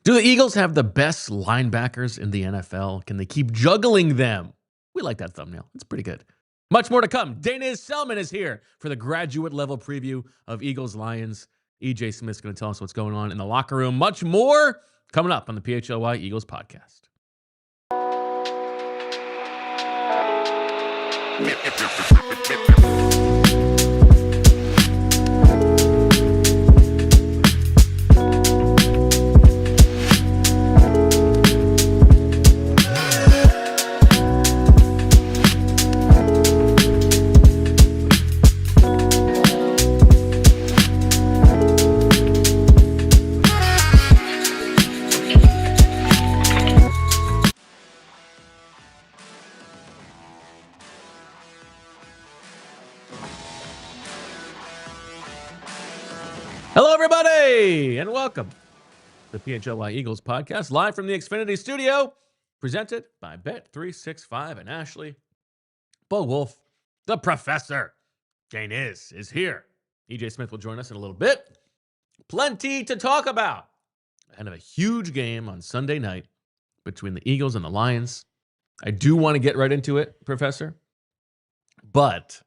Do the Eagles have the best linebackers in the NFL? Can they keep juggling them? We like that thumbnail. It's pretty good. Much more to come. Deniz Selman is here for the graduate level preview of Eagles-Lions. EJ Smith's going to tell us what's going on in the locker room. Much more coming up on the PHLY Eagles podcast. Hello, everybody, and welcome to the PHLY Eagles podcast, live from the Xfinity studio, presented by Bet365 and Ashley. Bo Wulf, the professor, Deniz is here. EJ Smith will join us in a little bit. Plenty to talk about. Ahead of a huge game on Sunday night between the Eagles and the Lions. I do want to get right into it, Professor, but...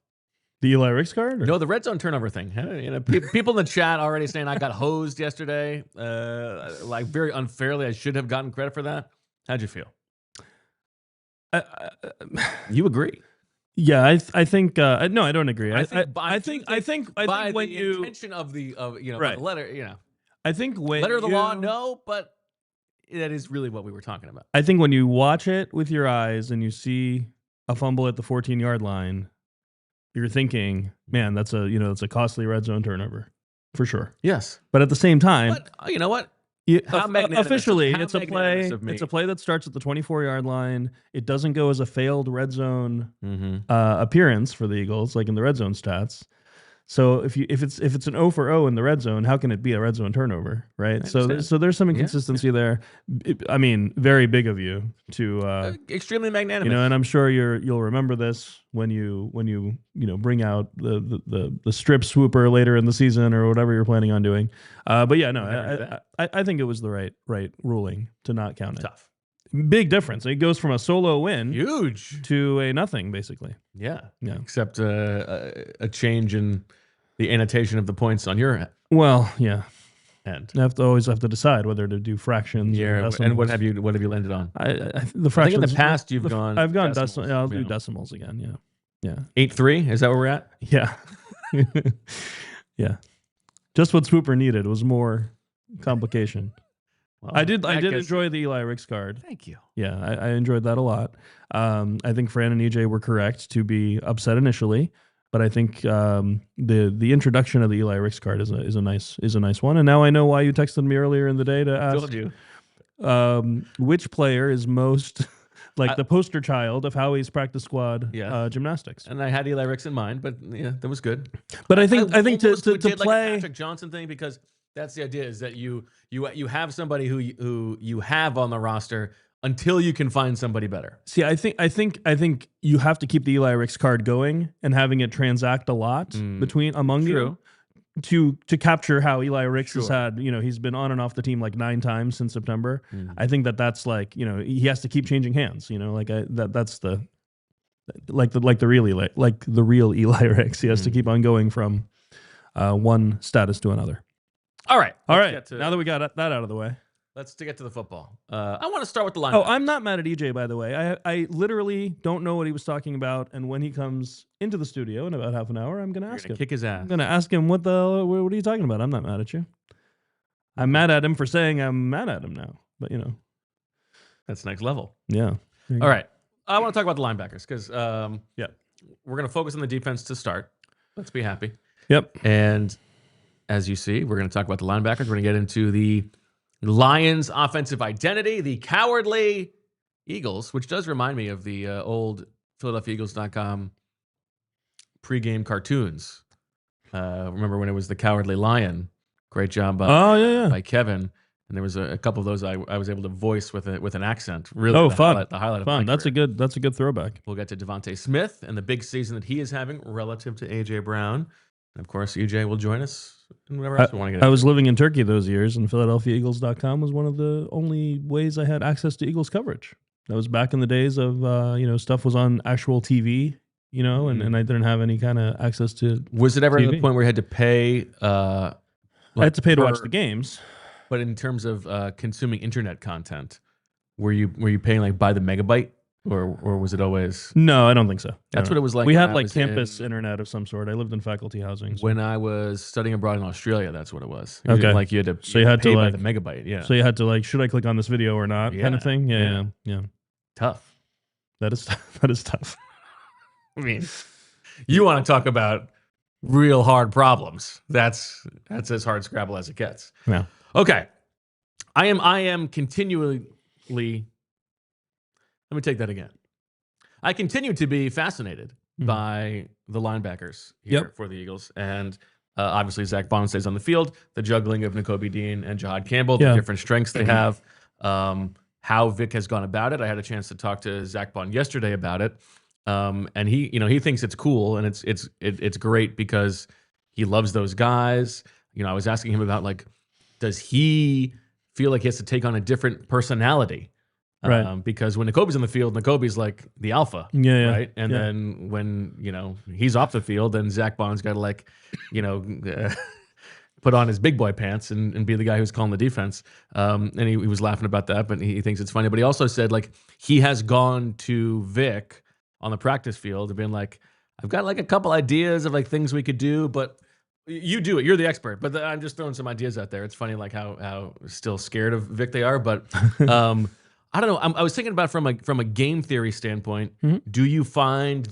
The Eli Ricks card? Or? No, the red zone turnover thing. You know, people in the chat already saying I got hosed yesterday. Like very unfairly. I should have gotten credit for that. How'd you feel? You agree? Yeah, I think. No, I don't agree. I think by when the intention of the right. the letter, I think when letter of the law, no, but that is really what we were talking about. I think when you watch it with your eyes and you see a fumble at the 14-yard line, you're thinking, man, that's a costly red zone turnover for sure. Yes, but at the same time, but you know what? Officially, it's a play. It's a play that starts at the 24-yard line. It doesn't go as a failed red zone appearance for the Eagles, like in the red zone stats. So if it's an 0 for 0 in the red zone, how can it be a red zone turnover, right? So there's some inconsistency there. I mean, very big of you to extremely magnanimous. And I'm sure you'll remember this when you bring out the strip swooper later in the season or whatever you're planning on doing. But yeah, no, I think it was the right ruling to not count it. Tough. Big difference. It goes from a solo win, huge, to a nothing, basically. Yeah. Except a change in the annotation of the points on your end. Well, yeah. And you always have to decide whether to do fractions. Yeah. And what have you landed on? The fractions. I think in the past I've gone decimals. I'll do decimals again. Yeah. 8-3. Is that where we're at? Yeah. Yeah. Just what Swooper needed was more complication. Well, I did enjoy the Eli Ricks card. Thank you. Yeah, I enjoyed that a lot. I think Fran and EJ were correct to be upset initially, but I think the introduction of the Eli Ricks card is a nice one. And now I know why you texted me earlier in the day to ask which player is most like the poster child of Howie's practice squad gymnastics. And I had Eli Ricks in mind, but yeah, that was good. But I think to play like a Patrick Johnson thing, because that's the idea, is that you have somebody who you have on the roster until you can find somebody better. See, I think you have to keep the Eli Ricks card going and having it transact a lot among you to capture how Eli Ricks has had, he's been on and off the team like 9 times since September. I think that's like, he has to keep changing hands, that's the real Eli Ricks. He has to keep on going from one status to another. All right. Now that we got that out of the way, let's get to the football. I want to start with the linebackers. Oh, I'm not mad at EJ, by the way. I literally don't know what he was talking about, and when he comes into the studio in about half an hour, I'm going to ask him. Kick his ass. I'm going to ask him what are you talking about? I'm not mad at you. I'm mad at him for saying I'm mad at him now, but that's next level. Yeah. All right. I want to talk about the linebackers because we're going to focus on the defense to start. Let's be happy. Yep. And as you see, we're going to talk about the linebackers. We're going to get into the Lions' offensive identity, the cowardly Eagles, which does remind me of the old PhiladelphiaEagles.com pregame cartoons. Remember when it was the Cowardly Lion? Great job by Kevin. And there was a couple of those I was able to voice with an accent. Really, fun. The highlight of fun. My career. That's a good throwback. We'll get to Devonta Smith and the big season that he is having relative to AJ Brown. And of course, EJ will join us and whatever else we want to get into. I was living in Turkey those years, and PhiladelphiaEagles.com was one of the only ways I had access to Eagles coverage. That was back in the days of, stuff was on actual TV, and I didn't have any kind of access to Was it ever TV. at the point where you had to pay? I had to pay to watch the games. But in terms of consuming internet content, were you paying like by the megabyte? Or was it always? No, I don't think so. That's what it was like. We had like campus internet of some sort. I lived in faculty housing. When I was studying abroad in Australia, that's what it was. Okay. Like you had to pay by the megabyte. Yeah. So you had to like, should I click on this video or not? Kind of thing. Yeah. Tough. That is tough. I mean, you want to talk about real hard problems. That's as hard Scrabble as it gets. Yeah. Okay. I am continually. Let me take that again. I continue to be fascinated by the linebackers here for the Eagles. And obviously, Zack Baun stays on the field. The juggling of Nakobe Dean and Jihaad Campbell, the different strengths they have, how Vic has gone about it. I had a chance to talk to Zack Baun yesterday about it. And he thinks it's cool and it's great because he loves those guys. I was asking him about, like, does he feel like he has to take on a different personality? Right. Because when Nakobe's on the field, Nakobe's like the alpha, right? And then when he's off the field, then Zack Baun's got to put on his big boy pants and be the guy who's calling the defense. And he was laughing about that, but he thinks it's funny. But he also said, like, he has gone to Vic on the practice field and been like, I've got like a couple ideas of like things we could do, but you do it. You're the expert. But I'm just throwing some ideas out there. It's funny, like how still scared of Vic they are, but. I don't know. I was thinking about from a game theory standpoint. Do you find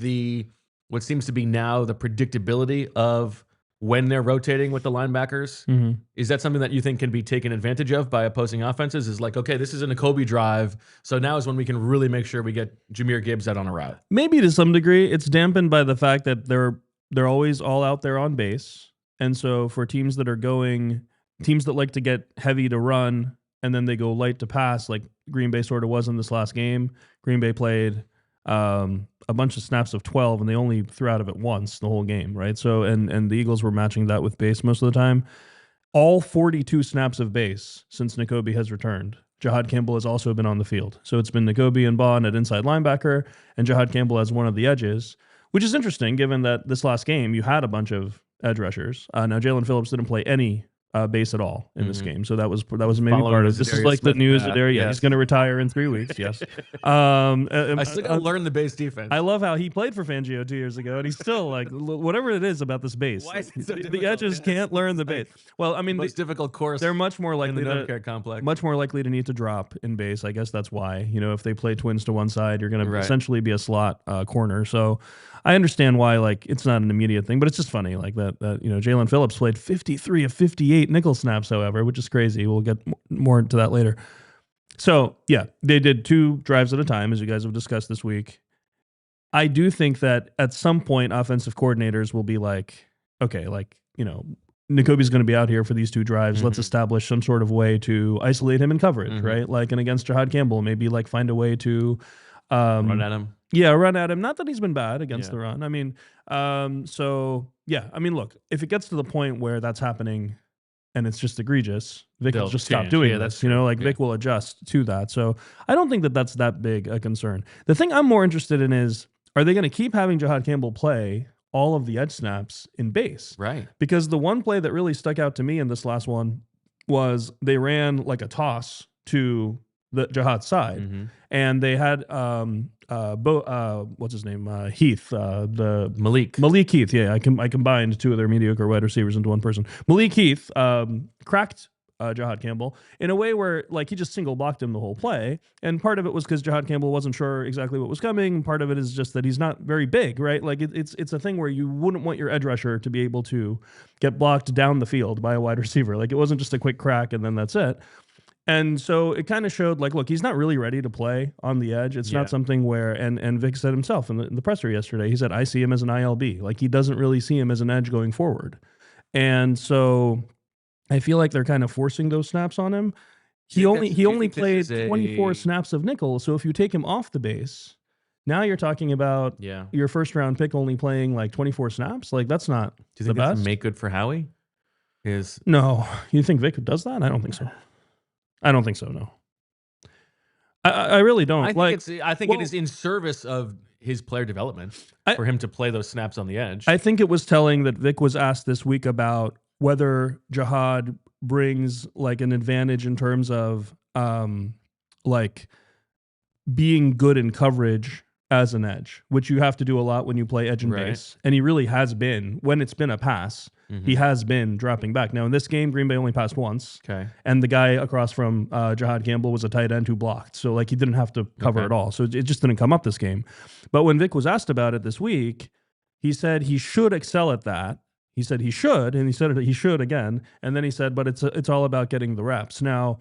what seems to be now the predictability of when they're rotating with the linebackers? Is that something that you think can be taken advantage of by opposing offenses? Is like, okay, this is a Nakobe drive, so now is when we can really make sure we get Jahmyr Gibbs out on a route. Maybe to some degree, it's dampened by the fact that they're always all out there on base, and so for teams that like to get heavy to run. And then they go light to pass, like Green Bay sort of was in this last game. Green Bay played a bunch of snaps of 12, and they only threw out of it once the whole game, right? So, and the Eagles were matching that with base most of the time. All 42 snaps of base since Nakobe has returned. Jihaad Campbell has also been on the field. So it's been Nakobe and Baun at inside linebacker, and Jihaad Campbell as one of the edges, which is interesting given that this last game you had a bunch of edge rushers. Now, Jaelan Phillips didn't play any base at all in this game, so that was maybe part of this. Is like the news that he's going to retire in 3 weeks. Yes, I still got to learn the base defense. I love how he played for Fangio 2 years ago, and he's still like whatever it is about this base. Why is it so the edges can't learn the base. Well, I mean, the most difficult course. They're much more likely much more likely to need to drop in base. I guess that's why. If they play twins to one side, you're going to essentially be a slot corner. So. I understand why, like, it's not an immediate thing, but it's just funny, like that Jalyx Phillips played 53 of 58 nickel snaps, however, which is crazy. We'll get more into that later. So, yeah, they did 2 drives at a time, as you guys have discussed this week. I do think that at some point, offensive coordinators will be like, okay, like, Nakobe's going to be out here for these 2 drives. Let's establish some sort of way to isolate him in coverage, right? Like, and against Jihaad Campbell, maybe like find a way to run at him. Yeah, run at him. Not that he's been bad against the run. I mean, look, if it gets to the point where that's happening and it's just egregious, Vic will just stop doing this. Vic will adjust to that. So I don't think that that's that big a concern. The thing I'm more interested in is, are they going to keep having Jihaad Campbell play all of the edge snaps in base? Right. Because the one play that really stuck out to me in this last one was they ran like a toss to the Jihaad side, and they had what's his name, Heath, the Malik Heath. Yeah, I combined 2 of their mediocre wide receivers into one person. Malik Heath cracked Jihaad Campbell in a way where, like, he just single blocked him the whole play, and part of it was because Jihaad Campbell wasn't sure exactly what was coming. Part of it is just that he's not very big, right? Like it's a thing where you wouldn't want your edge rusher to be able to get blocked down the field by a wide receiver. Like, it wasn't just a quick crack and then that's it. And so it kind of showed, like, look, he's not really ready to play on the edge. It's not something where, and Vic said himself in the presser yesterday, he said, I see him as an ILB. Like, he doesn't really see him as an edge going forward. And so I feel like they're kind of forcing those snaps on him. He only played 24 snaps of nickel. So if you take him off the base, now you're talking about your first round pick only playing like 24 snaps. Like, that's not Do you think that's make good for Howie? No. You think Vic does that? I don't think so. I don't think so, no. I really don't. I think it is in service of his player development for him to play those snaps on the edge. I think it was telling that Vic was asked this week about whether Jihaad brings like an advantage in terms of like being good in coverage as an edge, which you have to do a lot when you play edge and base. And he really has been, when it's been a pass, he has been dropping back. Now, in this game, Green Bay only passed once. And the guy across from Jihaad Campbell was a tight end who blocked. So, like, he didn't have to cover at all. So it just didn't come up this game. But when Vic was asked about it this week, he said he should excel at that. He said he should, and he said he should again. And then he said, but it's all about getting the reps. Now,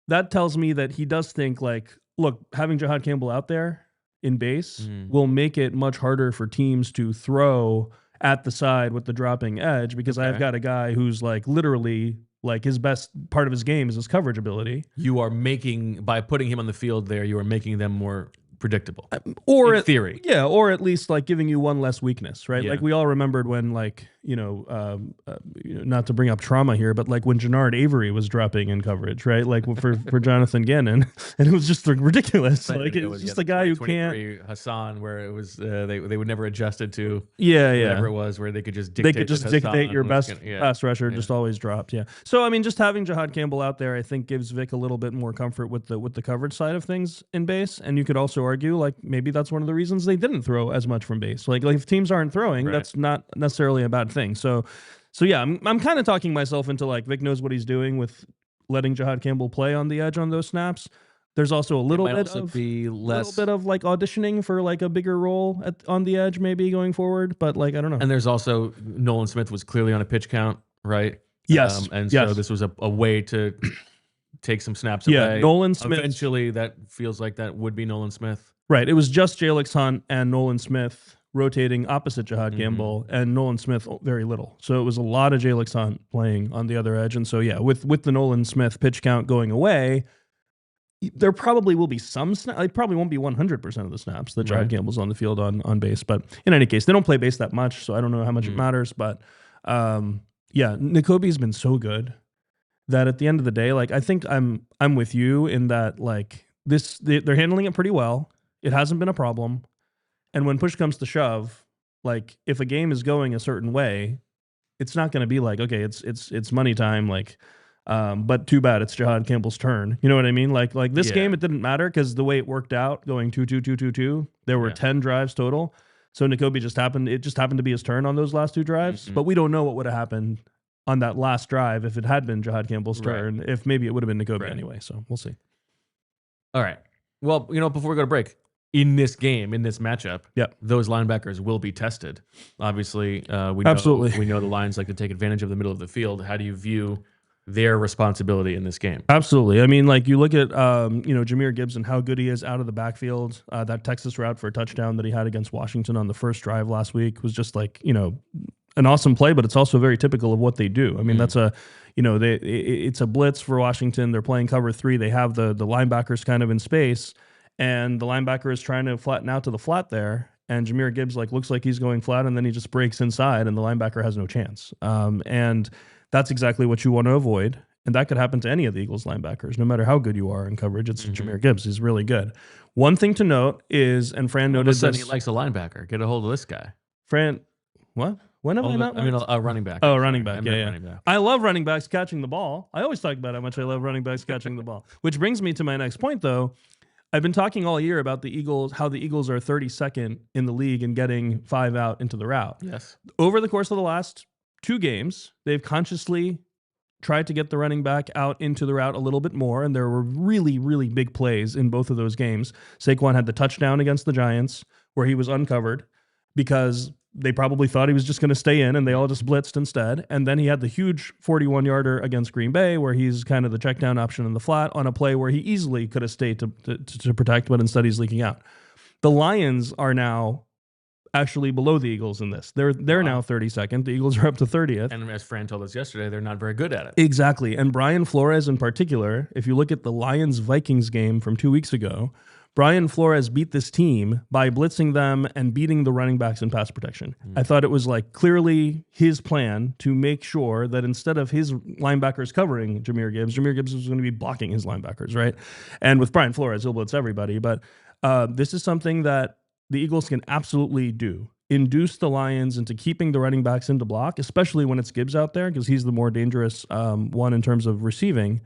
that tells me that he does think, like, look, having Jihaad Campbell out there in base will make it much harder for teams to throw at the side with the dropping edge, because I've got a guy who's like literally like his best part of his game is his coverage ability. You are making, by putting him on the field there, you are making them more predictable. Or in theory. Yeah, or at least like giving you one less weakness, right? Yeah. Like we all remembered when like, not to bring up trauma here, but like when Jannard Avery was dropping in coverage, right? Like for Jonathan Gannon, and it was just like, ridiculous. Like it was just a guy who can't. Hassan, where it was they would never adjust it to whatever it was, where they could just dictate your best pass rusher just always dropped. Yeah. So I mean, just having Jihaad Campbell out there, I think gives Vic a little bit more comfort with the coverage side of things in base, and you could also argue like maybe that's one of the reasons they didn't throw as much from base. Like if teams aren't throwing, that's not necessarily a bad thing. So yeah, I'm kind of talking myself into like Vic knows what he's doing with letting Jihaad Campbell play on the edge on those snaps. There's also a little bit of like auditioning for like a bigger role on the edge maybe going forward, but like I don't know. And there's also Nolan Smith was clearly on a pitch count, right? Yes. So this was a way to take some snaps away. Nolan Smith. Eventually, that feels like that would be Nolan Smith. Right. It was just Jalyx Hunt and Nolan Smith rotating opposite Jihaad Campbell, and Nolan Smith very little. So it was a lot of Jalyx Hunt playing on the other edge. And so, yeah, with the Nolan Smith pitch count going away, there probably will be some snaps. It probably won't be 100% of the snaps that Jihaad Campbell's on the field on base. But in any case, they don't play base that much, so I don't know how much it matters. But Nakobe's been so good that at the end of the day, like I think I'm with you in that like they're handling it pretty well. It hasn't been a problem. And when push comes to shove, like if a game is going a certain way, it's not going to be like, okay, it's money time. Like, but too bad it's Jihaad Campbell's turn. You know what I mean? Like this game, it didn't matter because the way it worked out, going 2-2-2-2-2, there were 10 drives total. So Nakobe just happened to be his turn on those last two drives. But we don't know what would have happened on that last drive if it had been Jihaad Campbell's turn. If maybe it would have been Nakobe anyway. So we'll see. All right. Well, before we go to break, in this game, in this matchup, those linebackers will be tested. Obviously, we know the Lions like to take advantage of the middle of the field. How do you view their responsibility in this game? Absolutely. I mean, like you look at Jahmyr Gibbs and how good he is out of the backfield. That Texas route for a touchdown that he had against Washington on the first drive last week was just like an awesome play, but it's also very typical of what they do. I mean, that's it's a blitz for Washington. They're playing cover 3. They have the linebackers kind of in space. And the linebacker is trying to flatten out to the flat there, and Jahmyr Gibbs looks like he's going flat, and then he just breaks inside, and the linebacker has no chance. And that's exactly what you want to avoid, and that could happen to any of the Eagles linebackers, no matter how good you are in coverage. It's Jahmyr Gibbs; he's really good. One thing to note is, and Fran noted this. He likes a linebacker. Get a hold of this guy. Fran, what? When have I not? I mean, a running back. Oh, running back. Running back. I love running backs catching the ball. I always talk about how much I love running backs catching the ball. Which brings me to my next point, though. I've been talking all year about the Eagles, how the Eagles are 32nd in the league in getting 5 out into the route. Yes. Over the course of the last 2 games, they've consciously tried to get the running back out into the route a little bit more, and there were really, really big plays in both of those games. Saquon had the touchdown against the Giants where he was uncovered because they probably thought he was just going to stay in, and they all just blitzed instead. And then he had the huge 41-yarder against Green Bay where he's kind of the check down option in the flat on a play where he easily could have stayed to protect, but instead he's leaking out. The Lions are now actually below the Eagles in this. They're now 32nd. The Eagles are up to 30th. And as Fran told us yesterday, they're not very good at it. Exactly. And Brian Flores in particular, if you look at the Lions-Vikings game from 2 weeks ago, Brian Flores beat this team by blitzing them and beating the running backs in pass protection. I thought it was like clearly his plan to make sure that instead of his linebackers covering Jahmyr Gibbs was going to be blocking his linebackers, right? And with Brian Flores, he'll blitz everybody. But this is something that the Eagles can absolutely do. Induce the Lions into keeping the running backs into block, especially when it's Gibbs out there, because he's the more dangerous one in terms of receiving.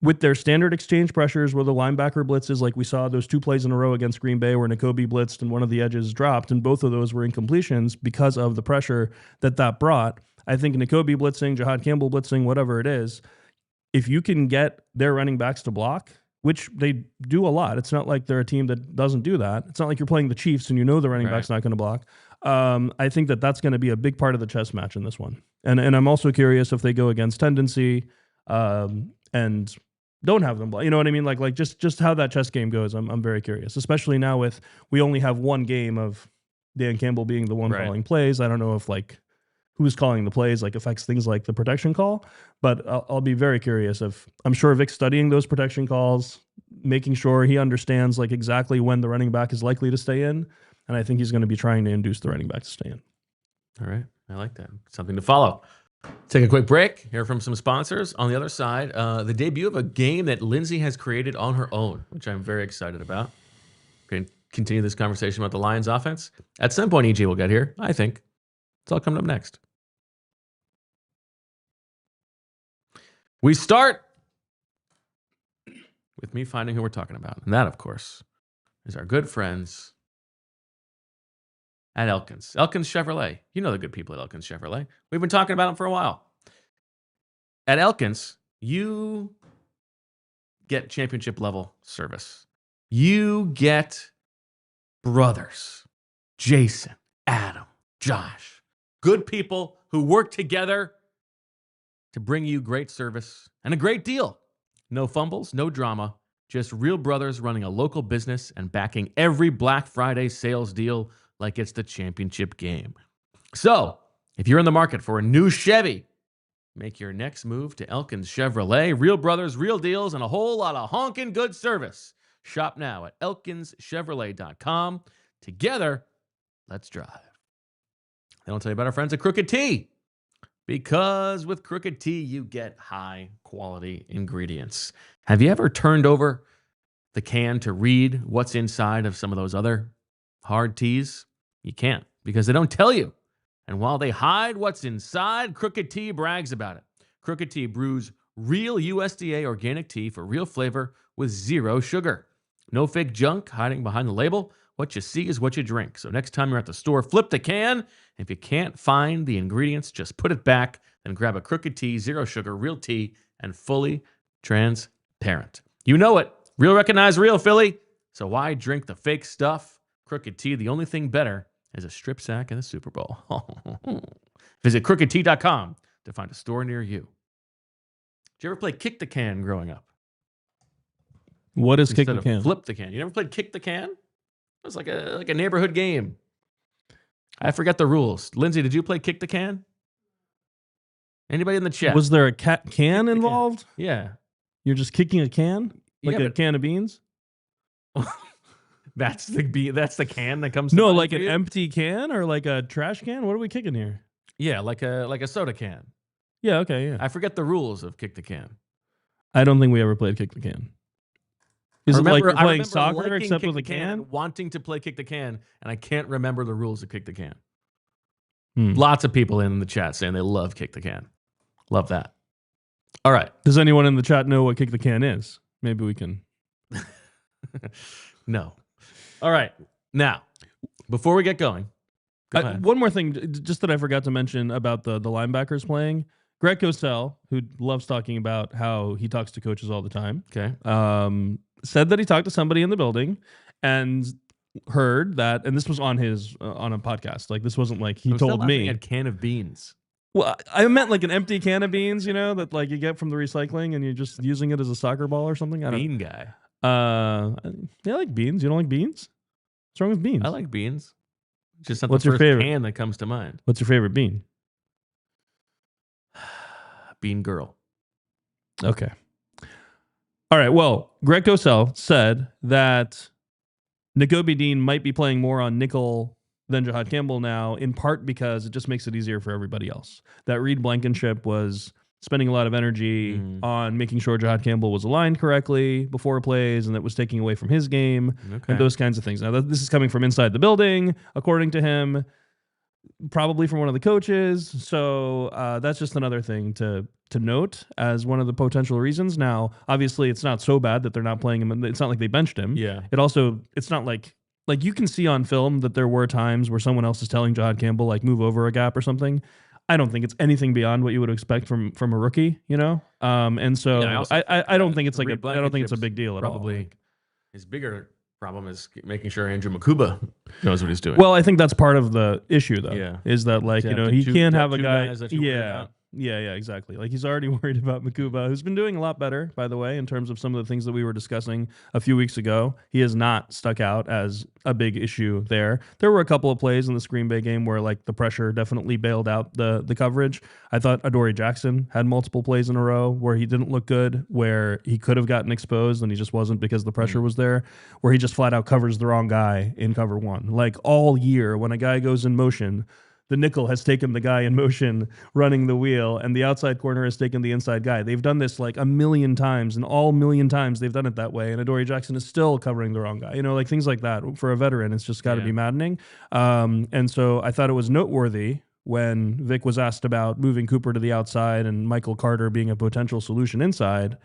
With their standard exchange pressures where the linebacker blitzes, like we saw those 2 plays in a row against Green Bay where Nakobe blitzed and one of the edges dropped, and both of those were incompletions because of the pressure that brought. I think Nakobe blitzing, Jihaad Campbell blitzing, whatever it is, if you can get their running backs to block, which they do a lot. It's not like they're a team that doesn't do that. It's not like you're playing the Chiefs and you know the running back's not going to block. I think that's going to be a big part of the chess match in this one. And I'm also curious if they go against tendency and don't have them block. You know what I mean? Like just how that chess game goes. I'm very curious, especially now with we only have one game of Dan Campbell being the one calling plays. I don't know if like who's calling the plays like affects things like the protection call, but I'll be very curious if I'm sure Vic's studying those protection calls, making sure he understands like exactly when the running back is likely to stay in. And I think he's going to be trying to induce the running back to stay in. All right. I like that. Something to follow. Take a quick break, hear from some sponsors. On the other side, the debut of a game that Lindsay has created on her own, which I'm very excited about. We're going to continue this conversation about the Lions offense. At some point, EJ will get here, I think. It's all coming up next. We start with me finding who we're talking about. And that, of course, is our good friends at Elkins. Elkins Chevrolet. You know the good people at Elkins Chevrolet. We've been talking about them for a while. At Elkins, you get championship level service. You get brothers, Jason, Adam, Josh, good people who work together to bring you great service and a great deal. No fumbles, no drama, just real brothers running a local business and backing every Black Friday sales deal like it's the championship game. So, if you're in the market for a new Chevy, make your next move to Elkins Chevrolet. Real brothers, real deals, and a whole lot of honking good service. Shop now at elkinschevrolet.com. Together, let's drive. They don't tell you about our friends at Crooked Tea. Because with Crooked Tea, you get high quality ingredients. Have you ever turned over the can to read what's inside of some of those other hard teas? You can't because they don't tell you. And while they hide what's inside, Crooked Tea brags about it. Crooked Tea brews real USDA organic tea for real flavor with zero sugar. No fake junk hiding behind the label. What you see is what you drink. So next time you're at the store, flip the can. If you can't find the ingredients, just put it back, then grab a Crooked Tea, zero sugar, real tea, and fully transparent. You know it. Real recognize real, Philly. So why drink the fake stuff? Crooked Tea, the only thing better is a strip sack and a Super Bowl. Visit crookedtea.com to find a store near you. Did you ever play kick the can growing up? What is kick the can? Flip the can. You never played kick the can? It was like a neighborhood game. I forget the rules. Lindsay, did you play kick the can? Anybody in the chat? Was there a can involved? Can. Yeah. You're just kicking a can? Like a can of beans? That's the can that comes to No, like an empty can or like a trash can? What are we kicking here? Yeah, like a soda can. Yeah, okay, yeah. I forget the rules of kick the can. I don't think we ever played kick the can. Is it like you're playing soccer except with a can? Wanting to play kick the can, and I can't remember the rules of kick the can. Lots of people in the chat saying they love kick the can. Love that. All right. Does anyone in the chat know what kick the can is? Maybe we can. No. All right. Now, before we get going, go ahead. One more thing, just that I forgot to mention about the linebackers playing. Greg Cosell, who loves talking about how he talks to coaches all the time, said that he talked to somebody in the building and heard that, and this was on his on a podcast. Like this wasn't like he told me. A can of beans. Well, I meant like an empty can of beans, you know, that like you get from the recycling, and you're just using it as a soccer ball or something. Bean guy. Yeah, I like beans. You don't like beans? What's wrong with beans? I like beans. Just not What's the your first favorite can that comes to mind. What's your favorite bean? Bean girl. Okay. All right. Well, Greg Cosell said that Nakobe Dean might be playing more on nickel than Jihaad Campbell now, in part because it just makes it easier for everybody else. That Reed Blankenship was spending a lot of energy on making sure Jihaad Campbell was aligned correctly before plays, and that was taking away from his game and those kinds of things. Now, this is coming from inside the building, according to him, probably from one of the coaches. So that's just another thing to note as one of the potential reasons. Now, obviously, it's not so bad that they're not playing him. It's not like they benched him. Yeah. It's not like you can see on film that there were times where someone else is telling Jihaad Campbell, like, move over a gap or something. I don't think it's anything beyond what you would expect from a rookie, you know? And so I don't think it's like I don't think it's a big deal at all. Probably his bigger problem is making sure Andrew Makuba knows what he's doing. Well, I think that's part of the issue, though. Yeah. Is that, like, he can't have a guy. Yeah, exactly. Like, he's already worried about Makuba, who's been doing a lot better, by the way, in terms of some of the things that we were discussing a few weeks ago. He has not stuck out as a big issue there. There were a couple of plays in the Green Bay game where, like, the pressure definitely bailed out the coverage. I thought Adoree Jackson had multiple plays in a row where he didn't look good, where he could have gotten exposed and he just wasn't because the pressure was there, where he just flat out covers the wrong guy in cover one. Like, all year, when a guy goes in motion, the nickel has taken the guy in motion running the wheel, and the outside corner has taken the inside guy. They've done this like a million times, and all million times they've done it that way, and Adoree Jackson is still covering the wrong guy. You know, like, things like that. For a veteran, it's just got to be maddening. And so I thought it was noteworthy when Vic was asked about moving Cooper to the outside and Michael Carter being a potential solution inside,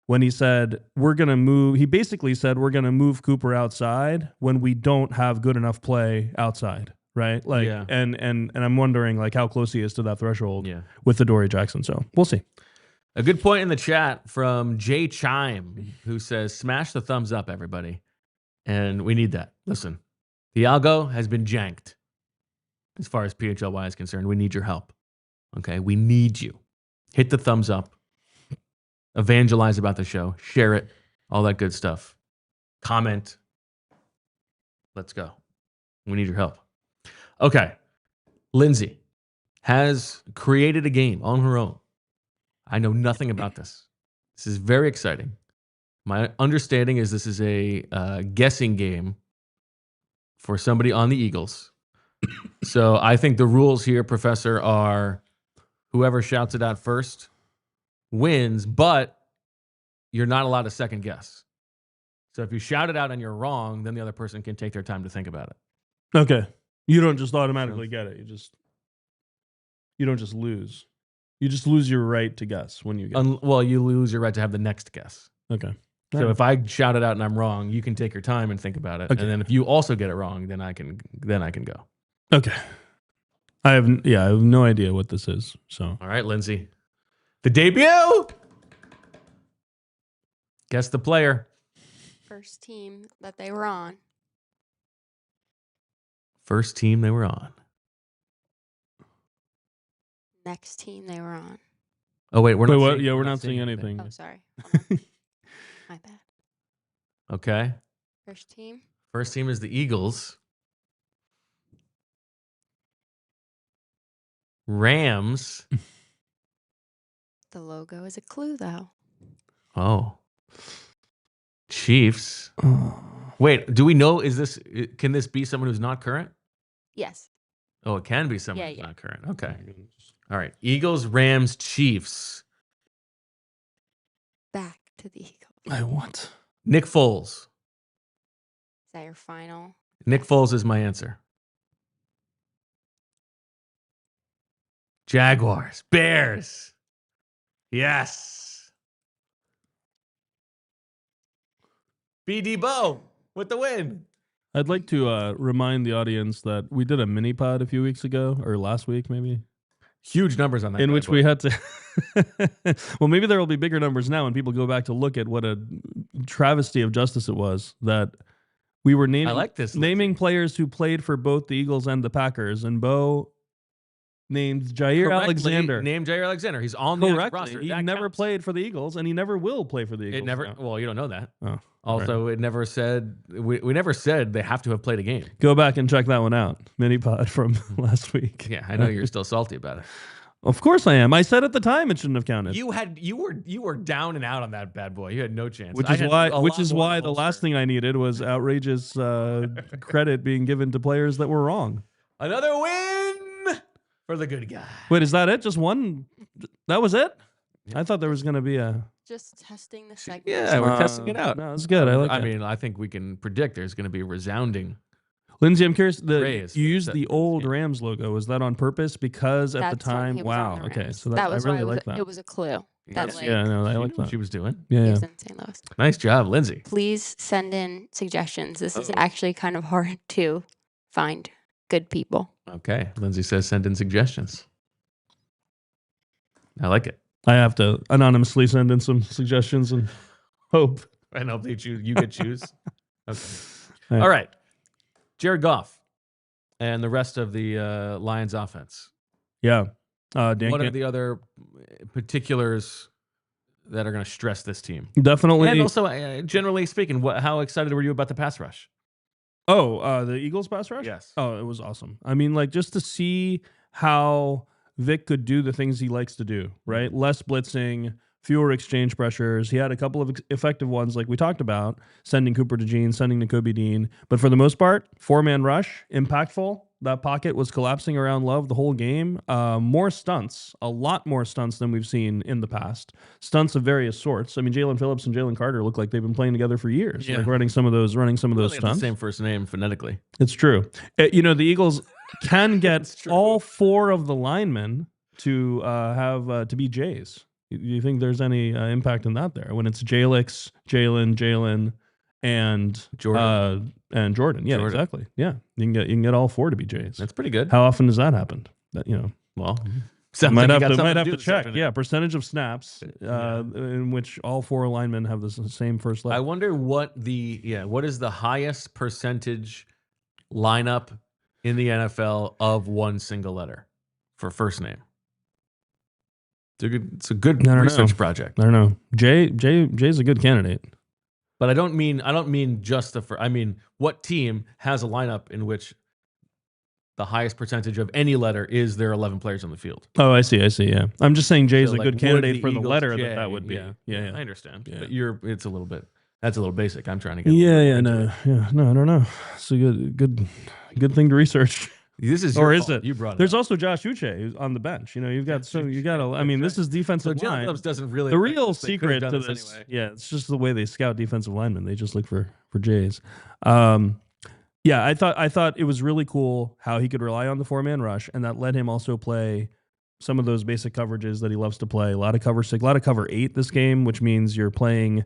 when he said, he basically said, we're going to move Cooper outside when we don't have good enough play outside. Right, like, and I'm wondering, like, how close he is to that threshold with Adoree Jackson. So we'll see. A good point in the chat from Jay Chime, who says, "Smash the thumbs up, everybody," and we need that. Listen, the algo has been janked. As far as PHLY is concerned, we need your help. Okay, we need you. Hit the thumbs up. Evangelize about the show. Share it. All that good stuff. Comment. Let's go. We need your help. Okay, Lindsay has created a game on her own. I know nothing about this. This is very exciting. My understanding is this is a guessing game for somebody on the Eagles. So I think the rules here, Professor, are whoever shouts it out first wins, but you're not allowed to second guess. So if you shout it out and you're wrong, then the other person can take their time to think about it. Okay. You don't just automatically get it. You don't just lose. You just lose your right to guess when you guess. Well, you lose your right to have the next guess. Okay. So if I shout it out and I'm wrong, you can take your time and think about it. Okay. And then if you also get it wrong, then I can go. Okay. I have no idea what this is. So all right, Lindsay. The debut. Guess the player. First team that they were on. First team they were on. Next team they were on. Oh, wait. We're not seeing anything. Oh, sorry. My bad. Okay. First team. First team is the Eagles. Rams. The logo is a clue, though. Oh. Chiefs. Wait, do we know, can this be someone who's not current? Yes. Oh, it can be someone who's not current. Okay. All right. Eagles, Rams, Chiefs. Back to the Eagles. I want Nick Foles. Is that your final? Nick Foles is my answer. Jaguars, Bears. Yes. BD Bo with the win. I'd like to remind the audience that we did a mini pod a few weeks ago, or last week maybe. Huge numbers on that. In which we had to... Well, maybe there will be bigger numbers now when people go back to look at what a travesty of justice it was that we were naming players who played for both the Eagles and the Packers, and Bo named Jair Alexander. Named Jair Alexander. He's on the roster. He never played for the Eagles, and he never will play for the Eagles. Well, you don't know that. Oh, also, It never said... We never said they have to have played a game. Go back and check that one out. Mini pod from last week. Yeah, I know you're still salty about it. Of course I am. I said at the time it shouldn't have counted. You were down and out on that bad boy. You had no chance. Which is why the last thing I needed was outrageous credit being given to players that were wrong. Another win for the good guy. Wait, is that it? Just one? That was it? I thought there was going to be a... Just testing the segment. Yeah, we're testing it out. No, it's good. I mean, I think we can predict there's going to be a resounding... Lindsay, I'm curious. You used the old game. Rams logo. Was that on purpose? Because at the time, wow. Okay, so that was I really why like that. It was a clue. That I like that. What she was doing. Yeah, he was in St. Louis. Nice job, Lindsay. Please send in suggestions. This is actually kind of hard to find good people. Okay, Lindsay says send in suggestions. I like it. I have to anonymously send in some suggestions and hope. And hope that you get choose. Okay. All right. Jared Goff and the rest of the Lions offense. Yeah. What are the other particulars that are going to stress this team? Definitely. And also, generally speaking, how excited were you about the pass rush? Oh, the Eagles pass rush? Yes. Oh, it was awesome. I mean, like, just to see how Vic could do the things he likes to do, right? Less blitzing, fewer exchange pressures. He had a couple of effective ones, like we talked about, sending Cooper to Jean, sending Nakobe Dean. But for the most part, 4-man rush, impactful. That pocket was collapsing around Love the whole game. More stunts, a lot more stunts than we've seen in the past. Stunts of various sorts. I mean, Jaelan Phillips and Jalen Carter look like they've been playing together for years, like running some of those stunts. The same first name phonetically. It's true. The Eagles can get all 4 of the linemen to to be Jays. Do you think there's any impact in that there when it's Jalyx, Jalen, and Jordan? Yeah, exactly. Yeah, you can get all 4 to be Jays. That's pretty good. How often does that happen? Well, might have to check. Yeah, percentage of snaps in which all 4 linemen have the same first letter. I wonder what is the highest percentage lineup in the NFL of one single letter for first name. It's a good research project. I don't know. Jay's a good candidate. But I don't mean just the I mean, what team has a lineup in which the highest percentage of any letter is there 11 players on the field? Oh, I see. Yeah. I'm just saying Jay's a good candidate for the letter that would be. Yeah. I understand. Yeah. But that's a little basic. I'm trying to get No, I don't know. It's a good thing to research. This is is it? You brought it. There's also Josh Uche who's on the bench. This is defensive line. Phillips doesn't really. The real secret to this, anyway. It's just the way they scout defensive linemen. They just look for Jays. I thought it was really cool how he could rely on the 4-man rush, and that let him also play some of those basic coverages that he loves to play. A lot of cover 6, a lot of cover 8 this game, which means you're playing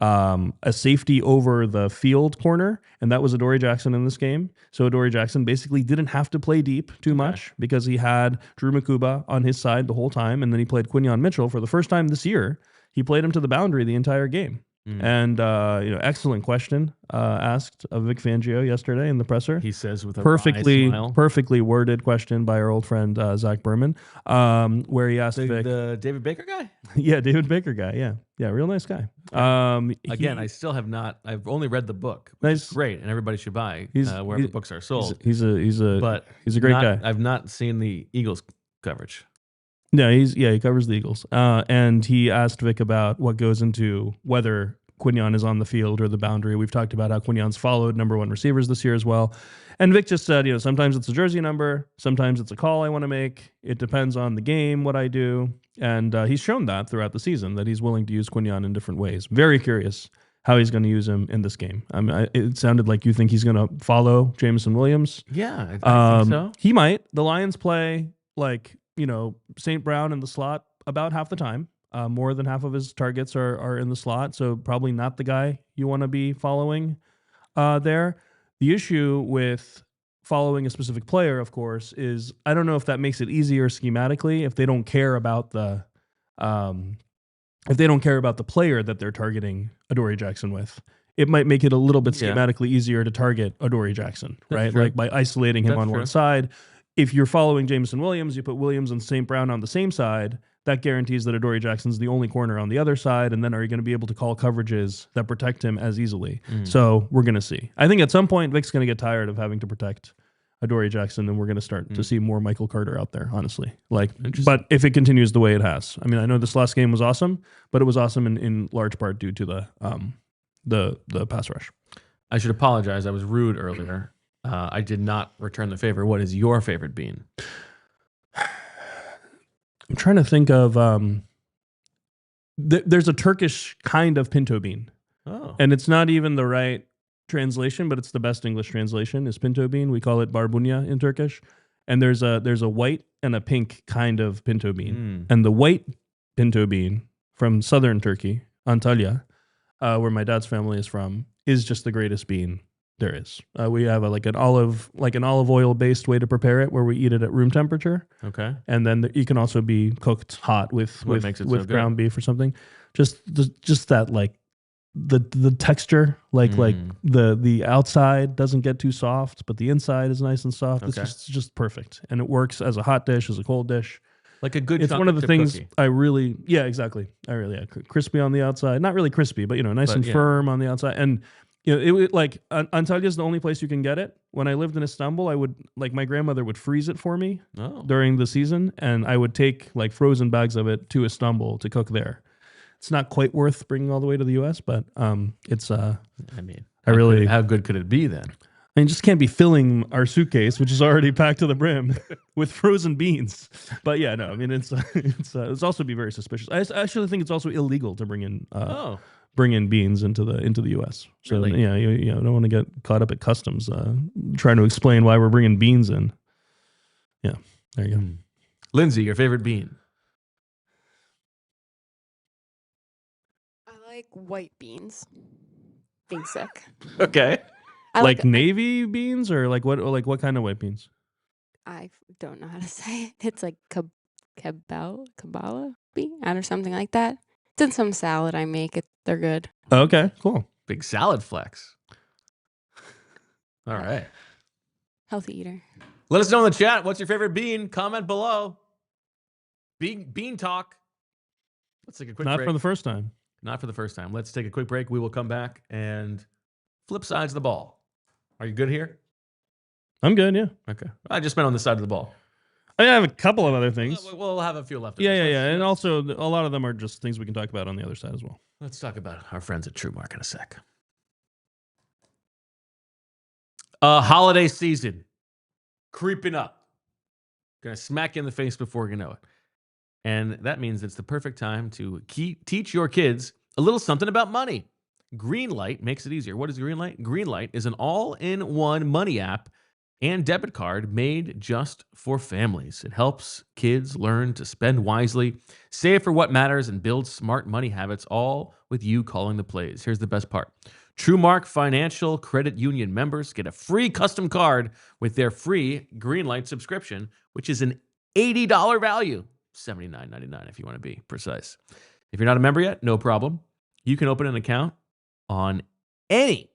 a safety over the field corner, and that was Adoree Jackson in this game. So Adoree Jackson basically didn't have to play deep too much because he had Drew Makuba on his side the whole time, and then he played Quinyon Mitchell for the first time this year. He played him to the boundary the entire game. And excellent question asked of Vic Fangio yesterday in the presser. He says with a perfectly worded question by our old friend Zach Berman, where he asked Vic, the David Baker guy. Yeah, David Baker guy. Yeah, real nice guy. Again, I still have not. I've only read the book. Which is great, and everybody should buy wherever books are sold. He's a great guy. I've not seen the Eagles coverage. No, he covers the Eagles. And he asked Vic about what goes into whether Quinyon is on the field or the boundary. We've talked about how Quinyon's followed number 1 receivers this year as well. And Vic just said, sometimes it's a jersey number, sometimes it's a call I want to make. It depends on the game, what I do. And he's shown that throughout the season, that he's willing to use Quinyon in different ways. Very curious how he's going to use him in this game. I mean, it sounded like you think he's going to follow Jameson Williams. Yeah, I think so. He might. The Lions play St. Brown in the slot about half the time. More than half of his targets are in the slot, so probably not the guy you want to be following there. The issue with following a specific player, of course, is I don't know if that makes it easier schematically if they don't care about the player that they're targeting Adoree Jackson with. It might make it a little bit schematically easier to target Adoree Jackson, right? Like by isolating him on one side. If you're following Jameson Williams, you put Williams and St. Brown on the same side. That guarantees that Adoree Jackson's the only corner on the other side. And then are you going to be able to call coverages that protect him as easily? So we're going to see. I think at some point, Vic's going to get tired of having to protect Adoree Jackson, then we're going to start to see more Michael Carter out there, honestly. Like, but if it continues the way it has, I mean, I know this last game was awesome, but it was awesome in large part due to the pass rush. I should apologize. I was rude earlier. I did not return the favor. What is your favorite bean? I'm trying to think of. There's a Turkish kind of pinto bean, and it's not even the right translation, but it's the best English translation. Is pinto bean? We call it barbunya in Turkish. And there's a white and a pink kind of pinto bean, and the white pinto bean from southern Turkey, Antalya, where my dad's family is from, is just the greatest bean there is. We have an olive oil based way to prepare it, where we eat it at room temperature. Okay, and then you can also be cooked hot with ground beef or something. Just that like the texture, like the outside doesn't get too soft, but the inside is nice and soft. Okay. It's just perfect, and it works as a hot dish, as a cold dish. Like a good. It's one of the things cookie. Exactly. Crispy on the outside, not really crispy, but nice and firm on the outside. And it like Antalya is the only place you can get it. When I lived in Istanbul, my grandmother would freeze it for me during the season, and I would take like frozen bags of it to Istanbul to cook there. It's not quite worth bringing all the way to the U.S., but it's. I mean, how good could it be then? I mean, just can't be filling our suitcase, which is already packed to the brim, with frozen beans. But yeah, no, I mean, it's also be very suspicious. I actually think it's also illegal to bring in beans into the U.S. So really? Yeah, you don't want to get caught up at customs trying to explain why we're bringing beans in. Yeah, there you go. Lindsay, your favorite bean? I like white beans. Basic. Okay. Like navy beans, or like what kind of white beans? I don't know how to say it. It's like Kabbalah bean or something like that. It's in some salad I make. They're good. Okay, cool. Big salad flex. All right. Healthy eater. Let us know in the chat. What's your favorite bean? Comment below. Bean talk. Let's take a quick break. Not for the first time. Not for the first time. Let's take a quick break. We will come back and flip sides of the ball. Are you good here? I'm good, yeah. Okay. I just meant on the side of the ball. I have a couple of other things. We'll have a few left. Yeah. And also, a lot of them are just things we can talk about on the other side as well. Let's talk about our friends at TrueMark in a sec. Holiday season. Creeping up. Gonna smack you in the face before you know it. And that means it's the perfect time to teach your kids a little something about money. Greenlight makes it easier. What is Greenlight? Greenlight is an all-in-one money app and debit card made just for families. It helps kids learn to spend wisely, save for what matters, and build smart money habits, all with you calling the plays. Here's the best part. TrueMark Financial Credit Union members get a free custom card with their free Greenlight subscription, which is an $80 value, $79.99 if you want to be precise. If you're not a member yet, no problem. You can open an account on at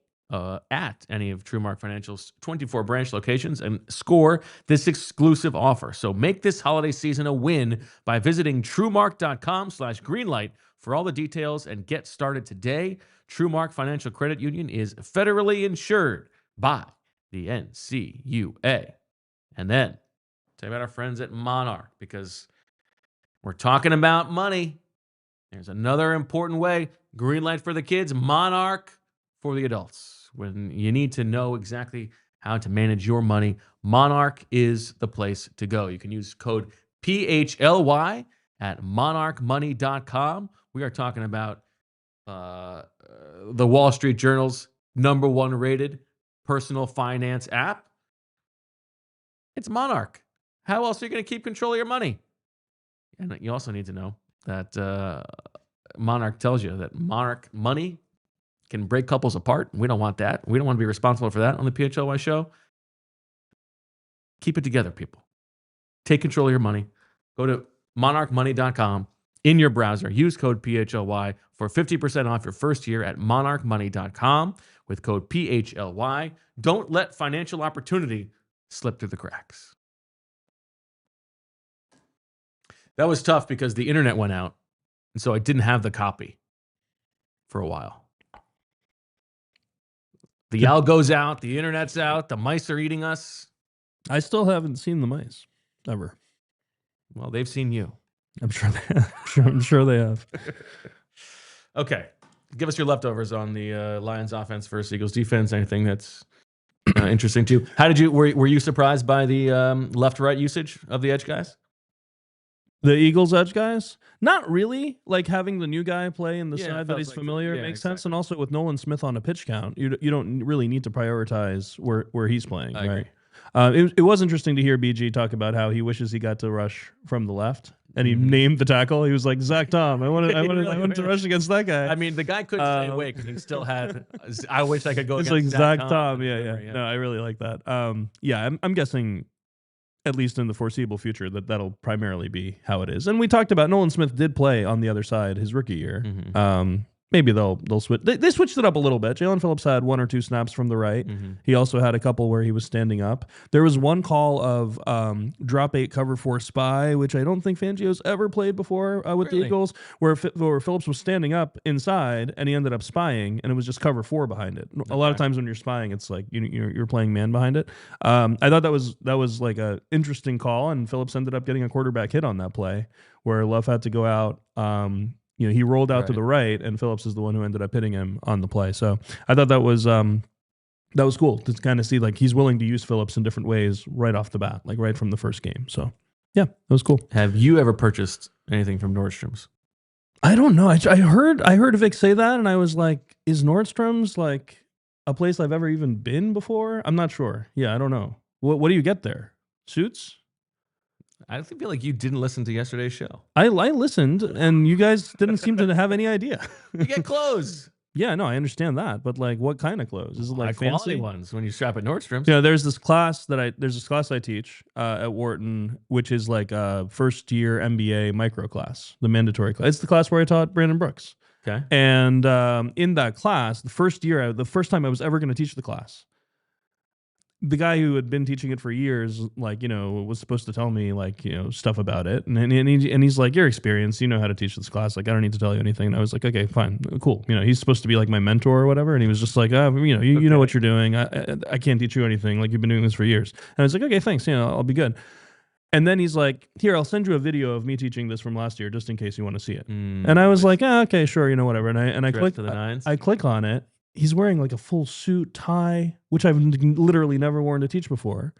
any of TrueMark Financial's 24 branch locations and score this exclusive offer. So make this holiday season a win by visiting TrueMark.com/greenlight for all the details and get started today. TrueMark Financial Credit Union is federally insured by the NCUA. And then tell you about our friends at Monarch, because we're talking about money. There's another important way. Greenlight for the kids, Monarch for the adults. When you need to know exactly how to manage your money, Monarch is the place to go. You can use code PHLY at monarchmoney.com. We are talking about the Wall Street Journal's #1 rated personal finance app. It's Monarch. How else are you going to keep control of your money? And you also need to know that Monarch tells you that Monarch money can break couples apart. We don't want that. We don't want to be responsible for that on the PHLY show. Keep it together, people. Take control of your money. Go to monarchmoney.com in your browser. Use code PHLY for 50% off your first year at monarchmoney.com with code PHLY. Don't let financial opportunity slip through the cracks. That was tough because the internet went out, and so I didn't have the copy for a while. The algo's out, the internet's out, the mice are eating us. I still haven't seen the mice ever. Well, they've seen you. I'm sure they have. Okay. Give us your leftovers on the Lions offense versus Eagles defense. Anything that's interesting to you? How did you were you surprised by the left-right usage of the edge guys? The Eagles edge guys? Not really. Like having the new guy play in the side that he's familiar makes sense. And also with Nolan Smith on a pitch count, you don't really need to prioritize where he's playing, right? It was interesting to hear BG talk about how he wishes he got to rush from the left, and he named the tackle. He was like, Zack Baun. I wanted to rush against that guy. I mean, the guy couldn't stay awake because he still had. I wish I could go. It's against like Zack Baun. Yeah. No, I really like that. I'm guessing, at least in the foreseeable future, that'll primarily be how it is. And we talked about Nolan Smith did play on the other side his rookie year. Maybe they'll switch. They switched it up a little bit. Jaelan Phillips had 1 or 2 snaps from the right. He also had a couple where he was standing up. There was one call of drop 8 cover 4 spy, which I don't think Fangio's ever played before with the Eagles, where Phillips was standing up inside and he ended up spying, and it was just cover 4 behind it. A lot of times when you're spying, it's like you're playing man behind it. I thought that was like a interesting call, and Phillips ended up getting a quarterback hit on that play where Love had to go out. He rolled out to the right, and Phillips is the one who ended up hitting him on the play. So I thought that was cool to kind of see like he's willing to use Phillips in different ways right off the bat, like right from the first game. So yeah, it was cool. Have you ever purchased anything from Nordstrom's? I don't know. I heard Vic say that, and I was like, is Nordstrom's like a place I've ever even been before? I'm not sure. Yeah, I don't know. What do you get there? Suits? I feel like you didn't listen to yesterday's show. I listened, and you guys didn't seem to have any idea. You get clothes. Yeah, no, I understand that, but like, what kind of clothes? Is it like fancy ones when you shop at Nordstrom's? There's this class I teach at Wharton, which is like a first year MBA micro class, the mandatory class. It's the class where I taught Brandon Brooks. Okay, and in that class, the first time I was ever going to teach the class, the guy who had been teaching it for years, was supposed to tell me, stuff about it. And he's like, you're experienced. You know how to teach this class. Like, I don't need to tell you anything. And I was like, okay, fine, cool. He's supposed to be like my mentor or whatever. And he was just like, you know what you're doing. I can't teach you anything. Like, you've been doing this for years. And I was like, okay, thanks. I'll be good. And then he's like, here, I'll send you a video of me teaching this from last year just in case you want to see it. And I was like, okay, sure, whatever. And I click to the nines. I click on it. He's wearing like a full suit, tie, which I've literally never worn to teach before.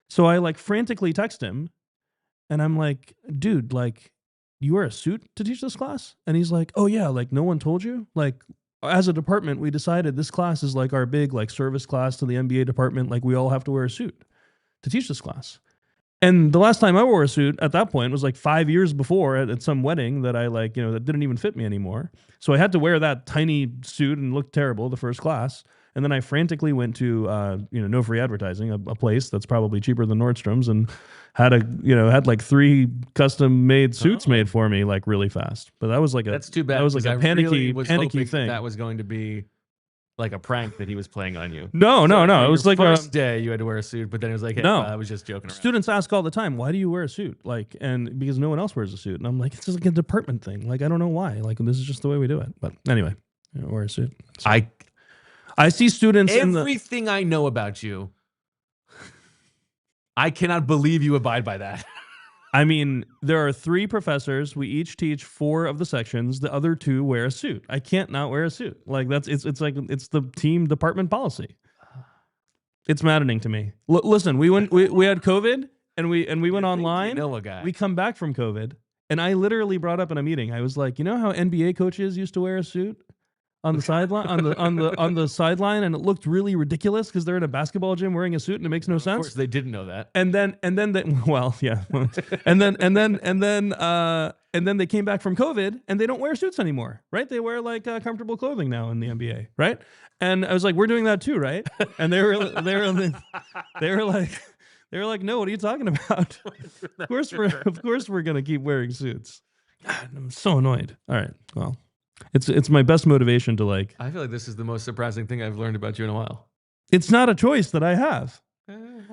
So I frantically text him, and I'm like, dude, you wear a suit to teach this class? And he's like, oh yeah, no one told you? As a department, we decided this class is our big service class to the MBA department. We all have to wear a suit to teach this class. And the last time I wore a suit at that point was 5 years before at some wedding that I that didn't even fit me anymore. So I had to wear that tiny suit and look terrible the first class. And then I frantically went to no free advertising, a place that's probably cheaper than Nordstrom's, and had had 3 custom made suits made for me really fast. But that was that's too bad. That was a panicky thing. That was going to be like a prank that he was playing on you. No. It was first day you had to wear a suit, but then it was like, hey, I was just joking around. Students ask all the time, why do you wear a suit? And because no one else wears a suit. And I'm like, it's just a department thing. I don't know why. This is just the way we do it. But anyway, I wear a suit. So I see students everything I know about you, I cannot believe you abide by that. I mean, there are 3 professors. We each teach 4 of the sections. The other 2 wear a suit. I can't not wear a suit. It's the team department policy. It's maddening to me. Listen, we had COVID and we went online. You know a guy. We come back from COVID, and I literally brought up in a meeting. I was like, you know how NBA coaches used to wear a suit on the sideline on the sideline, and it looked really ridiculous because they're in a basketball gym wearing a suit and it makes no sense. Of course, they didn't know that. And then and then they came back from COVID and they don't wear suits anymore, right? They wear comfortable clothing now in the NBA, right? And I was like, we're doing that too, right? And they were like, no, what are you talking about? Of course we're gonna keep wearing suits. God, I'm so annoyed. All right, well. It's my best motivation to I feel like this is the most surprising thing I've learned about you in a while. It's not a choice that I have.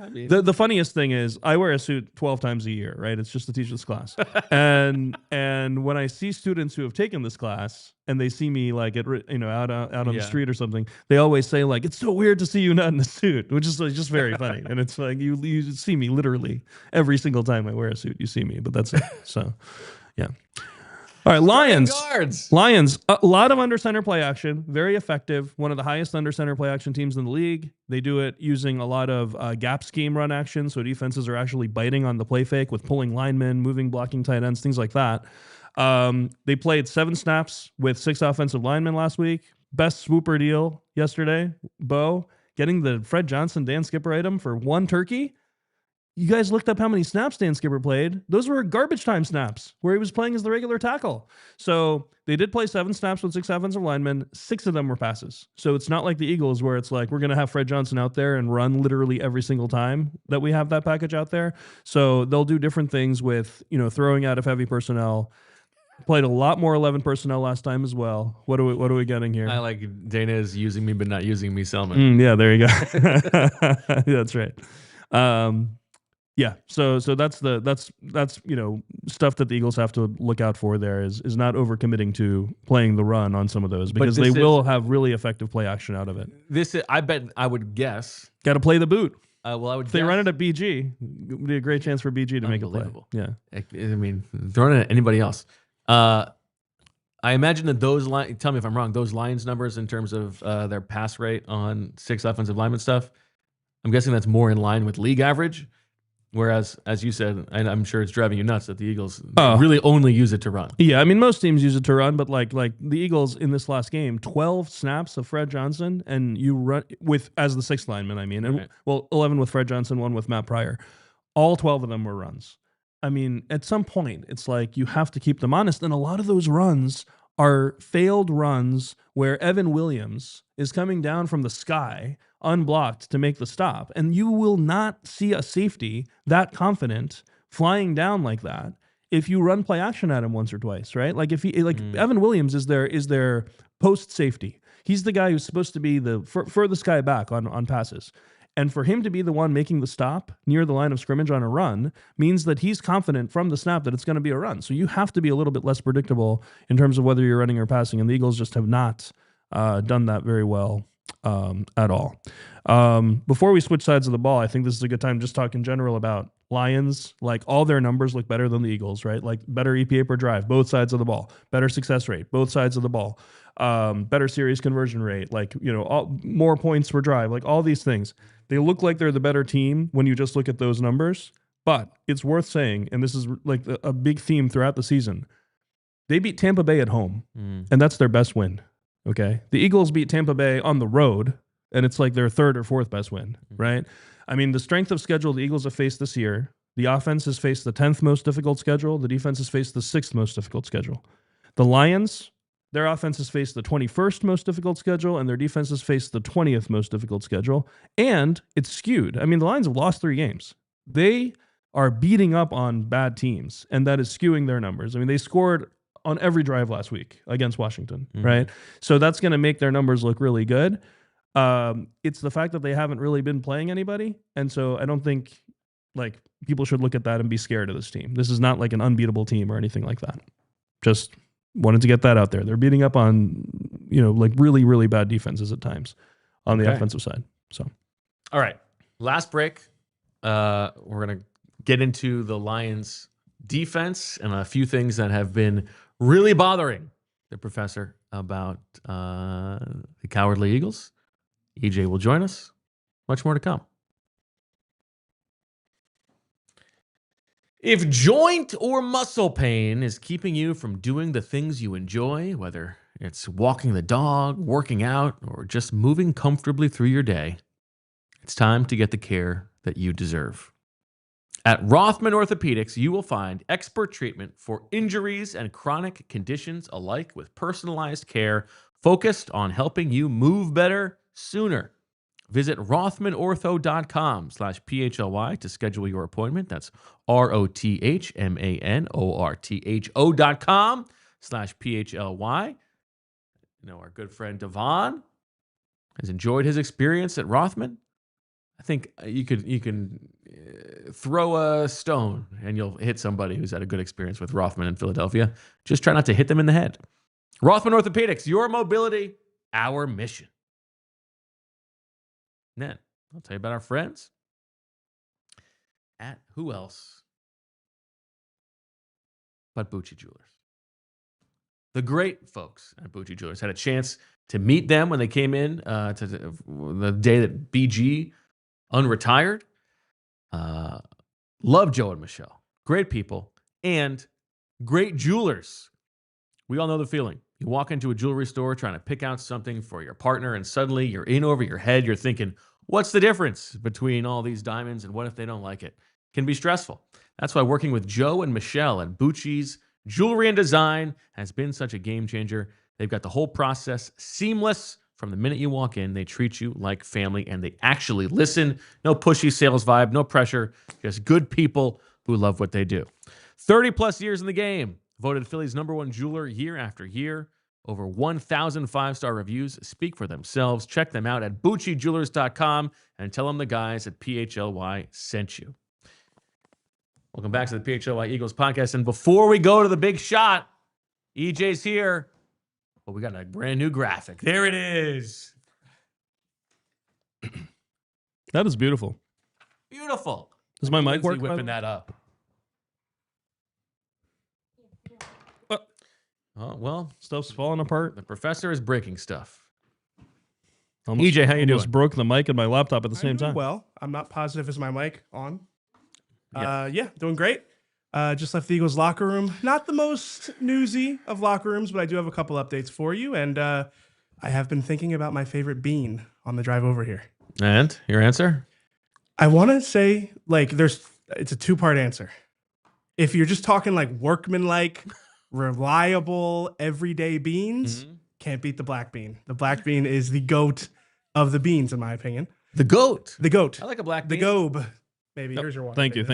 I mean, the funniest thing is I wear a suit 12 times a year, right? It's just to teach this class. and when I see students who have taken this class and they see me like out on the street or something, they always say like, it's so weird to see you not in a suit, which is like, just very funny. And it's like you see me literally every single time I wear a suit, you see me, but that's it. So yeah. All right, Lions. Lions, a lot of under center play action, very effective. One of the highest under center play action teams in the league. They do it using a lot of gap scheme run action, so defenses are actually biting on the play fake with pulling linemen, moving blocking tight ends, things like that. They played 7 snaps with 6 offensive linemen last week. Best swooper deal yesterday. Bo getting the Fred Johnson, Dan Skipper item for 1 turkey. You guys looked up how many snaps Dan Skipper played. Those were garbage time snaps where he was playing as the regular tackle. So they did play 7 snaps with 6 offensive linemen. 6 of them were passes. So it's not like the Eagles where it's like, we're going to have Fred Johnson out there and run literally every single time that we have that package out there. So they'll do different things with, throwing out of heavy personnel. Played a lot more 11 personnel last time as well. What are we getting here? I like Dana's using me but not using me, Selman. Yeah, there you go. That's right. Yeah, so that's stuff that the Eagles have to look out for. There is not overcommitting to playing the run on some of those because they will have really effective play action out of it. I bet I would guess. Got to play the boot. Well, I would. If they run it at BG, it would be a great chance for BG to make a play. Yeah, I mean, throwing it at anybody else. I imagine that those tell me if I'm wrong. Those Lions numbers in terms of their pass rate on 6 offensive lineman stuff. I'm guessing that's more in line with league average. Whereas, as you said, and I'm sure it's driving you nuts that the Eagles really only use it to run. Yeah, I mean, most teams use it to run, but like the Eagles in this last game, 12 snaps of Fred Johnson, and you run as the 6th lineman, I mean. And, right. Well, 11 with Fred Johnson, 1 with Matt Pryor. All 12 of them were runs. I mean, at some point, it's like you have to keep them honest, and a lot of those runs are failed runs where Evan Williams is coming down from the sky unblocked to make the stop. And you will not see a safety that confident flying down like that if you run play action at him once or twice, right? Like Evan Williams is their post safety. He's the guy who's supposed to be the furthest guy back on passes. And for him to be the one making the stop near the line of scrimmage on a run means that he's confident from the snap that it's going to be a run. So you have to be a little bit less predictable in terms of whether you're running or passing. And the Eagles just have not done that very well at all. Before we switch sides of the ball, I think this is a good time just talk in general about Lions. Like all their numbers look better than the Eagles, right? Like better EPA per drive, both sides of the ball, better success rate, both sides of the ball, better series conversion rate, like, more points per drive, like all these things. They look like they're the better team when you just look at those numbers, but it's worth saying, and this is like a big theme throughout the season, they beat Tampa Bay at home, and that's their best win. Okay, the Eagles beat Tampa Bay on the road, and it's like their 3rd or 4th best win, right? I mean, the strength of schedule the Eagles have faced this year, the offense has faced the 10th most difficult schedule, the defense has faced the 6th most difficult schedule. The Lions, their offense has faced the 21st most difficult schedule, and their defense has faced the 20th most difficult schedule, and it's skewed. I mean, the Lions have lost 3 games. They are beating up on bad teams, and that is skewing their numbers. I mean, they scored on every drive last week against Washington, right? So that's going to make their numbers look really good. It's the fact that they haven't really been playing anybody, and so I don't think like people should look at that and be scared of this team. This is not like an unbeatable team or anything like that. Just wanted to get that out there. They're beating up on, like really, really bad defenses at times on the offensive side. So, all right, last break. We're going to get into the Lions defense and a few things that have been really bothering the professor about the cowardly Eagles. EJ will join us. Much more to come. If joint or muscle pain is keeping you from doing the things you enjoy, whether it's walking the dog, working out, or just moving comfortably through your day, it's time to get the care that you deserve. At Rothman Orthopedics, you will find expert treatment for injuries and chronic conditions alike with personalized care focused on helping you move better sooner. Visit rothmanortho.com/PHLY to schedule your appointment. That's ROTHMANORTHO.com/PHLY. Our good friend Devon has enjoyed his experience at Rothman. I think you can throw a stone and you'll hit somebody who's had a good experience with Rothman in Philadelphia. Just try not to hit them in the head. Rothman Orthopedics, your mobility, our mission. And then I'll tell you about our friends at who else but Bucci Jewelers. The great folks at Bucci Jewelers. Had a chance to meet them when they came in to the day that BG unretired. Love Joe and Michelle. Great people and great jewelers. We all know the feeling. You walk into a jewelry store trying to pick out something for your partner, and suddenly you're in over your head. You're thinking, what's the difference between all these diamonds, and what if they don't like it? It can be stressful. That's why working with Joe and Michelle at Bucci's Jewelry and Design has been such a game changer. They've got the whole process seamless. From the minute you walk in, they treat you like family, and they actually listen. No pushy sales vibe, no pressure, just good people who love what they do. 30-plus years in the game. Voted Philly's #1 jeweler year after year. Over 1,000 5-star reviews speak for themselves. Check them out at BucciJewelers.com and tell them the guys at PHLY sent you. Welcome back to the PHLY Eagles podcast. And before we go to the big shot, EJ's here. But we got a brand new graphic. There it is. That is beautiful. Beautiful. Does my mic work? Whipping that up. Oh, well, Stuff's falling apart. The professor is breaking stuff. Almost, EJ, how you doing? Almost broke the mic and my laptop at the same time. Well, I'm not positive. Is my mic on? Yeah. Yeah, doing great. Just left the Eagles locker room. Not the most newsy of locker rooms, but I do have a couple updates for you. And I have been thinking about my favorite bean on the drive over here. And your answer? I want to say, like, it's a two-part answer. If you're just talking like workman-like, reliable, everyday beans, can't beat the black bean. The black bean is the GOAT of the beans, in my opinion. The GOAT. The GOAT. I like a black bean. The gobe. Maybe here's your one. Thank you.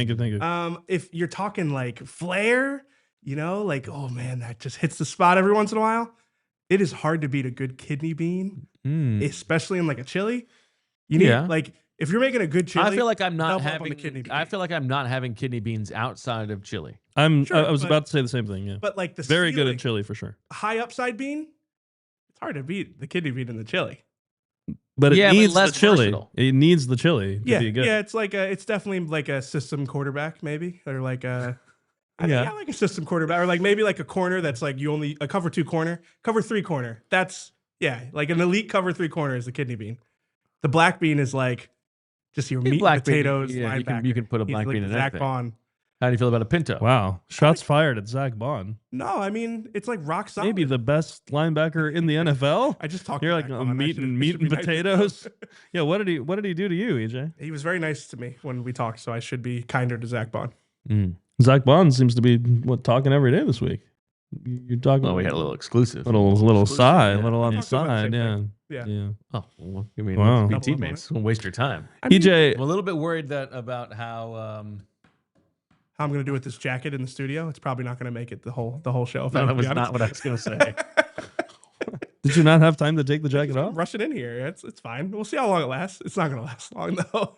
If you're talking like flair, like, oh man, that just hits the spot every once in a while. It is hard to beat a good kidney bean, especially in like a chili. You need like if you're making a good chili. I feel like I'm not having kidney bean. I feel like I'm not having kidney beans outside of chili. I was about to say the same thing. Yeah, but like the very good at chili for sure. High upside bean, it's hard to beat the kidney bean in the chili. But it needs less the chili. versatile. It needs the chili to be good. Yeah, it's definitely like a system quarterback, maybe, or like a like a system quarterback, or like maybe like a corner that's like a cover 2 corner, cover 3 corner. That's like an elite cover 3 corner is the kidney bean. The black bean is like just your meat and potatoes. Bean, you can put a black bean in Zack anything. Baun. How do you feel about a pinto? Wow, shots fired at Zack Baun. No, I mean it's like rock solid. Maybe the best linebacker in the NFL. I just talked. You're like meat and potatoes. Yeah, what did he do to you, EJ? He was very nice to me when we talked, so I should be kinder to Zack Baun. Zack Baun seems to be talking every day this week. You're talking. Well, we had a little exclusive, little side, yeah. little on the side, Yeah. Oh, well, you mean wow. be teammates? Don't waste your time. EJ, I'm a little bit worried about how I'm going to do with this jacket in the studio. It's probably not going to make it the whole show. No, that was not what I was going to say. Did you not have time to take the jacket off? Rush it in here. It's fine. We'll see how long it lasts. It's not going to last long though.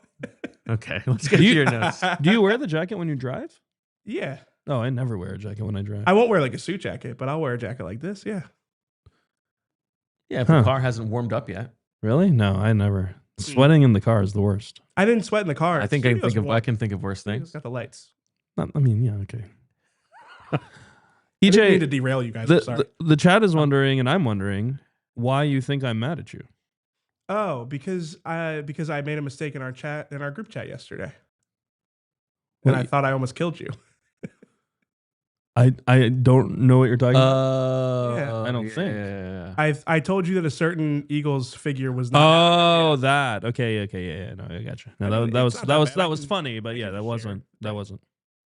Okay, let's get to your notes. Do you wear the jacket when you drive? Yeah. No, I never wear a jacket when I drive. I won't wear like a suit jacket, but I'll wear a jacket like this. Yeah. Yeah, if the car hasn't warmed up yet. Really? No, I never. Sweating in the car is the worst. I didn't sweat in the car. I think I can think of worse things. Got the lights. Okay. I didn't mean to derail you guys. I'm sorry. The chat is wondering, and I'm wondering, why you think I'm mad at you. Oh, because I made a mistake in our group chat yesterday, What and I thought I almost killed you. I don't know what you're talking about. Yeah. I don't think. Yeah. I told you that a certain Eagles figure was not. Oh, that. Okay. Yeah. No, I got you. No, that was funny, but yeah, that wasn't.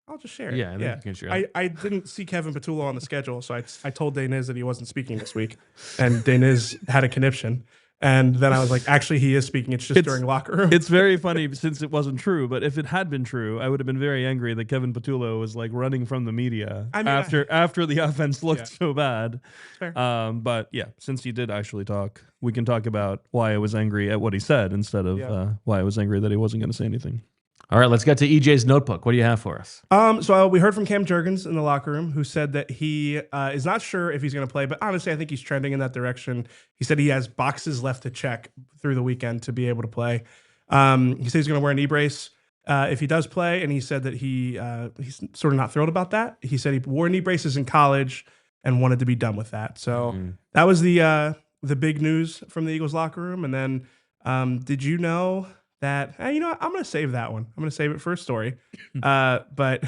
I'll just share it. Yeah, you can share it. I didn't see Kevin Patullo on the schedule, so I told Deniz that he wasn't speaking this week, and Deniz had a conniption. And then I was like, actually, he is speaking. It's just during locker room. It's very funny since it wasn't true. But if it had been true, I would have been very angry that Kevin Patullo was like running from the media after the offense looked so bad. But yeah, since he did actually talk, we can talk about why I was angry at what he said instead of why I was angry that he wasn't going to say anything. All right, let's get to EJ's notebook. What do you have for us? So we heard from Cam Jurgens in the locker room, who said that he is not sure if he's going to play, but honestly, I think he's trending in that direction. He said he has boxes left to check through the weekend to be able to play. He said he's going to wear a knee brace if he does play, and he said that he's sort of not thrilled about that. He said he wore knee braces in college and wanted to be done with that. So that was the big news from the Eagles locker room. And then did you know that, you know what, I'm going to save that one. I'm going to save it for a story. But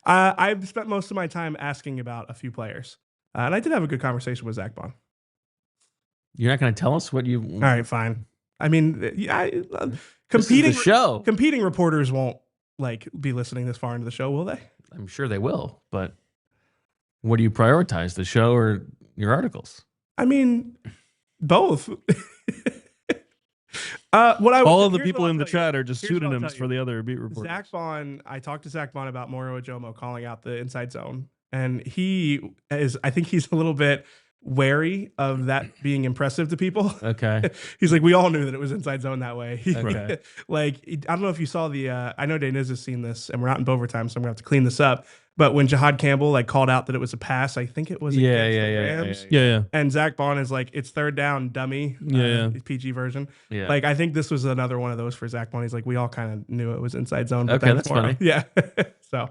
I've spent most of my time asking about a few players. And I did have a good conversation with Zack Baun. You're not going to tell us what you... All right, fine. I mean, competing reporters won't be listening this far into the show, will they? I'm sure they will. But what do you prioritize, the show or your articles? I mean, both. All of the people in the chat are just pseudonyms for the other beat reporters. Zack Baun, I talked to Zack Baun about Moro Ojomo calling out the inside zone, and I think he's a little bit wary of that being impressive to people. Okay. He's like, we all knew that it was inside zone that way. Okay. I don't know if you saw I know Deniz has seen this, and we're not in overtime, so I'm gonna have to clean this up. But when Jihaad Campbell called out that it was a pass, I think it was against the Rams. Yeah. And Zack Baun is like, it's third down, dummy. PG version. Yeah. I think this was another one of those for Zack Baun. He's like, we all kind of knew it was inside zone. But okay, that's funny. Yeah. So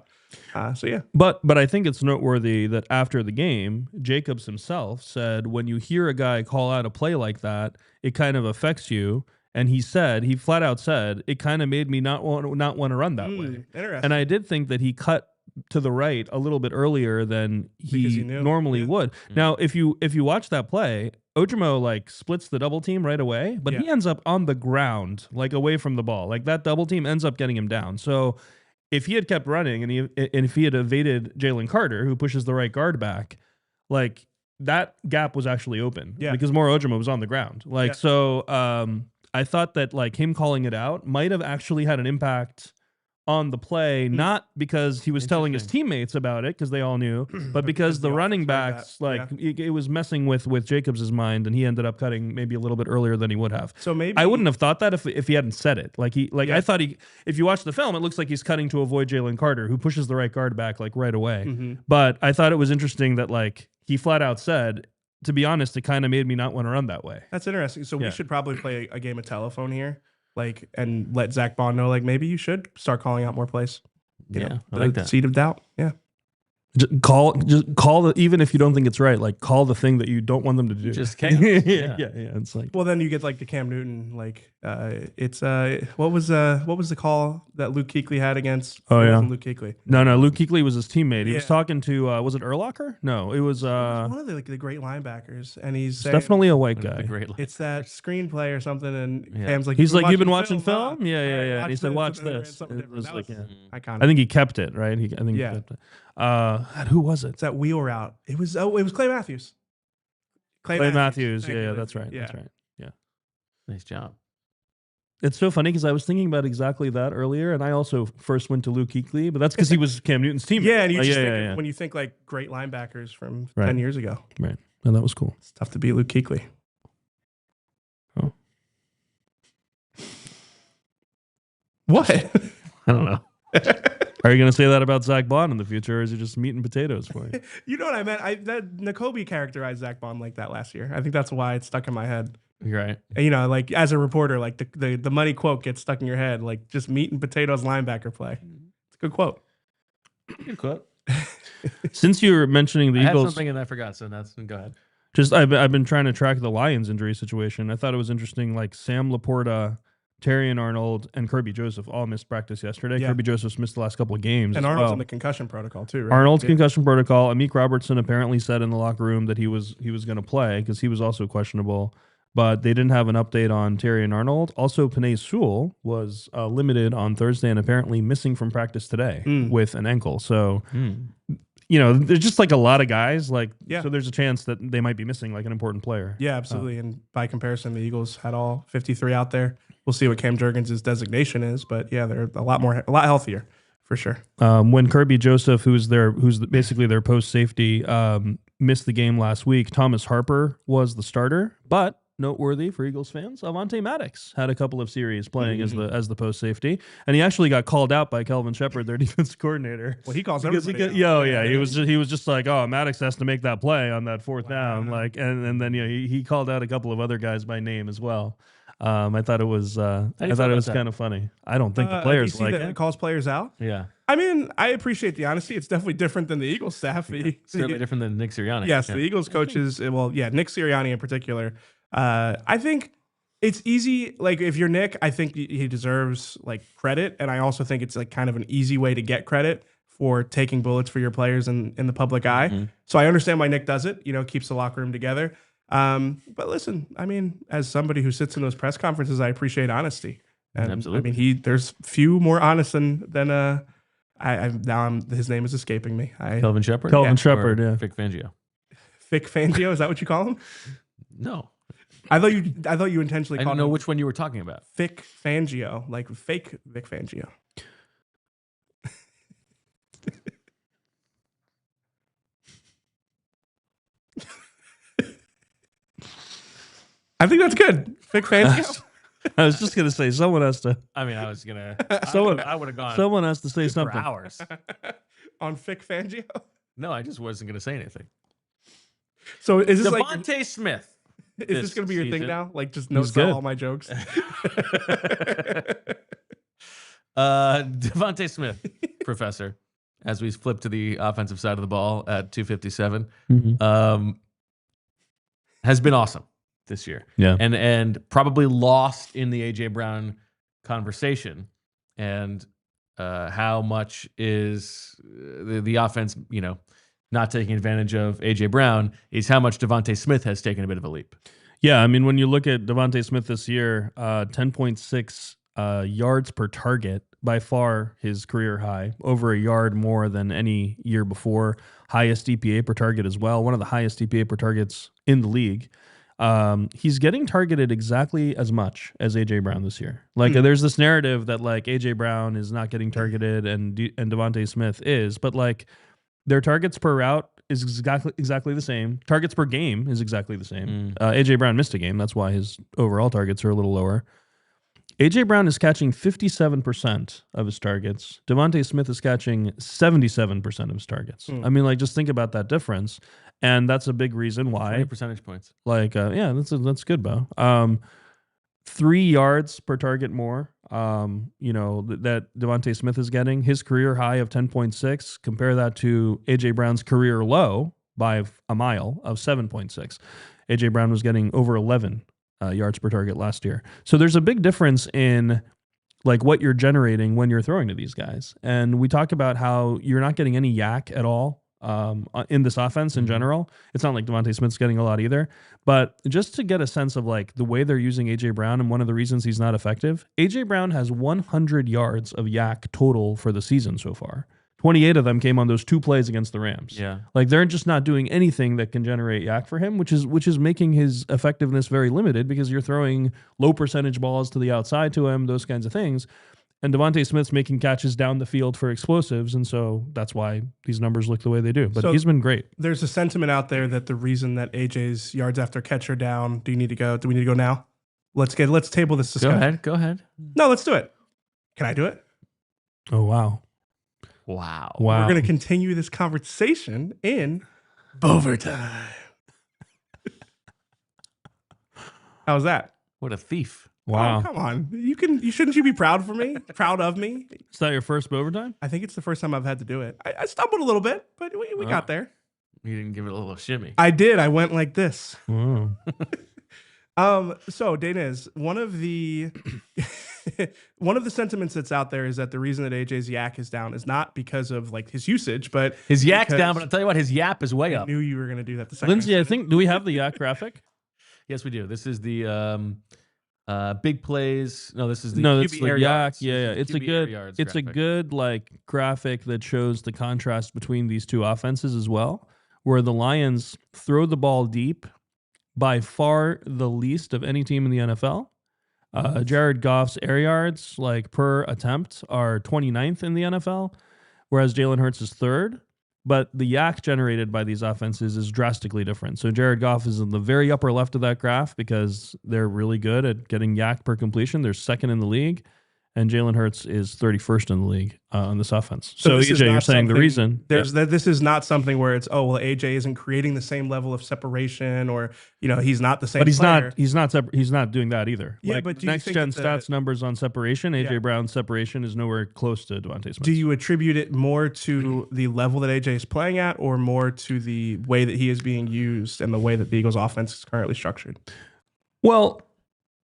yeah. But I think it's noteworthy that after the game, Jacobs himself said, when you hear a guy call out a play like that, it kind of affects you. And he flat out said, it kind of made me not want to run that way. Interesting. And I did think that he cut to the right a little bit earlier than he normally would. Now, if you watch that play, Ojomo splits the double team right away, but he ends up on the ground, away from the ball. That double team ends up getting him down. So if he had kept running and if he had evaded Jalen Carter, who pushes the right guard back, that gap was actually open because Moro Ojomo was on the ground. So I thought that him calling it out might have actually had an impact on the play, not because he was telling his teammates about it because they all knew, but because the running backs, it was messing with Jacobs' mind, and he ended up cutting maybe a little bit earlier than he would have. So maybe I wouldn't have thought that if he hadn't said it. I thought if you watch the film, it looks like he's cutting to avoid Jalen Carter, who pushes the right guard back right away. But I thought it was interesting that he flat out said, to be honest, it kind of made me not want to run that way. That's interesting. So we should probably play a game of telephone here. And let Zack Baun know, maybe you should start calling out more plays. You know, I like that. Seed of doubt. Yeah. Just call even if you don't think it's right, call the thing that you don't want them to do. Just can't. yeah. It's well, then you get the Cam Newton, it's what was the call that Luke Kuechly had against? Oh yeah, Luke Kuechly. No, Luke Kuechly was his teammate. He was talking to was it Urlacher? No, it was one of the great linebackers, and he's saying, definitely a white guy. It's that screenplay or something, and Cam's he's like, you've been watching film? Yeah. And he said, watch this. It was iconic. I think he kept it, right? I think he kept it. Who was it? It's that wheel route. It was Clay Matthews. Clay Matthews. Yeah, that's right. Yeah. That's right. Yeah. Nice job. It's so funny because I was thinking about exactly that earlier, and I also first went to Luke Kuechly, but that's because he was Cam Newton's teammate. Yeah, and you just think when you think great linebackers from 10 years ago. Right. And that was cool. It's tough to beat Luke Kuechly. Oh. What? I don't know. Are you going to say that about Zack Baun in the future, or is it just meat and potatoes for you? You know what I meant? That Nakobe characterized Zack Baun like that last year. I think that's why it's stuck in my head. You're right. And, as a reporter, the money quote gets stuck in your head, just meat and potatoes linebacker play. It's a good quote. Good quote. Since you were mentioning the Eagles, I had something and I forgot, so go ahead. Just I've been trying to track the Lions injury situation. I thought it was interesting. Sam Laporta, Terrion Arnold, and Kirby Joseph all missed practice yesterday. Yeah. Kirby Joseph's missed the last couple of games. And Arnold's in the concussion protocol too, right? Arnold's concussion protocol. Amik Robertson apparently said in the locker room that he was going to play because he was also questionable. But they didn't have an update on Terrion Arnold. Also, Penei Sewell was limited on Thursday and apparently missing from practice today with an ankle. So there's just like a lot of guys. Like, Yeah. so there's a chance that they might be missing like an important player. Yeah, absolutely. And by comparison, the Eagles had all 53 out there. We'll see what Cam Jurgens' designation is, but yeah, they're a lot healthier for sure. When Kirby Joseph, who's basically their post safety, missed the game last week, Thomas Harper was the starter, but noteworthy for Eagles fans, Avonte Maddox had a couple of series playing as the post safety, and he actually got called out by Kelvin Shepard, their defense coordinator. Well, he calls everybody. He was just like, oh, Maddox has to make that play on that fourth down, like, and then he called out a couple of other guys by name as well. I thought it was kind of funny. I don't think the players like it. Calls players out. Yeah. I mean, I appreciate the honesty. It's definitely different than the Eagles staff. Certainly different than Nick Sirianni. Yes, the Eagles coaches. Well, yeah, Nick Sirianni in particular. I think it's easy. Like, if you're Nick, I think he deserves like credit, and I also think it's like kind of an easy way to get credit for taking bullets for your players in the public eye. Mm-hmm. So I understand why Nick does it. Keeps the locker room together. But listen, I mean, as somebody who sits in those press conferences, I appreciate honesty. And absolutely. I mean, there's few more honest than his name is escaping me. Kelvin Shepard. Kelvin Shepard, yeah. Vic Fangio. Vic Fangio, is that what you call him? No. I thought you intentionally. I don't know which one you were talking about. Vic Fangio, like fake Vic Fangio. I think that's good. Vic Fangio. I was just gonna say someone has to. I mean, I was gonna. I would have gone. Someone has to say something for hours on Vic Fangio. No, I just wasn't gonna say anything. So is this Devonta Smith? Is this gonna be your thing now? Like, just no sell all my jokes. Devonta Smith, professor. As we flip to the offensive side of the ball at 257, has been awesome this year. Yeah. And probably lost in the AJ Brown conversation, and how much is the offense, not taking advantage of AJ Brown, is how much Devonta Smith has taken a bit of a leap. Yeah, I mean, when you look at Devonta Smith this year, 10.6 yards per target, by far his career high, over a yard more than any year before. Highest DPA per target as well, one of the highest DPA per targets in the league. He's getting targeted exactly as much as AJ Brown this year. Like, there's this narrative that like AJ Brown is not getting targeted and Devonta Smith is, but like their targets per route is exactly the same. Targets per game is exactly the same. AJ Brown missed a game, that's why his overall targets are a little lower. AJ Brown is catching 57% of his targets. Devonta Smith is catching 77% of his targets. I mean, like, just think about that difference. And that's a big reason why. 20 percentage points. Like, yeah, that's good, Bo. 3 yards per target more, that Devonta Smith is getting. His career high of 10.6. Compare that to AJ Brown's career low by a mile of 7.6. AJ Brown was getting over 11 yards per target last year. So there's a big difference in like what you're generating when you're throwing to these guys. And we talk about how you're not getting any yak at all in this offense in general. It's not like Devonta Smith's getting a lot either. But just to get a sense of like the way they're using AJ Brown and one of the reasons he's not effective, AJ Brown has 100 yards of yak total for the season so far. 28 of them came on those 2 plays against the Rams. Yeah. Like, they're just not doing anything that can generate yak for him, which is making his effectiveness very limited because you're throwing low percentage balls to the outside to him, those kinds of things. And Devonta Smith's making catches down the field for explosives, and so that's why these numbers look the way they do. But he's been great. There's a sentiment out there that the reason that AJ's yards after catch are down. Do we need to go now? Let's table this discussion. Go ahead. No, let's do it. Can I do it? Oh, wow. Wow. We're going to continue this conversation in overtime. How's that? What a thief. Wow. Oh, come on. Shouldn't you be proud of me? Is that your first overtime? I think it's the first time I've had to do it. I stumbled a little bit, but we got there. You didn't give it a little shimmy. I did. I went like this. Oh. So Deniz, one of the sentiments that's out there is that the reason that AJ's yak is down is not because of like his usage, but his yak's down. But I'll tell you what, his yap is way up. I knew you were going to do that. The second. Lindsay, I think, do we have the yak graphic? Yes, we do. This is the Big plays. No, this is the QB QB air yards. Yeah. It's a good like graphic that shows the contrast between these two offenses as well, where the Lions throw the ball deep by far the least of any team in the NFL. Jared Goff's air yards, like per attempt, are 29th in the NFL, whereas Jalen Hurts is 3rd. But the yak generated by these offenses is drastically different. So Jared Goff is in the very upper left of that graph because they're really good at getting yak per completion. They're 2nd in the league. And Jalen Hurts is 31st in the league on this offense. So AJ, you're saying the reason this is not something where it's AJ isn't creating the same level of separation, or he's not the same. But he's player. He's not doing that either. Yeah, like, but next gen stats numbers on separation, AJ Brown's separation is nowhere close to Devonta Smith. Do you attribute it more to the level that AJ is playing at, or more to the way that he is being used and the way that the Eagles' offense is currently structured? Well,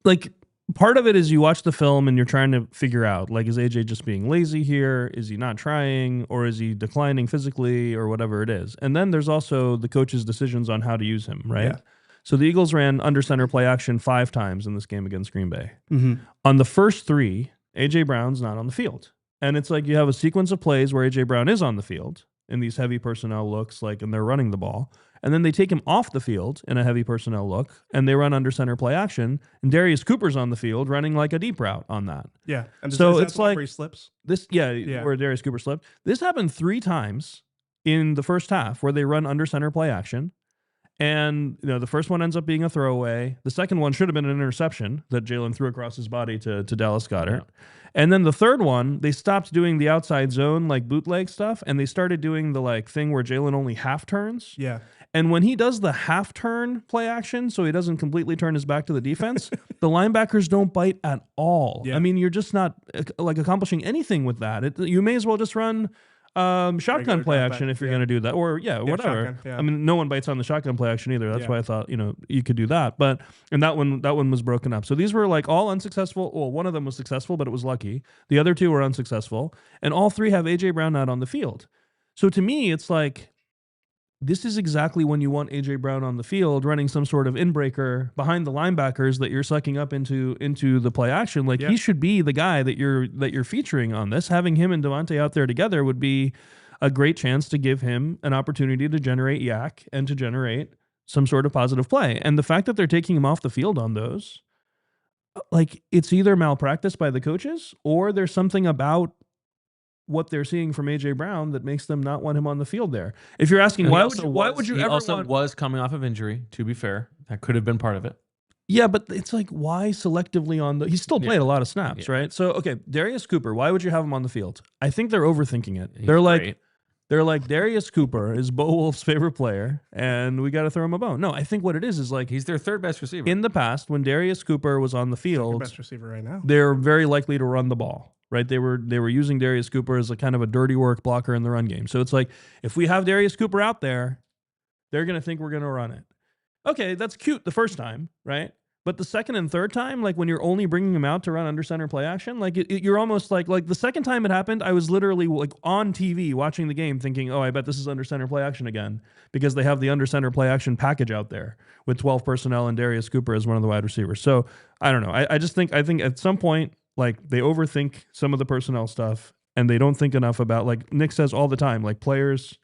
like. Part of it is you watch the film and you're trying to figure out, like, is AJ just being lazy here? Is he not trying? Or is he declining physically or whatever it is? And then there's also the coach's decisions on how to use him, right? Yeah. So the Eagles ran under center play action 5 times in this game against Green Bay. Mm-hmm. On the first 3, AJ Brown's not on the field. And it's like you have a sequence of plays where AJ Brown is on the field in these heavy personnel looks, like, and they're running the ball. And then they take him off the field in a heavy personnel look, and they run under center play action. And Darius Cooper's on the field running like a deep route on that. Yeah. And so it's like where he slips? Where Darius Cooper slipped. This happened 3 times in the first half where they run under center play action. And the first one ends up being a throwaway. The second one should have been an interception that Jalen threw across his body to Dallas Goedert. Yeah. And then the third one, they stopped doing the outside zone like bootleg stuff, and they started doing the like thing where Jalen only half turns. Yeah. And when he does the half turn play action, so he doesn't completely turn his back to the defense, the linebackers don't bite at all. Yeah. I mean, you're just not like accomplishing anything with that. You may as well just run shotgun play action if you're going to do that, or whatever. Shotgun, I mean, no one bites on the shotgun play action either. That's why I thought you could do that. But and that one was broken up. So these were like all unsuccessful. Well, one of them was successful, but it was lucky. The other 2 were unsuccessful, and all 3 have AJ Brown not on the field. So to me, it's like, this is exactly when you want A.J. Brown on the field running some sort of inbreaker behind the linebackers that you're sucking up into the play action. Like, he should be the guy that you're featuring on this. Having him and Devonta out there together would be a great chance to give him an opportunity to generate yak and to generate some sort of positive play. And the fact that they're taking him off the field on those, like, it's either malpractice by the coaches or there's something about what they're seeing from AJ Brown that makes them not want him on the field there. If you're asking why would you ever also was coming off of injury, to be fair. That could have been part of it. Yeah, but it's like, why selectively on the... He still played a lot of snaps, right? So, okay, Darius Cooper, why would you have him on the field? I think they're overthinking it. They're like, Darius Cooper is Bo Wulf's favorite player, and we got to throw him a bone. No, I think what it is like... He's their 3rd best receiver. In the past, when Darius Cooper was on the field... Best receiver right now. They're very likely to run the ball. Right, they were using Darius Cooper as a kind of a dirty work blocker in the run game. So it's like, if we have Darius Cooper out there, they're going to think we're going to run it. Okay, that's cute the first time, right? But the second and third time, like when you're only bringing him out to run under center play action, like you're almost like the second time it happened, I was literally like on TV watching the game thinking, oh, I bet this is under center play action again, because they have the under center play action package out there with 12 personnel and Darius Cooper as one of the wide receivers. So I don't know. I think at some point, like, they overthink some of the personnel stuff, and they don't think enough about, like Nick says all the time, like players.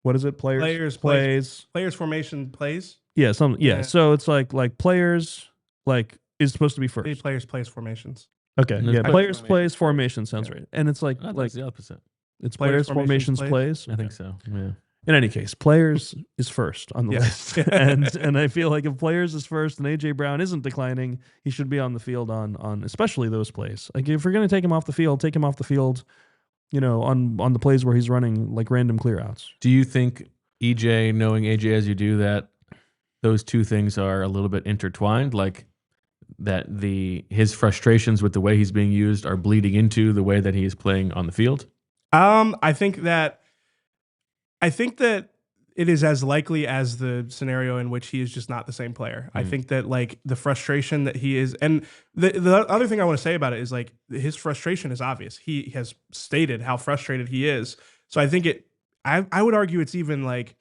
What is it? Players, formation, plays. Yeah, So it's like players, like, is supposed to be first. Players, plays, formations. Okay, yeah. Players, plays, formation sounds right, and it's like the opposite. It's players, formations, plays. I think so. Yeah. In any case, players is first on the list. and I feel like if players is first and A.J. Brown isn't declining, he should be on the field on especially those plays. Like, if you're going to take him off the field, on the plays where he's running like random clear outs. Do you think EJ, knowing AJ as you do, that those two things are a little bit intertwined? Like that his frustrations with the way he's being used are bleeding into the way that he is playing on the field? I think that it is as likely as the scenario in which he is just not the same player. I think that, like, the frustration that he is, and the other thing I want to say about it is, like, his frustration is obvious. He has stated how frustrated he is. So I think I would argue it's even like,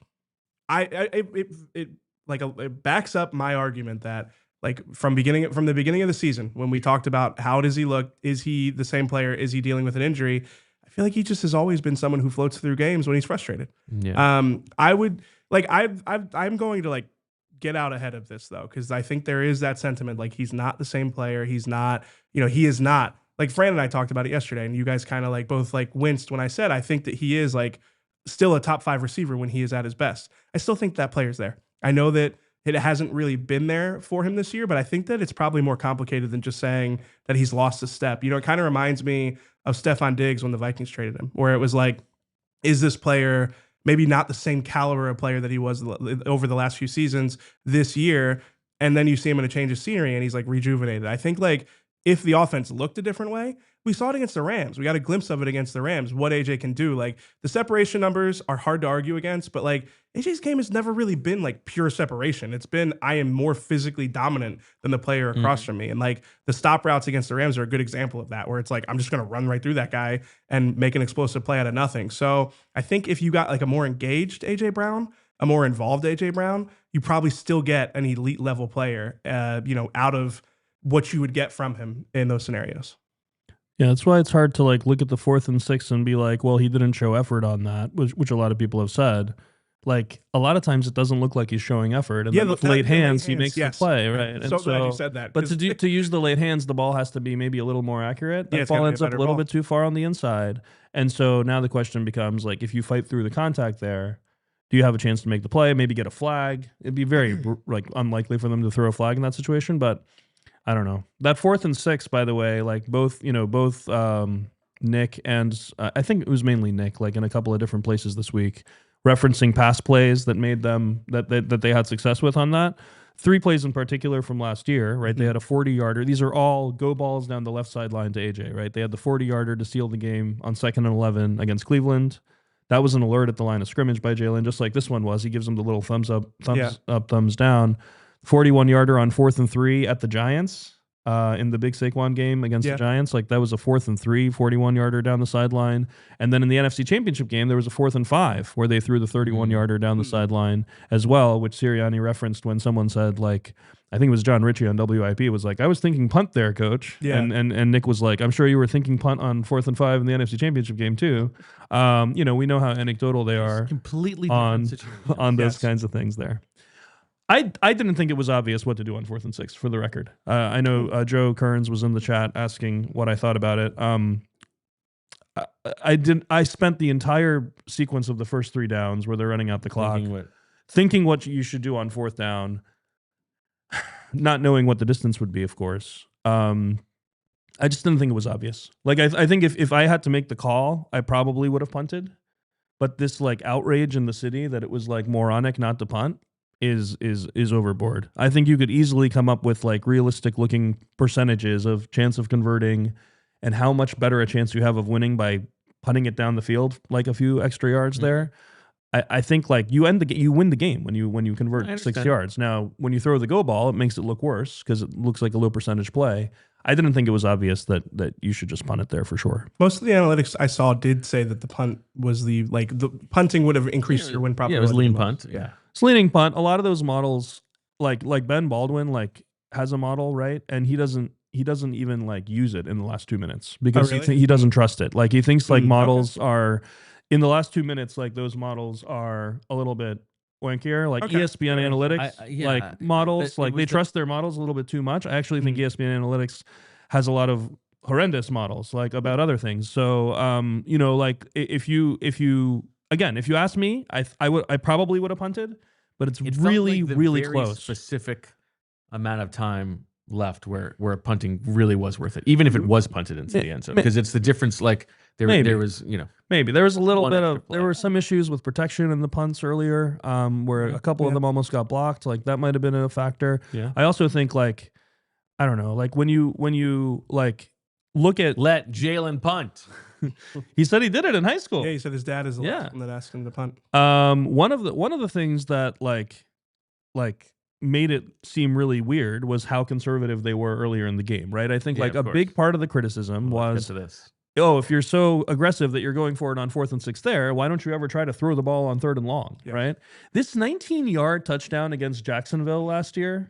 it backs up my argument that Like from the beginning of the season, when we talked about how does he look, is he the same player, is he dealing with an injury? I feel like he just has always been someone who floats through games when he's frustrated. Yeah. I would like I'm going to like get out ahead of this though, because I think there is that sentiment like he's not the same player. He's not, he is not. Like Fran and I talked about it yesterday, and you guys kind of like both like winced when I said I think that he is like still a top 5 receiver when he is at his best. I still think that player's there. I know that it hasn't really been there for him this year, but I think that it's probably more complicated than just saying that he's lost a step. It kind of reminds me of Stephon Diggs when the Vikings traded him, where it was like, is this player maybe not the same caliber of player that he was over the last few seasons this year? And then you see him in a change of scenery and he's like rejuvenated. I think like if the offense looked a different way, we saw it against the Rams. We got a glimpse of it against the Rams, what AJ can do. Like the separation numbers are hard to argue against, but like AJ's game has never really been like pure separation. It's been, I am more physically dominant than the player across from me. And like the stop routes against the Rams are a good example of that, where it's like, I'm just going to run right through that guy and make an explosive play out of nothing. So I think if you got like a more engaged AJ Brown, a more involved AJ Brown, you probably still get an elite level player, out of what you would get from him in those scenarios. Yeah, that's why it's hard to like look at the 4th and 6 and be like, well, he didn't show effort on that, which a lot of people have said. Like a lot of times it doesn't look like he's showing effort, and then with late hands he makes the play, right? And so glad you said that. But to use the late hands, the ball has to be maybe a little more accurate. That ball ends up a little bit too far on the inside, and so now the question becomes like, if you fight through the contact there, do you have a chance to make the play? Maybe get a flag. It'd be very like unlikely for them to throw a flag in that situation, but I don't know. That 4th and 6, by the way, like both Nick and I think it was mainly Nick, like in a couple of different places this week, referencing pass plays that made them that they had success with on that. 3 plays in particular from last year, right? They had a 40-yarder. These are all go balls down the left sideline to AJ, right? They had the 40-yarder to seal the game on 2nd and 11 against Cleveland. That was an alert at the line of scrimmage by Jalen, just like this one was. He gives him the little thumbs up, thumbs down. 41-yarder on 4th and 3 at the Giants in the big Saquon game against the Giants. Like that was a 4th and 3, 41-yarder down the sideline. And then in the NFC Championship game, there was a 4th and 5 where they threw the 31-yarder down the sideline as well, which Sirianni referenced when someone said, like, I think it was John Ritchie on WIP, was like, I was thinking punt there, coach. Yeah. And Nick was like, I'm sure you were thinking punt on 4th and 5 in the NFC Championship game too. We know how anecdotal they are completely on those kinds of things there. I didn't think it was obvious what to do on 4th and 6, for the record. I know Joe Kearns was in the chat asking what I thought about it. I spent the entire sequence of the first 3 downs where they're running out the clock thinking what you should do on 4th down, not knowing what the distance would be, of course. I just didn't think it was obvious. Like I think if I had to make the call, I probably would have punted. But this like outrage in the city that it was like moronic not to punt is overboard. I think you could easily come up with like realistic looking percentages of chance of converting and how much better a chance you have of winning by punting it down the field like a few extra yards there. I think like you win the game when you convert 6 yards. Now, when you throw the go ball, it makes it look worse because it looks like a low percentage play. I didn't think it was obvious that you should just punt it there for sure. Most of the analytics I saw did say that the punt was the punting would have increased your win probability. Yeah, it was lean punt. Yeah. It's leaning punt. A lot of those models, like Ben Baldwin, like has a model, right? And he doesn't even like use it in the last 2 minutes because he doesn't trust it. Like he thinks like models are in the last 2 minutes, like those models are a little bit wankier, like ESPN analytics, like models, like they trust their models a little bit too much. I actually think ESPN analytics has a lot of horrendous models, like about other things. So, like if you ask me, I probably would have punted, but it's really, like really very close. Specific amount of time left where punting really was worth it, even if it was punted into the end zone, because it's the difference. Like there was, maybe there was a little bit of there were some issues with protection in the punts earlier, where a couple of them almost got blocked. Like that might have been a factor. Yeah. I also think like I don't know, like when you like look at let Jalen punt. He said he did it in high school. Yeah, he said his dad is the last one that asked him to punt. One of the things that like made it seem really weird was how conservative they were earlier in the game, right? I think like a big part of the criticism was oh, if you're so aggressive that you're going for it on 4th and 6 there, why don't you ever try to throw the ball on 3rd and long, right? This 19-yard touchdown against Jacksonville last year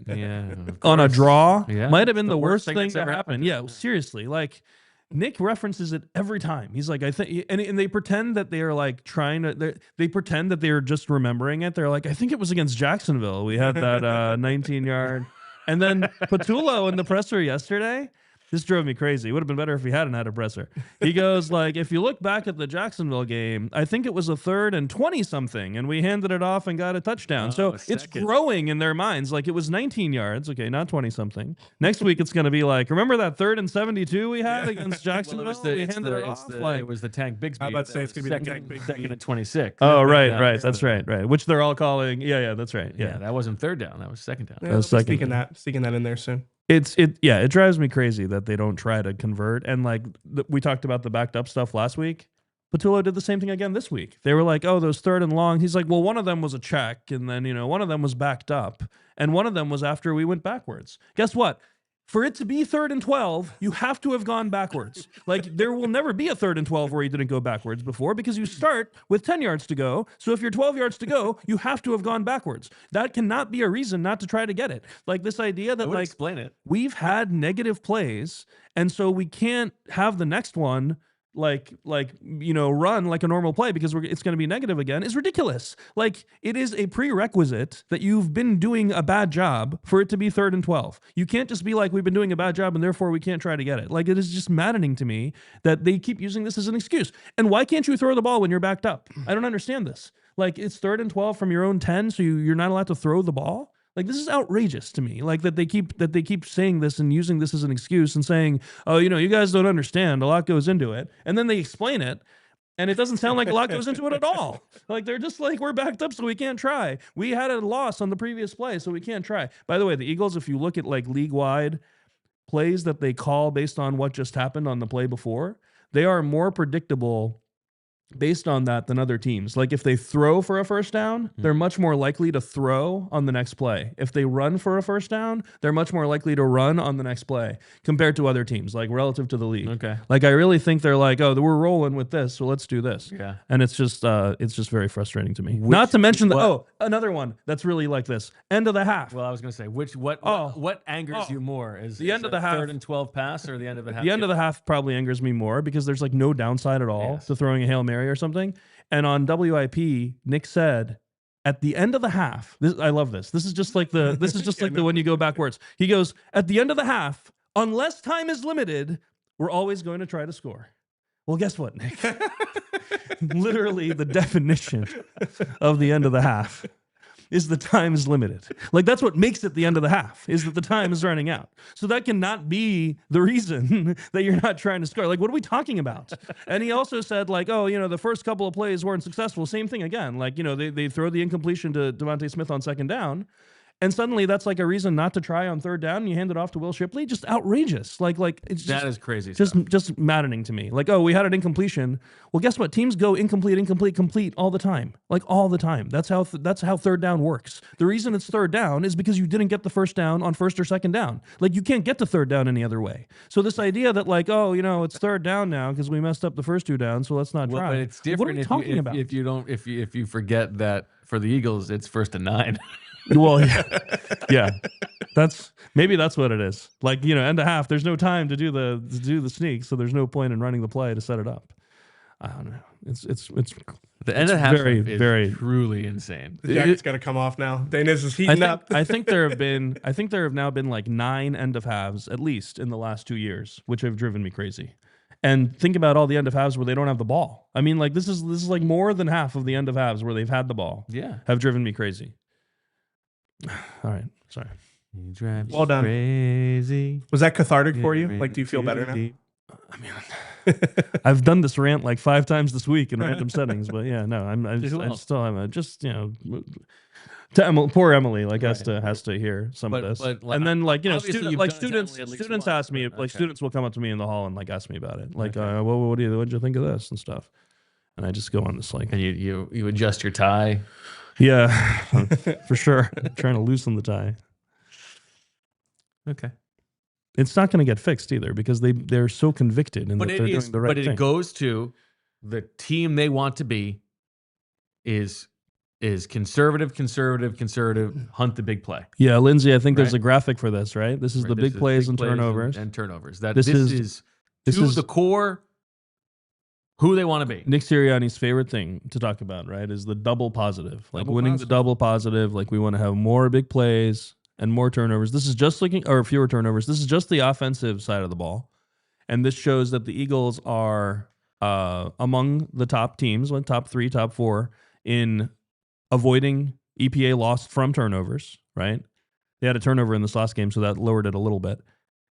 on a draw might have been the worst thing that happened. Yeah, seriously. Like, Nick references it every time. He's like, I think, and they pretend that they are like trying to, they pretend that they're just remembering it. They're like, I think it was against Jacksonville. We had that 19-yard. And then Patullo in the presser yesterday, this drove me crazy. It would have been better if he hadn't had a presser. He goes like, if you look back at the Jacksonville game, I think it was a 3rd and 20-something, and we handed it off and got a touchdown. So it's growing in their minds. Like, it was 19 yards. Okay, not 20-something. Next week, it's going to be like, remember that 3rd and 72 we had against Jacksonville? We handed it off. It was the Tank Bigsby. I'm about to say it's going to be the Tank Bigsby. 2nd and 26. Oh, right. That's right. Which they're all calling. Yeah, that's right. Yeah, that wasn't 3rd down. That was 2nd down. Yeah, that was sneaking that in there soon. It drives me crazy that they don't try to convert. And like we talked about the backed up stuff last week. Patullo did the same thing again this week. They were like, oh, those 3rd and long. He's like, well, one of them was a check, and then one of them was backed up, and one of them was after we went backwards. Guess what? For it to be 3rd and 12, you have to have gone backwards. Like, there will never be a 3rd and 12 where you didn't go backwards before, because you start with 10 yards to go. So if you're 12 yards to go, you have to have gone backwards. That cannot be a reason not to try to get it. Like, this idea that, like, explain it. We've had negative plays, and so we can't have the next one run like a normal play because it's going to be negative again is ridiculous. Like, it is a prerequisite that you've been doing a bad job for it to be 3rd and 12. You can't just be like, we've been doing a bad job and therefore we can't try to get it. Like, it is just maddening to me that they keep using this as an excuse. And why can't you throw the ball when you're backed up? I don't understand this. Like, it's 3rd and 12 from your own 10, so you're not allowed to throw the ball? Like, this is outrageous to me. Like, that they keep saying this and using this as an excuse and saying, oh, you guys don't understand. A lot goes into it. And then they explain it, and it doesn't sound like a lot goes into it at all. Like, they're just like, we're backed up, so we can't try. We had a loss on the previous play, so we can't try. By the way, the Eagles, if you look at like league-wide plays that they call based on what just happened on the play before, they are more predictable based on that than other teams. Like, if they throw for a first down, they're much more likely to throw on the next play. If they run for a first down, they're much more likely to run on the next play compared to other teams, like relative to the league. Okay. Like, I really think they're like, oh, we're rolling with this, so let's do this. Yeah. And it's just very frustrating to me. Not to mention another one that's really like this. End of the half. Well, I was going to say, what angers you more? Is the end of the half 3rd and 12 pass or the end of the half? The end of the half probably angers me more because there's like no downside at all to throwing a Hail Mary or something. And on WIP, Nick said at the end of the half, I love this. This is just like the when you go backwards. He goes, at the end of the half, unless time is limited, we're always going to try to score. Well, guess what, Nick? Literally the definition of the end of the half is the time is limited. Like, that's what makes it the end of the half, is that the time is running out. So that cannot be the reason that you're not trying to score. Like, what are we talking about? And he also said, like, oh, the first couple of plays weren't successful. Same thing again. Like, they throw the incompletion to Devonta Smith on 2nd down. And suddenly that's like a reason not to try on 3rd down, and you hand it off to Will Shipley. Just outrageous. Like it's that is crazy. Just maddening to me. Like, oh, we had an incompletion. Well, guess what? Teams go incomplete all the time. Like, all the time. That's how 3rd down works. The reason it's 3rd down is because you didn't get the first down on 1st or 2nd down. Like, you can't get to 3rd down any other way. So this idea that like, oh, it's 3rd down now because we messed up the first 2 downs, so let's not try. But it's different if you forget that for the Eagles it's 1st and 9. Well, yeah. That's what it is. Like, end of half, there's no time to do the sneak, so there's no point in running the play to set it up. I don't know. It's the end of half very, very truly insane. The jacket's got to come off now. Deniz is heating up. I think there have now been like 9 end of halves at least in the last 2 years, which have driven me crazy. And think about all the end of halves where they don't have the ball. I mean, like, this is like more than half of the end of halves where they've had the ball. Yeah, have driven me crazy. All right, sorry. Well done. Crazy. Was that cathartic for you? Like, do you feel better now? I mean, I've done this rant like 5 times this week in random settings, but yeah, no, poor Emily, like, has to hear some of this. But, and then, like, students ask me, like, students will come up to me in the hall and like ask me about it, like, what'd you think of this and stuff, and I just go on this like, and you adjust your tie. Yeah, for sure. I'm trying to loosen the tie. Okay. it's not going to get fixed either because they're so convicted and that they're doing the right thing. But it goes to the team they want to be is conservative, hunt the big play. Yeah, Lindsay, I think there's a graphic for this, right? This is the big plays and turnovers. And turnovers. This is the core who they want to be. Nick Sirianni's favorite thing to talk about, right, is the double positive. Like winning the double positive. Like we want to have more big plays and more turnovers. This is just or fewer turnovers. This is just the offensive side of the ball. And this shows that the Eagles are among the top teams, top 3, top 4, in avoiding EPA loss from turnovers, right? They had a turnover in this last game, so that lowered it a little bit.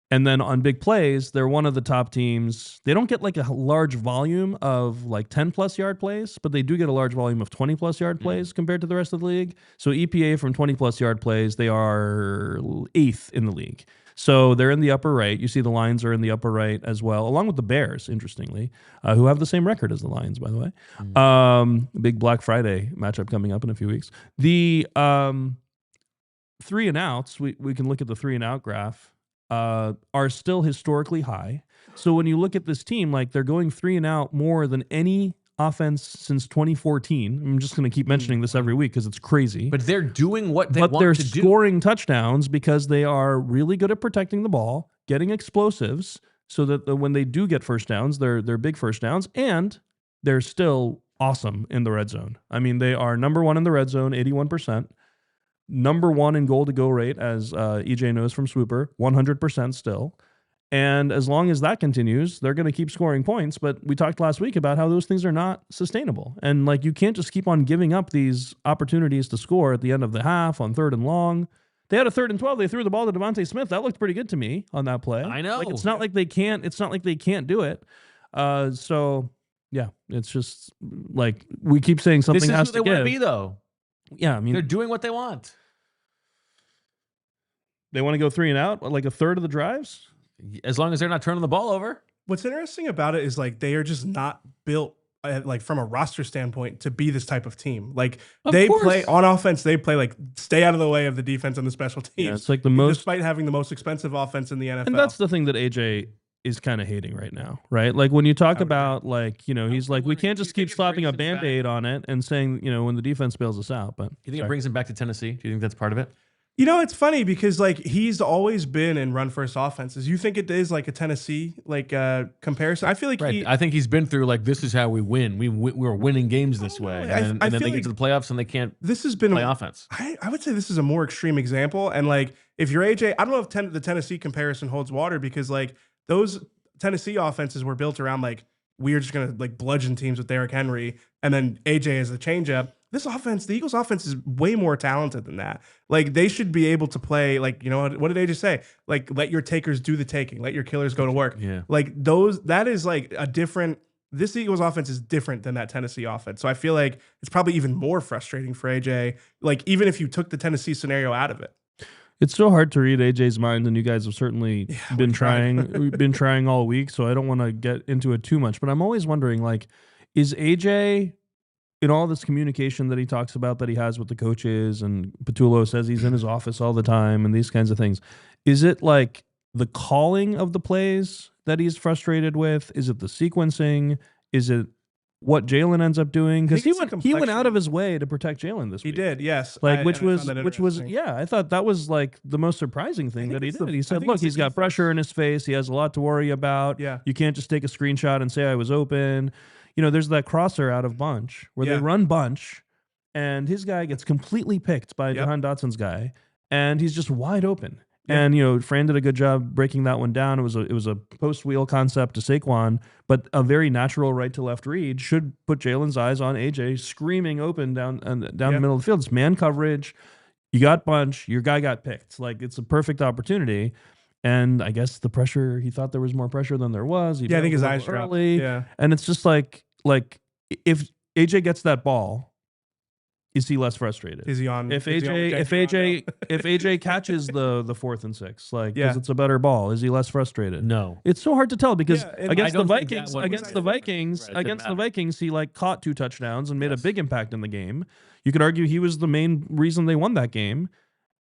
And then on big plays, they're one of the top teams. They don't get like a large volume of like 10-plus yard plays, but they do get a large volume of 20-plus yard plays compared to the rest of the league. So EPA from 20-plus yard plays, they are 8th in the league. So they're in the upper right. You see the Lions are in the upper right as well, along with the Bears, interestingly, who have the same record as the Lions, by the way. Big Black Friday matchup coming up in a few weeks. The 3 and outs, we can look at the 3 and out graph. Are still historically high. So when you look at this team, like they're going 3 and out more than any offense since 2014. I'm just going to keep mentioning this every week because it's crazy. But they're doing what they want to do. But they're scoring touchdowns because they are really good at protecting the ball, getting explosives, so that when they do get first downs, they're big first downs, and they're still awesome in the red zone. I mean, they are number 1 in the red zone, 81%. Number 1 in goal-to-go rate, as EJ knows from Swooper, 100% still. And as long as that continues, they're going to keep scoring points. But we talked last week about how those things are not sustainable. And like you can't just keep on giving up these opportunities to score at the end of the half on 3rd and long. They had a 3rd and 12. They threw the ball to Devonta Smith. That looked pretty good to me on that play. I know. Like it's not like they can't do it. So yeah, it's just like we keep saying something has to give. This is who they want to be, though. Yeah, I mean, they're doing what they want. They want to go 3 and out, like a third of the drives? As long as they're not turning the ball over. What's interesting about it is like they are just not built like from a roster standpoint to be this type of team. Like they play on offense, they play like stay out of the way of the defense and the special teams. Yeah, it's like the most, despite having the most expensive offense in the NFL. And that's the thing that AJ is kind of hating right now, right? Like when you talk about like, you know, he's like, we can't just keep slapping a Band-Aid on it and saying, you know, when the defense bails us out. But you think it brings him back to Tennessee? Do you think that's part of it? You know, it's funny because like he's always been in run first offenses. You think it is like a Tennessee like comparison? I feel like I think he's been through like this is how we win. We're winning games this way, and then they get to the playoffs and they can't. This has been play offense. I would say this is a more extreme example. And like if you're AJ, I don't know if the Tennessee comparison holds water because like those Tennessee offenses were built around like we're just gonna like bludgeon teams with Derrick Henry, and then AJ as the changeup. This offense, the Eagles offense is way more talented than that. Like they should be able to play like, you know, what did AJ say? Like let your takers do the taking, let your killers go to work. Yeah. Like that is like a different, this Eagles offense is different than that Tennessee offense. So I feel like it's probably even more frustrating for AJ. Like even if you took the Tennessee scenario out of it. It's so hard to read AJ's mind, and you guys have certainly been trying. We've been trying all week, so I don't want to get into it too much. But I'm always wondering, like, is AJ in all this communication that he talks about that he has with the coaches, and Patullo says he's in his office all the time, and these kinds of things, is it like the calling of the plays that he's frustrated with? Is it the sequencing? Is it what Jalen ends up doing? Because he went out of his way to protect Jalen this week. He did, yes. Like which was I thought that was like the most surprising thing that he did. He said, "Look, he's got pressure in his face. He has a lot to worry about. Yeah. You can't just take a screenshot and say I was open." You know, there's that crosser out of bunch where they run bunch, and his guy gets completely picked by Jahan Dotson's guy, and he's just wide open. Yeah. And, you know, Fran did a good job breaking that one down. It was a post-wheel concept to Saquon, but a very natural right-to-left read should put Jalen's eyes on AJ screaming open down the middle of the field. It's man coverage. You got bunch. Your guy got picked. Like, it's a perfect opportunity. And I guess the pressure, he thought there was more pressure than there was. I think his eyes dropped. Yeah. And it's just like if AJ gets that ball, is he less frustrated? Is he on? If AJ catches the 4th and 6, like because it's a better ball, is he less frustrated? No. It's so hard to tell because against the Vikings, he like caught 2 touchdowns and made a big impact in the game. You could argue he was the main reason they won that game.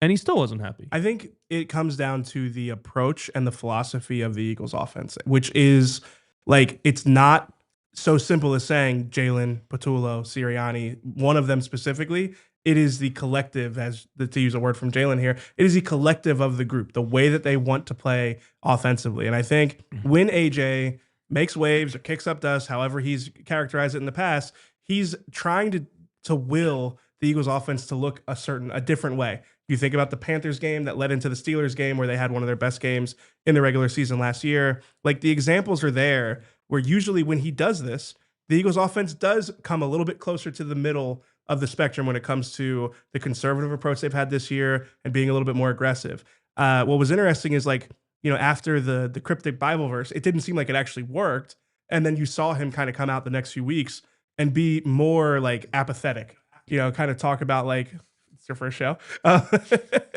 And he still wasn't happy. I think it comes down to the approach and the philosophy of the Eagles offense, which is like, it's not so simple as saying Jalen, Patullo, Sirianni, one of them specifically. It is the collective, to use a word from Jalen here, it is the collective of the group, the way that they want to play offensively. And I think when AJ makes waves or kicks up dust, however he's characterized it in the past, he's trying to will the Eagles offense to look a different way. You think about the Panthers game that led into the Steelers game where they had one of their best games in the regular season last year. Like, the examples are there where usually when he does this, the Eagles offense does come a little bit closer to the middle of the spectrum when it comes to the conservative approach they've had this year and being a little bit more aggressive. What was interesting is, like, after the cryptic Bible verse, it didn't seem like it actually worked. And then you saw him kind of come out the next few weeks and be more like apathetic, kind of talk about like, it's your first show.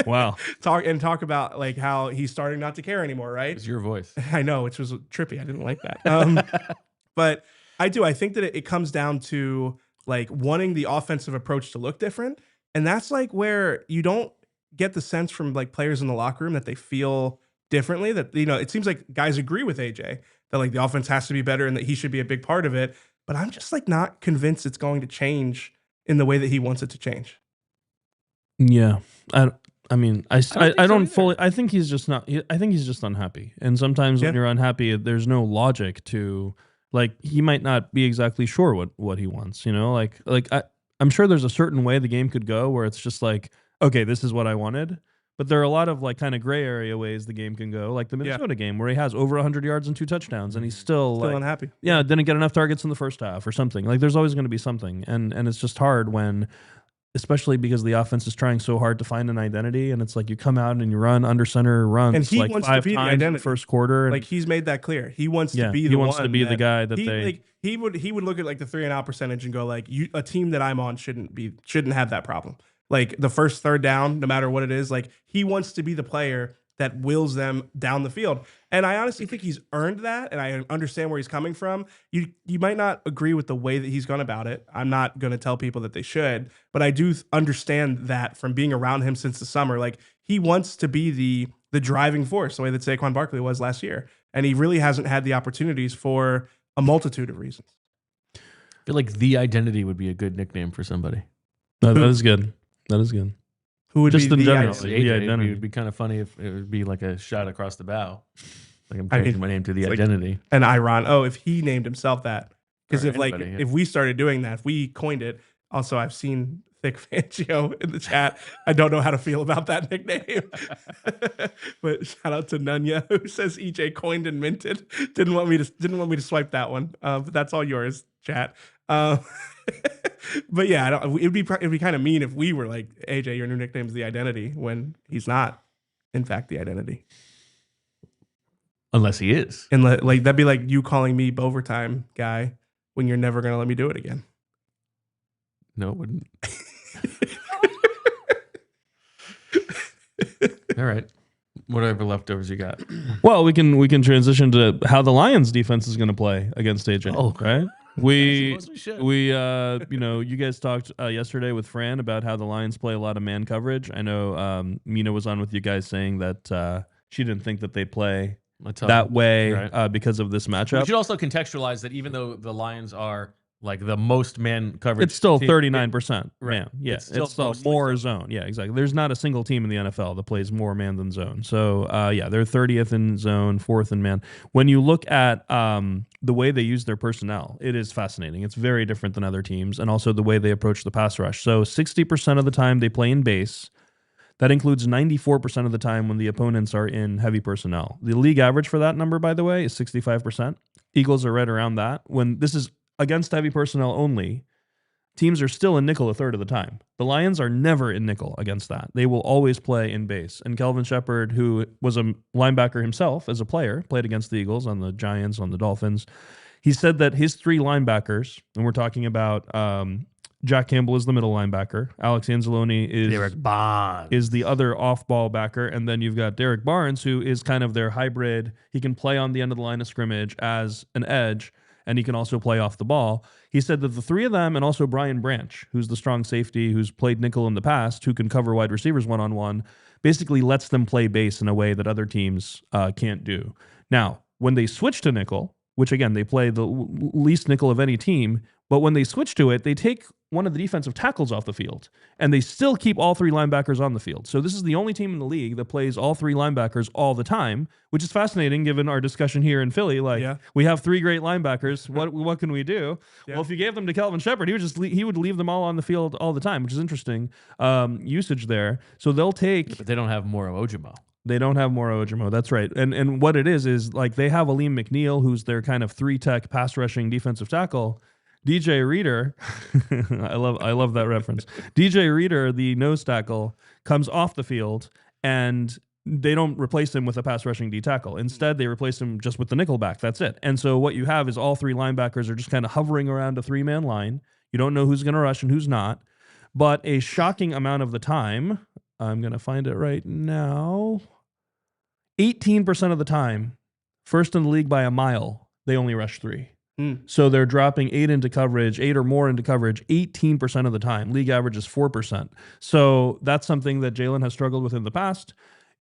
Wow. Talk about like how he's starting not to care anymore, right? It's your voice. I know, which was trippy. I didn't like that. But I think that it comes down to like wanting the offensive approach to look different. And that's like where you don't get the sense from like players in the locker room that they feel differently, that, it seems like guys agree with AJ that like the offense has to be better and that he should be a big part of it. But I'm just like not convinced it's going to change in the way that he wants it to change. Yeah. I think he's just not, I think he's just unhappy. And sometimes when you're unhappy, there's no logic to, like, he might not be exactly sure what he wants, I'm sure there's a certain way the game could go where it's just like, okay, this is what I wanted. But there are a lot of like kind of gray area ways the game can go, like the Minnesota game where he has over 100 yards and 2 touchdowns and he's still like, unhappy. Yeah, didn't get enough targets in the first half or something. Like, there's always going to be something. And it's just hard when, especially because the offense is trying so hard to find an identity, and it's like you come out and you run under center runs, and he like wants 5 to be times the identity. in the first quarter. Like, he's made that clear. He wants to be the one. He wants to be the guy that he would look at like the 3-and-out percentage and go like, a team that I'm on shouldn't have that problem. Like, the first third down, no matter what it is, like, he wants to be the player that wills them down the field. And I honestly think he's earned that, and I understand where he's coming from. You might not agree with the way that he's gone about it. I'm not going to tell people that they should, but I do understand that from being around him since the summer. Like, he wants to be the driving force, the way that Saquon Barkley was last year. And he really hasn't had the opportunities for a multitude of reasons. I feel like the identity would be a good nickname for somebody. No, that is good. That is good. Who would just be in the general? It would be kind of funny if it would be like a shot across the bow. Like, I'm changing my name to the identity. Like an Iron. Oh, if he named himself that. Because if if we started doing that, if we coined it. Also, I've seen Thick Fangio in the chat. I don't know how to feel about that nickname. But shout out to Nunya, who says EJ coined and minted. Didn't want me to swipe that one. But that's all yours, chat. But yeah, it'd be kind of mean if we were like, AJ, your new nickname is the identity, when he's not, in fact, the identity. Unless he is. And like, that'd be like you calling me Bovertime guy when you're never going to let me do it again. No, it wouldn't. All right. Whatever leftovers you got. Well, we can transition to how the Lions defense is going to play against AJ. Oh, right. You guys talked yesterday with Fran about how the Lions play a lot of man coverage. I know Mina was on with you guys saying that she didn't think that they play that way, right, because of this matchup. We should also contextualize that even though the Lions are like the most man coverage, it's still 39% right. man. Yeah, it's still more zone. Yeah, exactly. There's not a single team in the NFL that plays more man than zone. So they're 30th in zone, 4th in man. When you look at the way they use their personnel, it is fascinating. It's very different than other teams, and also the way they approach the pass rush. So 60% of the time they play in base. That includes 94% of the time when the opponents are in heavy personnel. The league average for that number, by the way, is 65%. Eagles are right around that. When this is against heavy personnel only, teams are still in nickel a third of the time. The Lions are never in nickel against that. They will always play in base. And Kelvin Shepard, who was a linebacker himself as a player, played against the Eagles on the Giants, on the Dolphins. He said that his 3 linebackers, and we're talking about Jack Campbell is the middle linebacker. Alex Anzalone is the other off-ball backer. And then you've got Derek Barnes, who is kind of their hybrid. He can play on the end of the line of scrimmage as an edge. and he can also play off the ball. He said that the three of them, and also Brian Branch, who's the strong safety, who's played nickel in the past, who can cover wide receivers one-on-one, basically lets them play base in a way that other teams can't do. Now, when they switch to nickel, which again, they play the least nickel of any team, but when they switch to it, they take one of the defensive tackles off the field, and they still keep all three linebackers on the field. So this is the only team in the league that plays all three linebackers all the time, which is fascinating given our discussion here in Philly. We have three great linebackers. What can we do? Yeah. Well, if you gave them to Kelvin Shepherd, he would leave them all on the field all the time, which is interesting usage there. So they'll take... But they don't have Moro Ojomo. They don't have Moro Ojomo. That's right. And what it is like they have Aleem McNeil, who's their kind of three-tech pass rushing defensive tackle. DJ Reader, I love that reference. DJ Reader, the nose tackle, comes off the field, and they don't replace him with a pass rushing D tackle. Instead, they replace him just with the nickel back. That's it. And so what you have is all three linebackers are just kind of hovering around a three-man line. You don't know who's going to rush and who's not. But a shocking amount of the time, I'm going to find it right now, 18% of the time, first in the league by a mile, they only rush three. So they're dropping 8 or more into coverage 18% of the time. League average is 4%. So that's something that Jaelen has struggled with in the past.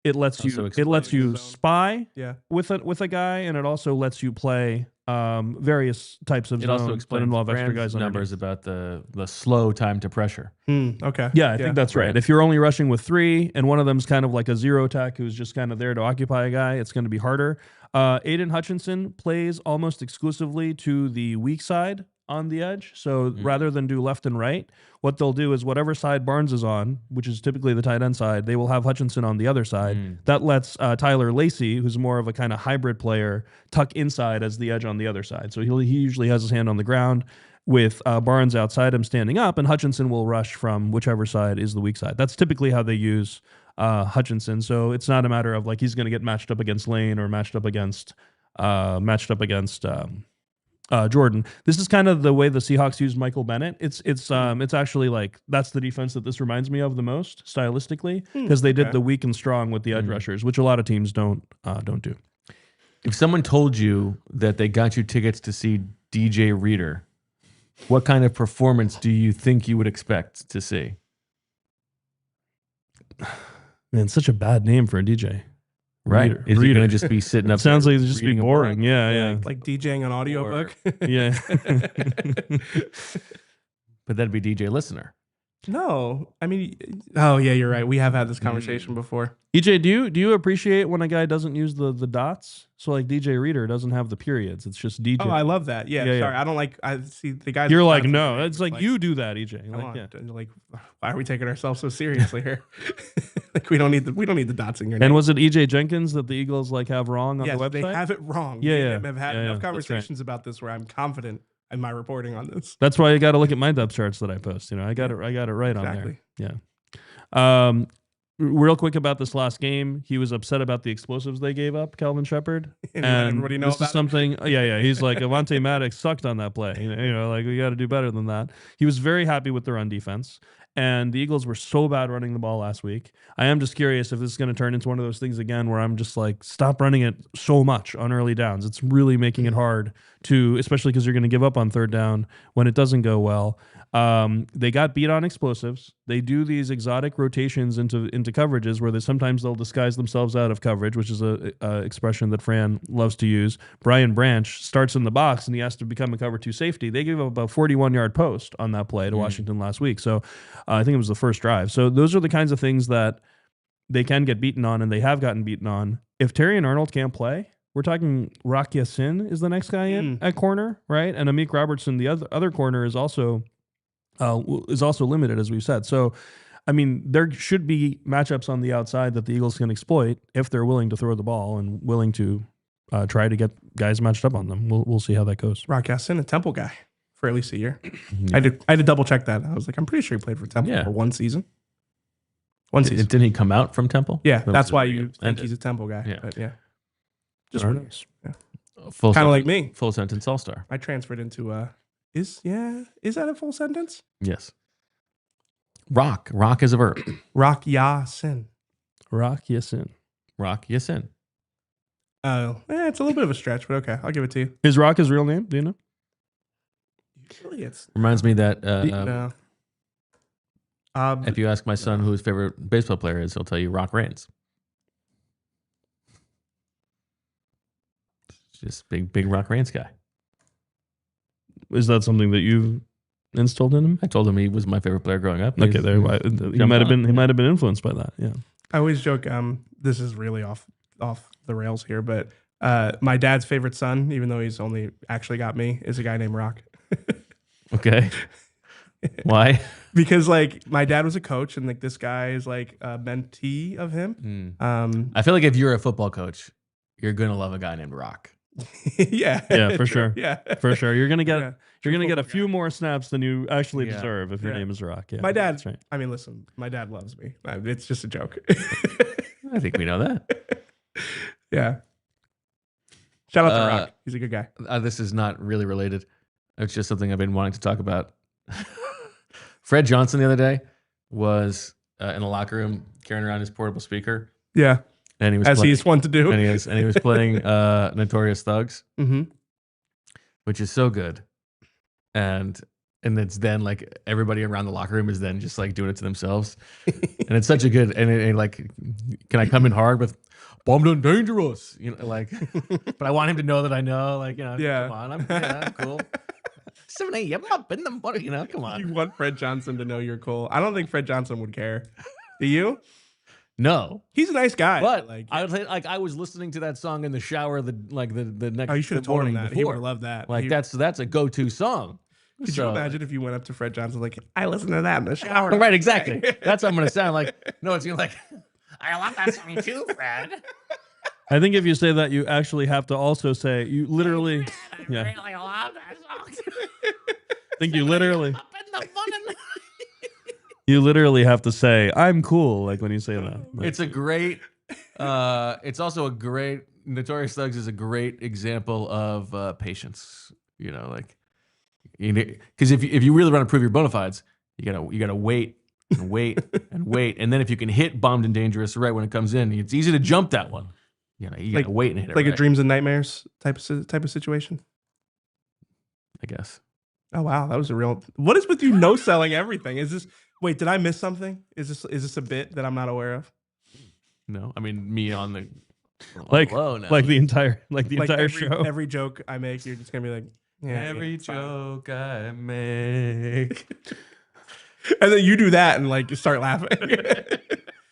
It lets you spy with a guy, and it also lets you play various types of zones. It also explains extra guys numbers about the slow time to pressure. Okay. Yeah, I think that's right. If you're only rushing with 3 and one of them's kind of like a zero tech who's just kind of there to occupy a guy, it's going to be harder. Aiden Hutchinson plays almost exclusively to the weak side on the edge. So rather than do left and right, what they'll do is whatever side Barnes is on, which is typically the tight end side, they will have Hutchinson on the other side. That lets Tyler Lacey, who's more of a kind of hybrid player, tuck inside as the edge on the other side. So he usually has his hand on the ground with Barnes outside him standing up, and Hutchinson will rush from whichever side is the weak side. That's typically how they use Hutchinson. So it's not a matter of like he's going to get matched up against Lane or matched up against Jordan. This is kind of the way the Seahawks used Michael Bennett. It's actually like that's the defense that this reminds me of the most stylistically, because they did the weak and strong with the edge rushers, which a lot of teams don't do. If someone told you that they got you tickets to see DJ Reader, what kind of performance do you think you would expect to see? Man, such a bad name for a DJ. Right. Is he going to just be sitting up? Sounds like it's just be boring. Yeah. Like DJing an audiobook. Yeah. But that'd be DJ Listener. No. I mean, oh, yeah, you're right. We have had this conversation before. EJ, do you appreciate when a guy doesn't use the dots? So like DJ Reader doesn't have the periods. It's just DJ. Oh, I love that. Yeah. Sorry. I don't like, I see the guys. You're like, no, it's like you do that, EJ. Like, why are we taking ourselves so seriously here? Like we don't need the dots in your name. And was it EJ Jenkins that the Eagles like have wrong on the website? They have it wrong. Yeah. I've had enough conversations about this where I'm confident in my reporting on this. That's why you got to look at my depth charts that I post. I got it right on there. Yeah. Real quick about this last game, he was upset about the explosives they gave up, Kelvin Shepherd. And everybody knows this is something. Yeah. He's like, Avonte Maddox sucked on that play. Like we got to do better than that. He was very happy with the run defense. And the Eagles were so bad running the ball last week. I am just curious if this is going to turn into one of those things again where I'm just like, stop running it so much on early downs. It's really making it hard to, especially because you're going to give up on third down when it doesn't go well. They got beat on explosives. They do these exotic rotations into coverages where sometimes they'll disguise themselves out of coverage, which is a expression that Fran loves to use. Brian Branch starts in the box and he has to become a cover 2 safety. They gave up a 41-yard post on that play to Washington last week. So I think it was the first drive. So those are the kinds of things that they can get beaten on, and they have gotten beaten on. If Terry and Arnold can't play, we're talking Rock Yassin is the next guy in at corner, right? And Amik Robertson, the other corner, is also limited, as we've said. So, I mean, there should be matchups on the outside that the Eagles can exploit if they're willing to throw the ball and willing to try to get guys matched up on them. We'll see how that goes. Rock Yassin, a Temple guy for at least a year. I had to double check that. I was like, I'm pretty sure he played for Temple for one season. Didn't he come out from Temple? Yeah, that's why you think he's a Temple guy. Yeah. But just nice. Kind of like me. Full sentence All-Star. I transferred into is that a full sentence? Yes. Rock is a verb. Rock Yassin. Rock Yassin. Oh, it's a little bit of a stretch, but okay, I'll give it to you. Is Rock his real name? Do you know? Affiliates. Reminds me that No. if you ask my son who his favorite baseball player is, he'll tell you Rock RANTS. Just big Rock RANTS guy. Is that something that you instilled in him? I told him he was my favorite player growing up. Okay, there he might have been. He might have been influenced by that. Yeah. I always joke. This is really off the rails here, but my dad's favorite son, even though he's only actually got me, is a guy named Rock. Okay. Why? Because like my dad was a coach, and like this guy is like a mentee of him. I feel like if you're a football coach, you're gonna love a guy named Rock. Yeah, for sure. Yeah, for sure. You're gonna get a few more snaps than you actually deserve if your name is Rock. Yeah, my dad. That's right. I mean, listen, my dad loves me. It's just a joke. I think we know that. Yeah. Shout out to Rock. He's a good guy. This is not really related. It's just something I've been wanting to talk about. Fred Johnson the other day was in the locker room carrying around his portable speaker. Yeah. And he was as he's one to do. And he was playing Notorious Thugs, which is so good. And it's then like everybody around the locker room is then just like doing it to themselves. And it's such a good and like, can I come in hard with bombed and dangerous? You know, like, but I want him to know that I know, like, you know, come on, I'm cool. 7 a.m. up in the morning, you know, come on. You want Fred Johnson to know you're cool. I don't think Fred Johnson would care. Do you? No, he's a nice guy. But like, I would say, like, I was listening to that song in the shower the next. Oh, you should have told him that. Before. He would have loved that. Like that's a go-to song. Could you imagine if you went up to Fred Johnson like, I listened to that in the shower? Right, exactly. That's what I'm gonna sound like. No, it's gonna like, I love that song too, Fred. I think if you say that, you actually have to also say you literally. Hey, Fred, I really love that song. I think you literally. You literally have to say, I'm cool, like when you say that. Like, it's a great, it's also a great, Notorious Thugs is a great example of patience, you know, like, because if you really want to prove your bona fides, you gotta wait and wait and wait. And then if you can hit Bombed and Dangerous right when it comes in, it's easy to jump that one. You know, you gotta wait and hit it like right. a Dreams and Nightmares type of situation, I guess. Oh wow, that was a real. What is with you no selling everything? Is this? Wait, did I miss something? Is this a bit that I'm not aware of? No, I mean me on the like the entire every, show. Every joke I make, you're just gonna be like, yeah. Every joke I make, and then you do that and like you start laughing.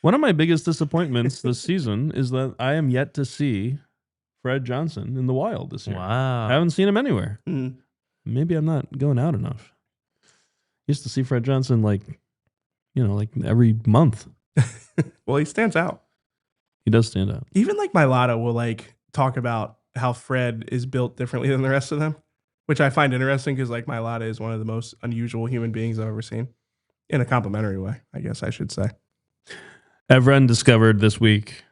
One of my biggest disappointments this season is that I am yet to see Fred Johnson in the wild this year. Wow, I haven't seen him anywhere. Maybe I'm not going out enough. Used to see Fred Johnson like every month. Well, he stands out. He does stand out. Even like my Lotto will like talk about how Fred is built differently than the rest of them, which I find interesting because like my Lotto is one of the most unusual human beings I've ever seen, in a complimentary way, I guess I should say. Evren discovered this week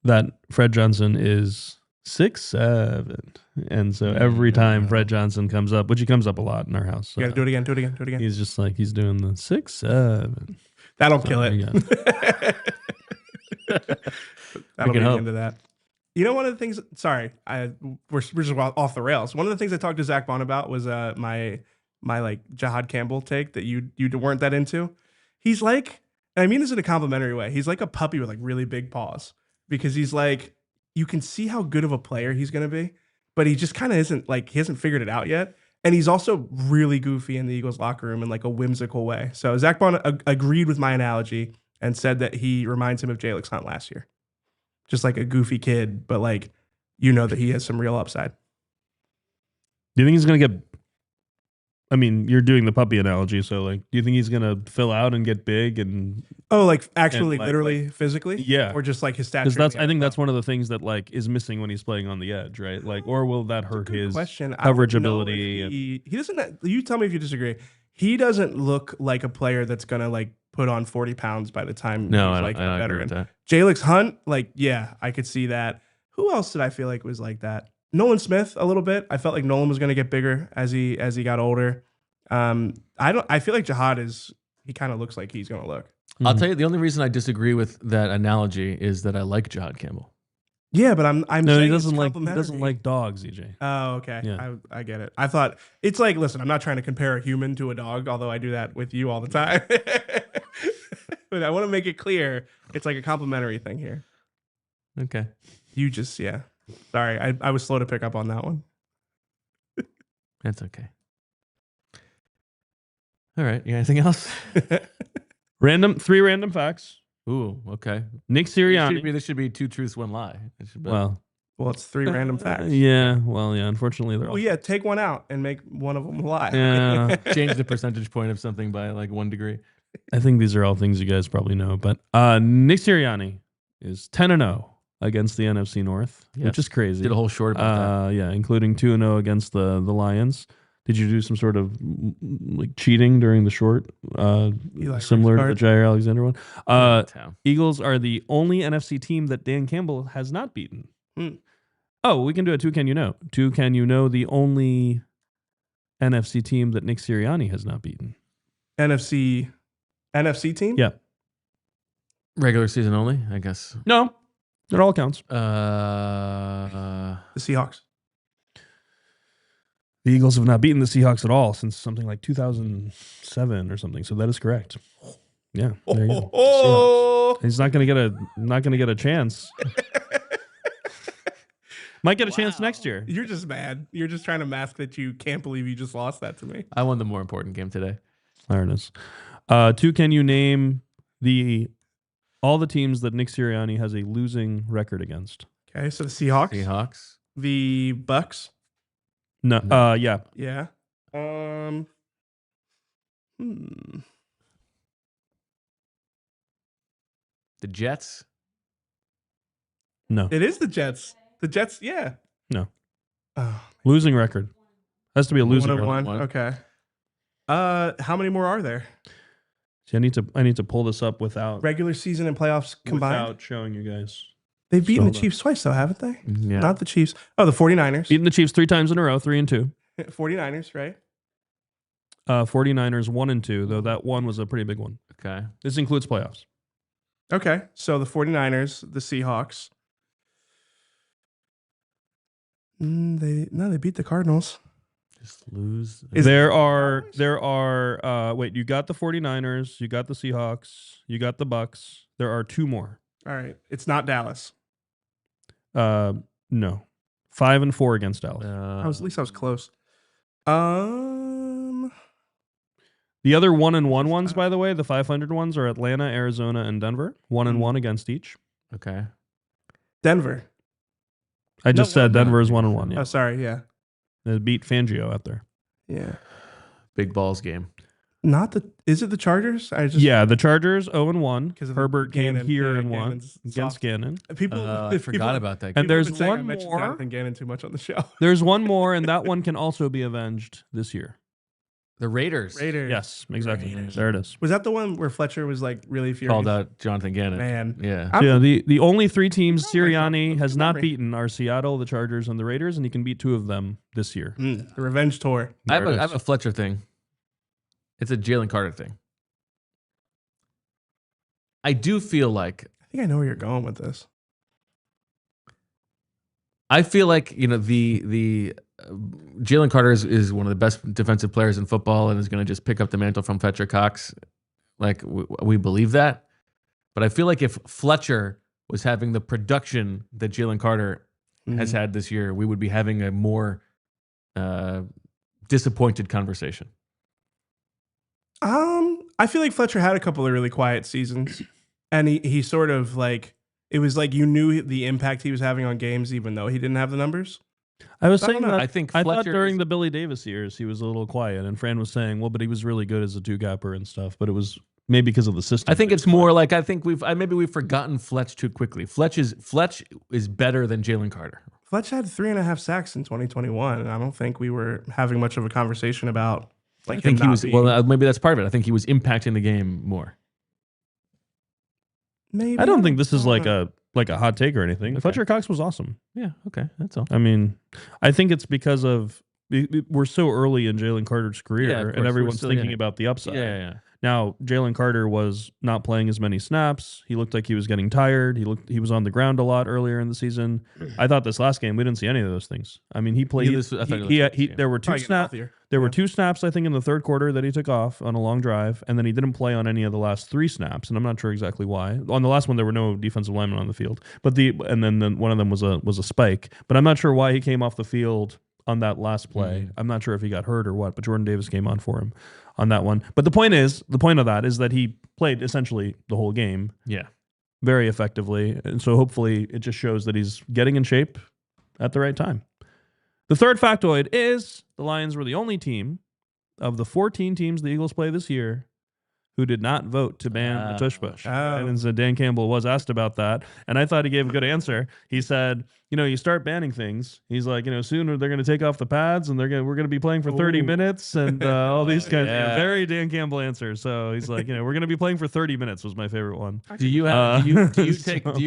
that Fred Johnson is 6'7", and so every time Fred Johnson comes up, which he comes up a lot in our house, you gotta do it again. He's just like he's doing the 6'7". That'll kill it. That'll be the end of that. You know, one of the things. Sorry, we're just off the rails. One of the things I talked to Zack Baun about was my like Jihaad Campbell take that you weren't that into. He's like, and I mean this in a complimentary way. He's like a puppy with like really big paws because he's like. You can see how good of a player he's going to be, but he just kind of isn't like, he hasn't figured it out yet. And he's also really goofy in the Eagles locker room in like a whimsical way. So Zack Baun agreed with my analogy and said that he reminds him of Jalyx Hunt last year. Just like a goofy kid, but like, you know that he has some real upside. Do you think he's going to get, I mean, you're doing the puppy analogy. So like, do you think he's going to fill out and get big and... Oh, like actually, literally, physically? Yeah. Or just like his stature? I think that's one of the things that like is missing when he's playing on the edge, right? Like, or will that hurt his coverage ability? He doesn't, you tell me if you disagree. He doesn't look like a player that's going to like put on 40 pounds by the time he's like a veteran. Jalyx Hunt, like, yeah, I could see that. Who else did I feel like was like that? Nolan Smith, a little bit. I felt like Nolan was going to get bigger as he got older. I feel like Jihaad he kind of looks like he's going to look. I'll tell you, the only reason I disagree with that analogy is that I like Jihaad Campbell. Yeah, but I'm no, saying he doesn't complimentary. like dogs, EJ. Oh, okay. Yeah. I get it. I thought it's like, listen, I'm not trying to compare a human to a dog, although I do that with you all the time. But I want to make it clear it's like a complimentary thing here. Okay. You just, yeah. Sorry, I was slow to pick up on that one. That's okay. All right. You got anything else? Three random facts. Ooh, okay. Nick Sirianni. This should be 2 truths, 1 lie. Well, it's 3 random facts. Yeah. Well, yeah. Unfortunately, they're all. Well, yeah. Take one out and make one of them a lie. Yeah. Change the percentage point of something by like 1 degree. I think these are all things you guys probably know, but Nick Sirianni is 10-0 against the NFC North, which is crazy. Did a whole short about that. Yeah, including 2-0 against the Lions. Did you do some sort of like cheating during the short, similar to the Jair Alexander one? Eagles are the only NFC team that Dan Campbell has not beaten. Oh, we can do a 2 can you know. 2 can you know the only NFC team that Nick Sirianni has not beaten? NFC team? Yeah. Regular season only, I guess. No, it all counts. The Seahawks. The Eagles have not beaten the Seahawks at all since something like 2007 or something. So that is correct. Yeah. There you go. He's not going to get a chance. Might get a chance next year. You're just mad. You're just trying to mask that you can't believe you just lost that to me. I won the more important game today. There it is. 2, can you name all the teams that Nick Sirianni has a losing record against? Okay, so the Seahawks. The Bucks. No. Yeah. Yeah. The Jets. No. It is the Jets. The Jets, yeah. No. Oh. Losing record. Has to be a losing record. 1-1. Okay. How many more are there? See, I need to pull this up without regular season and playoffs combined. Without showing you guys. They've beaten the Chiefs twice, though, haven't they? Yeah. Not the Chiefs. Oh, the 49ers. Beaten the Chiefs 3 times in a row, 3-2. 49ers, right? 49ers 1-2, though that one was a pretty big one. Okay. This includes playoffs. Okay. So the 49ers, the Seahawks. They beat the Cardinals. Just lose. There are wait, you got the 49ers, you got the Seahawks, you got the Bucks. There are 2 more. All right. It's not Dallas. No. 5-4 against Dallas. At least I was close. The other 1-1 ones, by the way, the 500 ones are Atlanta, Arizona, and Denver. 1-1 against each. Okay. Denver. I just said Denver is 1-1. Yeah. Oh, sorry. Yeah. They beat Fangio out there. Yeah. Big balls game. Is it the Chargers? The Chargers 0-1 because Herbert came here and won against soft. Gannon. I forgot about that. And there's I one mentioned more. Jonathan Gannon too much on the show. There's one more, and that one can also be avenged this year. The Raiders. Yes, exactly. Raiders. There it is. Was that the one where Fletcher was like really furious? Called out Jonathan Gannon. Man. Yeah. The only 3 teams Sirianni has not beaten are Seattle, the Chargers, and the Raiders, and he can beat 2 of them this year. The revenge tour. I have a Fletcher thing. It's a Jalen Carter thing. I do feel like... I think I know where you're going with this. I feel like, the Jalen Carter is one of the best defensive players in football and is going to just pick up the mantle from Fletcher Cox. Like, we believe that. But I feel like if Fletcher was having the production that Jalen Carter has had this year, we would be having a more disappointed conversation. I feel like Fletcher had a couple of really quiet seasons. And he sort of like... It was like you knew the impact he was having on games, even though he didn't have the numbers. I was saying that. I thought during the Billy Davis years he was a little quiet, and Fran was saying, "Well, but he was really good as a 2-gapper and stuff." But it was maybe because of the system. I think it's more like maybe we've forgotten Fletch too quickly. Fletch is better than Jalen Carter. Fletch had 3.5 sacks in 2021, and I don't think we were having much of a conversation about like. I think he was. Well, maybe that's part of it. I think he was impacting the game more. Maybe. I don't think this is like a hot take or anything. Okay. Fletcher Cox was awesome. Yeah, okay, that's all. I mean, I think it's because of we're so early in Jalen Carter's career, and everyone's thinking about the upside. Yeah. Now, Jalen Carter was not playing as many snaps. He looked like he was getting tired. He was on the ground a lot earlier in the season. I thought this last game we didn't see any of those things. I mean, he played. There were two snaps. There were 2 snaps, I think, in the third quarter that he took off on a long drive, and then he didn't play on any of the last 3 snaps, and I'm not sure exactly why. On the last one, there were no defensive linemen on the field, but then one of them was a spike. But I'm not sure why he came off the field on that last play. I'm not sure if he got hurt or what, but Jordan Davis came on for him on that one. But the point of that is that he played essentially the whole game. Yeah. Very effectively. And so hopefully it just shows that he's getting in shape at the right time. The third factoid is the Lions were the only team of the 14 teams the Eagles play this year who did not vote to ban the tush push. And so Dan Campbell was asked about that, and I thought he gave a good answer. He said, you start banning things. He's like, soon they're going to take off the pads, and we're going to be playing for 30 minutes, and all these kinds of very Dan Campbell answers. So he's like, we're going to be playing for 30 minutes was my favorite one. Do you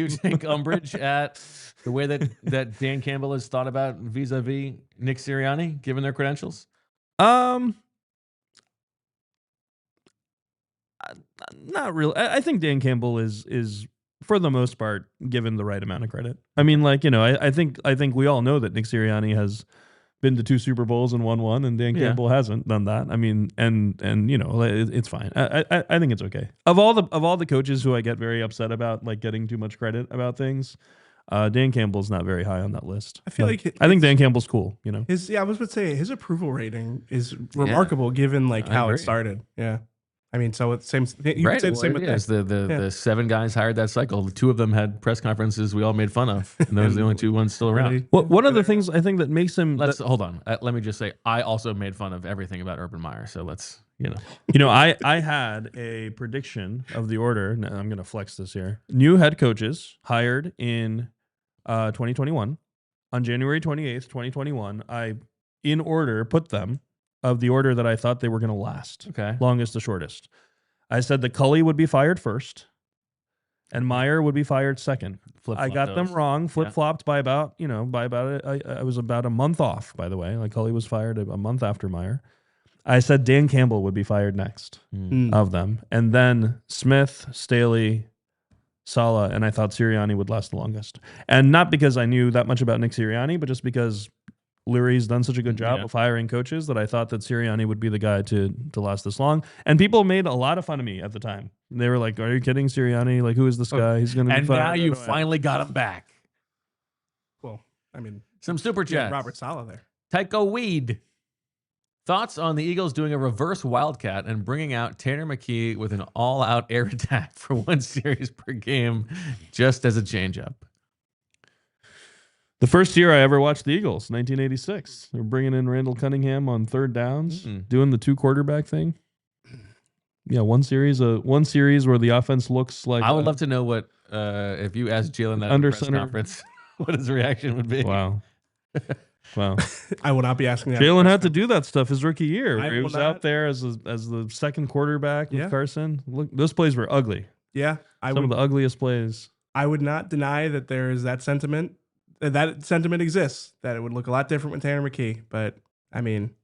take umbrage at the way that Dan Campbell has thought about vis-a-vis Nick Sirianni, given their credentials? Not really. I think Dan Campbell is for the most part given the right amount of credit. I mean, I think we all know that Nick Sirianni has been to 2 Super Bowls and won 1, and Dan Campbell hasn't done that. I mean, and it's fine. I think it's okay. Of all the coaches who I get very upset about getting too much credit about things, Dan Campbell's not very high on that list. I feel I think Dan Campbell's cool. I was about to say his approval rating is remarkable given how it started. Yeah. I mean, so it's same. You could say the same with this. The 7 guys hired that cycle. 2 of them had press conferences we all made fun of, and those are the only 2 ones still around. One of the things I think that makes him. Hold on. Let me just say, I also made fun of everything about Urban Meyer. So let's, I had a prediction of the order. Now, I'm going to flex this here. New head coaches hired in 2021 on January 28th, 2021. I, in order, put them of the order that I thought they were going to last. Okay. Longest to shortest. I said that Culley would be fired first and Meyer would be fired second. I got them wrong. Flip-flopped by about, I was about a month off, by the way. Culley was fired a month after Meyer. I said Dan Campbell would be fired next of them. And then Smith, Staley, Saleh, and I thought Sirianni would last the longest. And not because I knew that much about Nick Sirianni, but just because Lurie's done such a good job of hiring coaches that I thought that Sirianni would be the guy to last this long. And people made a lot of fun of me at the time. They were like, "Are you kidding, Sirianni? Who is this guy? He's going to be fired." And now you finally got him back. Well, I mean, some super chats. Robert Saleh there. Tycho Weed. Thoughts on the Eagles doing a reverse wildcat and bringing out Tanner McKee with an all-out air attack for 1 series per game, just as a changeup? The first year I ever watched the Eagles, 1986. They're bringing in Randall Cunningham on 3rd downs, doing the 2 quarterback thing. Yeah, one series where the offense looks like. I would love to know what if you asked Jalen that under press center conference, what his reaction would be. Wow. I will not be asking that. Jalen had to do that stuff his rookie year. He was out there as the second quarterback with Carson. Look, those plays were ugly. Yeah, some of the ugliest plays. I would not deny that there is that sentiment. That sentiment exists, that it would look a lot different with Tanner McKee. But, I mean,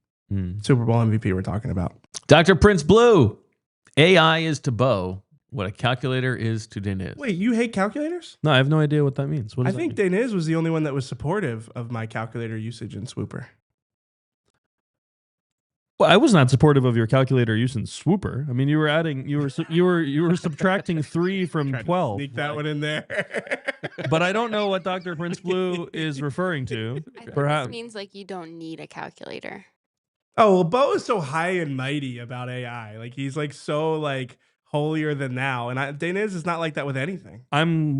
Super Bowl MVP we're talking about. Dr. Prince Blue. AI is to Bo what a calculator is to Deniz. Wait, you hate calculators? No, I have no idea what that means. I think Deniz was the only one that was supportive of my calculator usage in Swooper. Well, I was not supportive of your calculator use in Swooper. I mean, you were subtracting 3 from 12. Sneak that one in there. But I don't know what Dr. Prince Blue is referring to. Perhaps it means you don't need a calculator. Oh, well, Bo is so high and mighty about AI. He's so holier than thou. And Deniz is not like that with anything.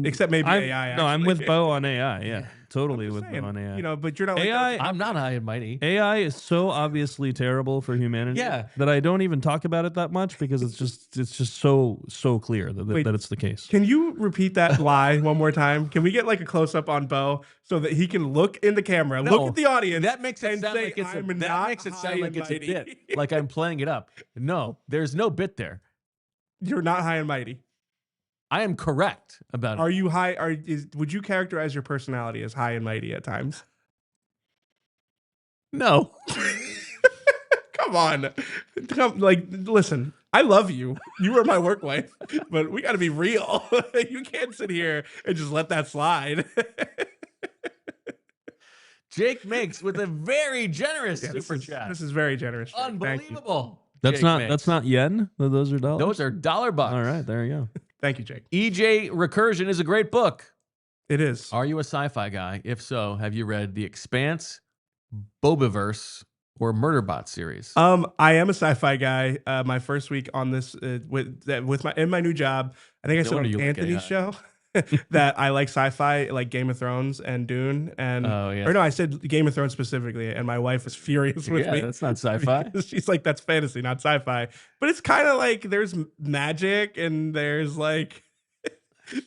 Except maybe AI. Actually. No, I'm with Bo on AI. Yeah, totally with Bo on AI. But you're not AI. I'm not high and mighty. AI is so obviously terrible for humanity that I don't even talk about it that much because it's just so clear that it's the case. Can you repeat that lie one more time? Can we get a close up on Bo so that he can look in the camera, look at the audience? That makes it sound like it's a bit. Like I'm playing it up. No, there's no bit there. You're not high and mighty. I am correct about it. Are you high? Would you characterize your personality as high and mighty at times? No. Come on. Listen, I love you. You are my work wife, but we got to be real. You can't sit here and just let that slide. Jake makes with a very generous super chat. This is very generous. Jake. Unbelievable. That's not yen. Those are dollars. Those are $1. All right, there you go. Thank you, Jake. EJ Recursion is a great book. It is. Are you a sci-fi guy? If so, have you read The Expanse, Bobaverse, or Murderbot series? I am a sci-fi guy. My first week on this with my new job, I think I said on Anthony's show that I like sci-fi, like Game of Thrones and Dune, and or no, I said Game of Thrones specifically, and my wife was furious with me. That's not sci-fi. She's like, that's fantasy, not sci-fi. But it's kind of like there's magic and there's like.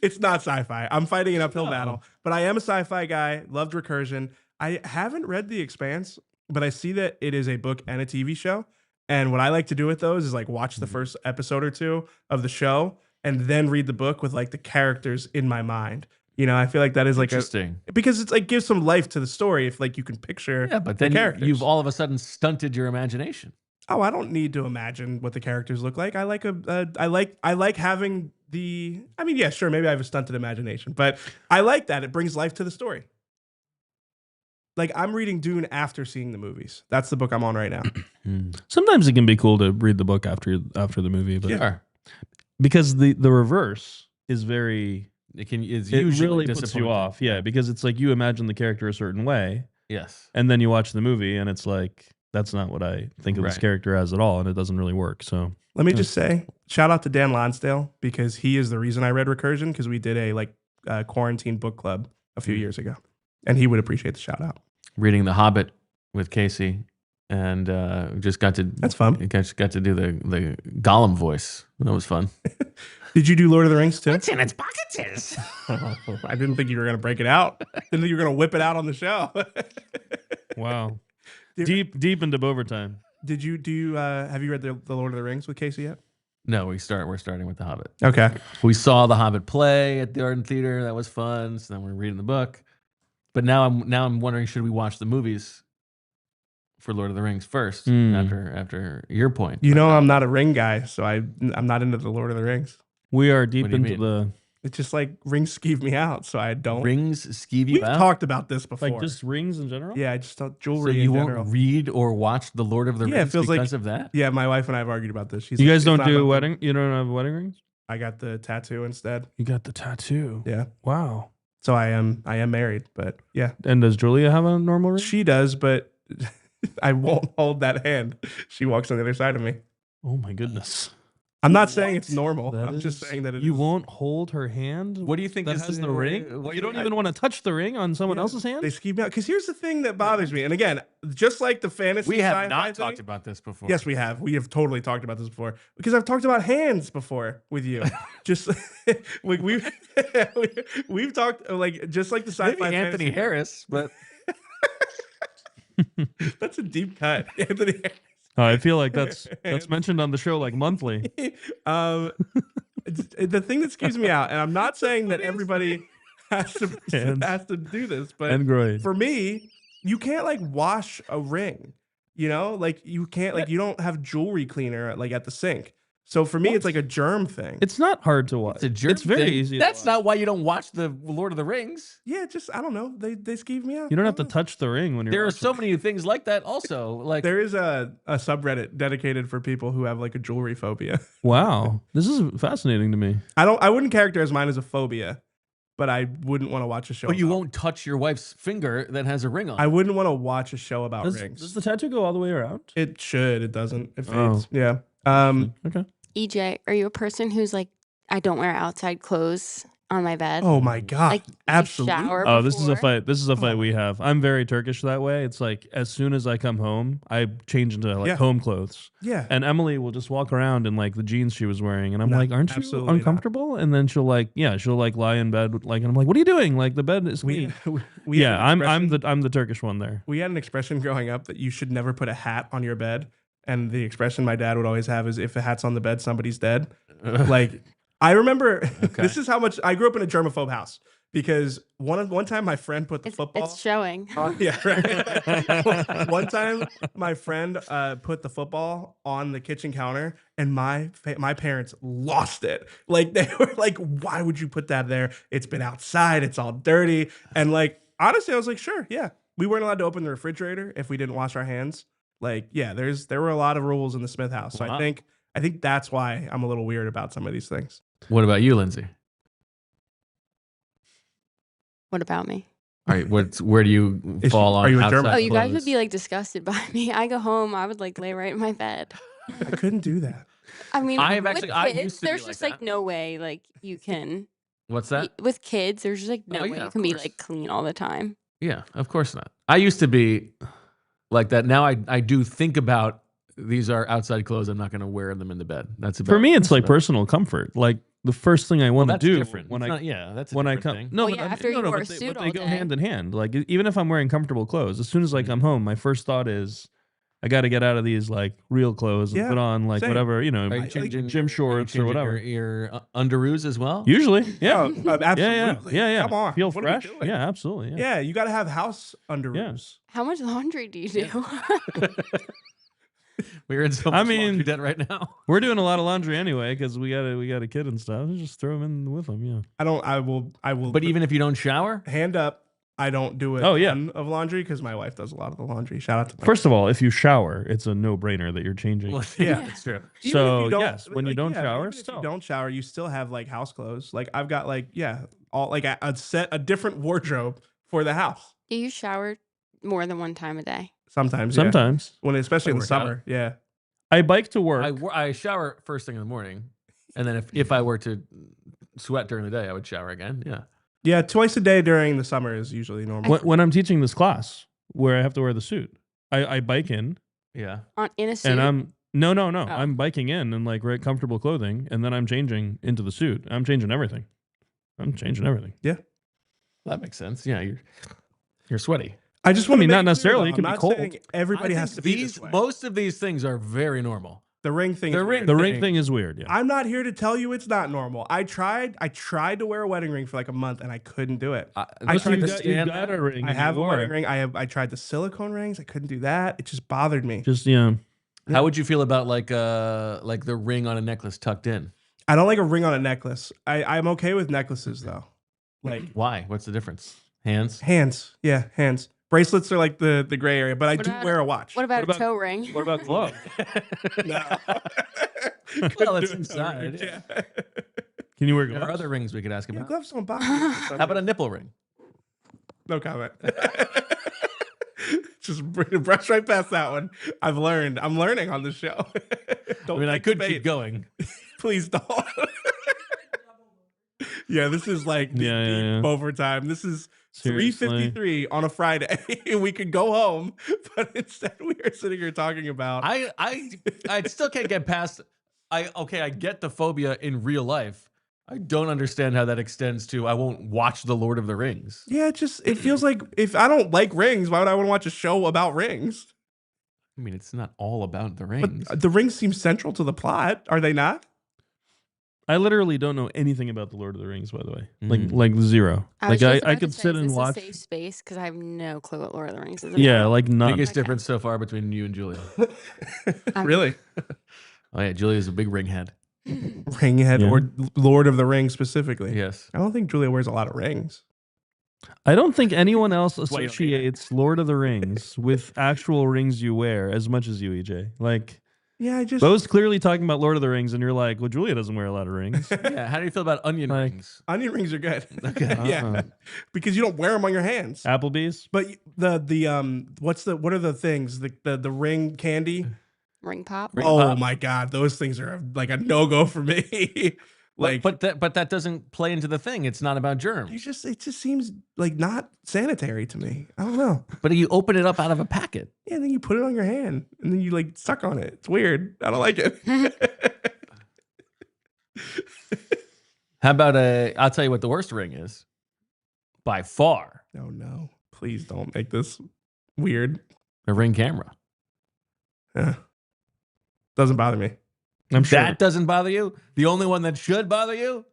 It's not sci-fi. I'm fighting an uphill battle, but I am a sci-fi guy. Loved Recursion. I haven't read The Expanse, but I see that it is a book and a TV show. And what I like to do with those is like watch the first episode or two of the show and then read the book with like the characters in my mind. You know, I feel like that is like interesting because it's like gives some life to the story if like you can picture. Yeah, but then you've all of a sudden stunted your imagination. Oh, I don't need to imagine what the characters look like. I like having the. I mean, yeah, sure, maybe I have a stunted imagination, but I like that it brings life to the story. Like I'm reading Dune after seeing the movies. That's the book I'm on right now. Sometimes it can be cool to read the book after the movie, but yeah. Because the reverse is very. It really puts you off, yeah, because it's like you imagine the character a certain way, yes, and then you watch the movie and it's like. That's not what I think of this character as at all, and it doesn't really work. So let me just say, shout out to Dan Lonsdale because he is the reason I read Recursion because we did a quarantine book club a few years ago, and he would appreciate the shout out. Reading The Hobbit with Casey, and just got to that's fun. Got to do the Gollum voice. That was fun. Did you do Lord of the Rings too? What's in its pockets? I didn't think you were gonna break it out. Didn't think you were gonna whip it out on the show. Wow. Deep into overtime. Have you read the Lord of the Rings with Casey yet? No, we're starting with The Hobbit. Okay. We saw The Hobbit play at the Art Theater. That was fun. So then we're reading the book. But now I'm wondering, should we watch the movies for Lord of the Rings first after your point? You know, I'm not a ring guy, so I'm not into the Lord of the Rings. We are deep into the. It's just like rings skeeve me out, so I don't. Rings skeeve you out? We've talked about this before. Like just rings in general? Yeah, I just thought jewelry so you in won't general. read or watch The Lord of the Rings because of that? Yeah, my wife and I have argued about this. You guys don't do wedding? You don't have wedding rings? I got the tattoo instead. You got the tattoo? Yeah. Wow. So I am married, but yeah. And does Julia have a normal ring? She does, but I won't hold that hand. She walks on the other side of me. Oh my goodness. I'm not saying it's normal. I'm just saying that you won't hold her hand. What do you think this is the ring? You don't even want to touch the ring on someone else's hand? They skeeve me out. Because here's the thing that bothers me. And again, just like the fantasy, we have not talked about this before. Yes, we have. We have totally talked about this before because I've talked about hands before with you. Just like we've talked like just like the sci-fi. Maybe Anthony Harris, but that's a deep cut, Anthony Harris. I feel like that's mentioned on the show like monthly. The thing that skeeves me out, and I'm not saying that everybody has to do this, but for me, you can't like wash a ring. You know, like you can't like you don't have jewelry cleaner like at the sink. So for me, it's like a germ thing. It's not hard to watch. It's a germ It's very thing. easy. That's not why you don't watch the Lord of the Rings. Yeah, just I don't know. They skeeve me out. You don't have to touch the ring when you're. There are so many things like that. Also, like there is a subreddit dedicated for people who have like a jewelry phobia. Wow, this is fascinating to me. I wouldn't characterize mine as a phobia, but I wouldn't want to watch a show. But you won't touch your wife's finger that has a ring on. I wouldn't want to watch a show about rings. Does the tattoo go all the way around? It should. It doesn't. It fades. Yeah. Okay. EJ, are you a person who's like, I don't wear outside clothes on my bed? Oh my god! Like, absolutely. Shower this is a fight. This is a fight we have. I'm very Turkish that way. It's like as soon as I come home, I change into like home clothes. Yeah. And Emily will just walk around in like the jeans she was wearing, and I'm like, "Aren't you uncomfortable?" And then she'll lie in bed like, and I'm like, "What are you doing?" Like the bed is clean. I'm the Turkish one there. We had an expression growing up that you should never put a hat on your bed. And the expression my dad would always have is, if a hat's on the bed, somebody's dead. Like, I remember, this is how much, I grew up in a germaphobe house. because one time my friend put the football. It's showing. Yeah, right. One time my friend put the football on the kitchen counter, and my parents lost it. Like they were like, "Why would you put that there? It's been outside. It's all dirty." And like honestly, I was like, "Sure, yeah." We weren't allowed to open the refrigerator if we didn't wash our hands. Like, yeah, there were a lot of rules in the Smith house. So wow. I think that's why I'm a little weird about some of these things. What about you, Lindsay? What about me? All right, where do you fall on? Are you a German? Oh, you guys would be like disgusted by me. I go home, I would like lay right in my bed. I couldn't do that. I mean, I kids, there's just like no way like you can. What's that? With kids, there's just like no way you can be like clean all the time. Yeah, of course not. I used to be like that. Now I do think about these are outside clothes. I'm not going to wear them in the bed. That's about, for me. It's like personal comfort. Like the first thing I want to do when that's when I come. thing. No, well, but after you wear a suit all they go hand in hand. Like even if I'm wearing comfortable clothes, as soon as I come home, my first thought is, I got to get out of these like real clothes and put on like whatever, you know, like gym shorts or whatever. Your underoos as well? Usually, yeah. Absolutely. Yeah. Come on. Feel fresh. Yeah, absolutely. Yeah, you got to have house underoos. Yeah. How much laundry do you do? We're in so much laundry debt right now. We're doing a lot of laundry anyway because we got a kid and stuff. Just throw them in with them. Yeah. I will. But even if you don't shower, hand up. I don't do a ton of laundry because my wife does a lot of the laundry. Shout out to First of all, if you shower, it's a no-brainer that you're changing. Well, yeah, that's true. So yes, when you don't shower, if you don't shower, you still have like house clothes. Like I've got like all like a different wardrobe for the house. Do you shower more than one time a day? Sometimes. When especially in the summer. Yeah. I bike to work. I shower first thing in the morning, and then if I were to sweat during the day, I would shower again. Yeah. Yeah, twice a day during the summer is usually normal. When I'm teaching this class where I have to wear the suit, I bike in. Yeah. In a suit? And I'm no. Oh. I'm biking in like comfortable clothing, and then I'm changing into the suit. I'm changing everything. Yeah. That makes sense. Yeah, you're sweaty. I just want to not necessarily. It can be cold. Everybody has to be this way. Most of these things are very normal. The ring thing. The ring thing is weird. Yeah. I'm not here to tell you it's not normal. I tried to wear a wedding ring for like a month and I couldn't do it. I tried to stand. I have a wedding ring. I tried the silicone rings. I couldn't do that. It just bothered me. How would you feel about like the ring on a necklace tucked in? I don't like a ring on a necklace. I'm okay with necklaces though. Like why? What's the difference? Hands. Yeah, hands. Bracelets are like the gray area, but I do wear a watch. What about a toe ring? What about gloves? No. Well, it's inside. Yeah. Can you wear gloves? There are other rings we could ask about. Gloves don't bother me. How about a nipple ring? No comment. Just brush right past that one. I'm learning on the show. I could keep going. Please don't. Yeah, this is like deep overtime. This is 3:53 on a Friday. We could go home, but instead we are sitting here talking about. I still can't get past. I get the phobia in real life. I don't understand how that extends to I won't watch The Lord of the Rings. Yeah, it feels like if I don't like rings, why would I want to watch a show about rings? I mean, it's not all about the rings. But the rings seem central to the plot, are they not? I literally don't know anything about The Lord of the Rings, by the way. Like zero. I could sit and watch. Is this a safe space? Because I have no clue what Lord of the Rings is. Yeah, like none. Biggest difference so far between you and Julia. Really? Oh yeah, Julia's a big ring head. Ring head or Lord of the Rings specifically. Yes. I don't think Julia wears a lot of rings. I don't think anyone else associates Lord of the Rings with actual rings you wear as much as you, EJ. Like. Yeah, Bo's clearly talking about Lord of the Rings, and you're like, well, Julia doesn't wear a lot of rings. Yeah, how do you feel about onion rings? Onion rings are good. Okay. Yeah, because you don't wear them on your hands. Applebee's, but what are the things the ring candy? Ring pop. My god, those things are like a no-go for me. Like, but that doesn't play into the thing. It's not about germs. It just seems like not sanitary to me. I don't know. But you open it up out of a packet. Yeah, and then you put it on your hand, and then you like suck on it. It's weird. I don't like it. How about I'll tell you what the worst ring is. By far. Oh no! Please don't make this weird. A Ring camera. Yeah. Doesn't bother me. I'm sure that doesn't bother you. The only one that should bother you.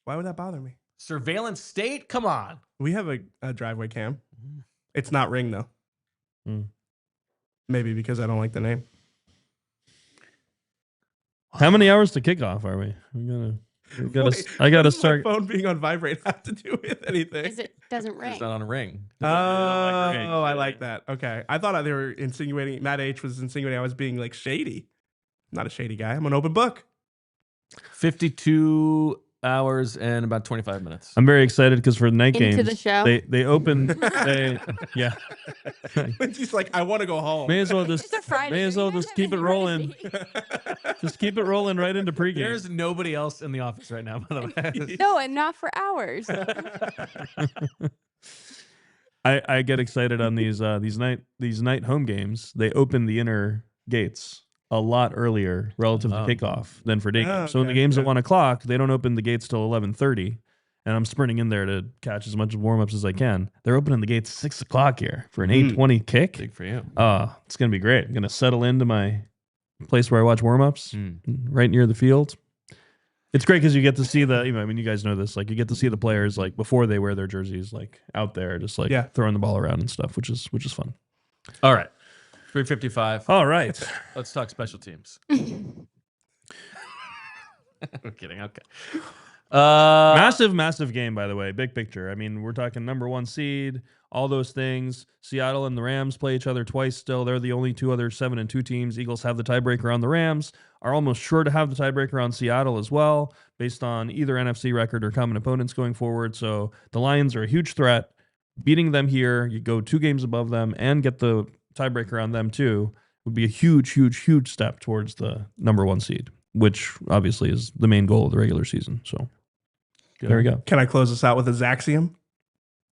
Why would that bother me? Surveillance state? Come on. We have a driveway cam. It's not Ring, though. Maybe because I don't like the name. How many hours to kickoff are we? I gotta start. My phone being on vibrate have to do with anything? It doesn't ring. It's not on a ring. Oh, I like that. Okay. I thought they were insinuating, Matt H was insinuating I was being like shady. I'm not a shady guy. I'm an open book. 52 hours and about 25 minutes. I'm very excited because for the night games, the show. they open. Lindsay's like, I want to go home. May as well just. It's a Friday. May as well just keep it rolling. Just keep it rolling right into pregame. There's nobody else in the office right now, by the way. No, and not for hours. I get excited on these night home games. They open the inner gates a lot earlier relative to kickoff than for day games. So in the games at 1 o'clock, they don't open the gates till 11:30, and I'm sprinting in there to catch as much warm-ups as I can. They're opening the gates 6 o'clock here for an 8:20 kick. Big for you. It's gonna be great. I'm gonna settle into my place where I watch warm-ups, right near the field. It's great because you get to see you guys know this. Like, you get to see the players like before they wear their jerseys, like out there, just like throwing the ball around and stuff, which is fun. All right. 3:55. All right. Let's talk special teams. I'm kidding. Okay. Massive game, by the way. Big picture. I mean, we're talking number 1 seed, all those things. Seattle and the Rams play each other twice still. They're the only 2 other 7-2 teams. Eagles have the tiebreaker on the Rams, are almost sure to have the tiebreaker on Seattle as well, based on either NFC record or common opponents going forward. So the Lions are a huge threat. Beating them here, you go 2 games above them and get the tiebreaker on them too, would be a huge step towards the number 1 seed, which obviously is the main goal of the regular season. So there we go. Can I close this out with a Zaxium?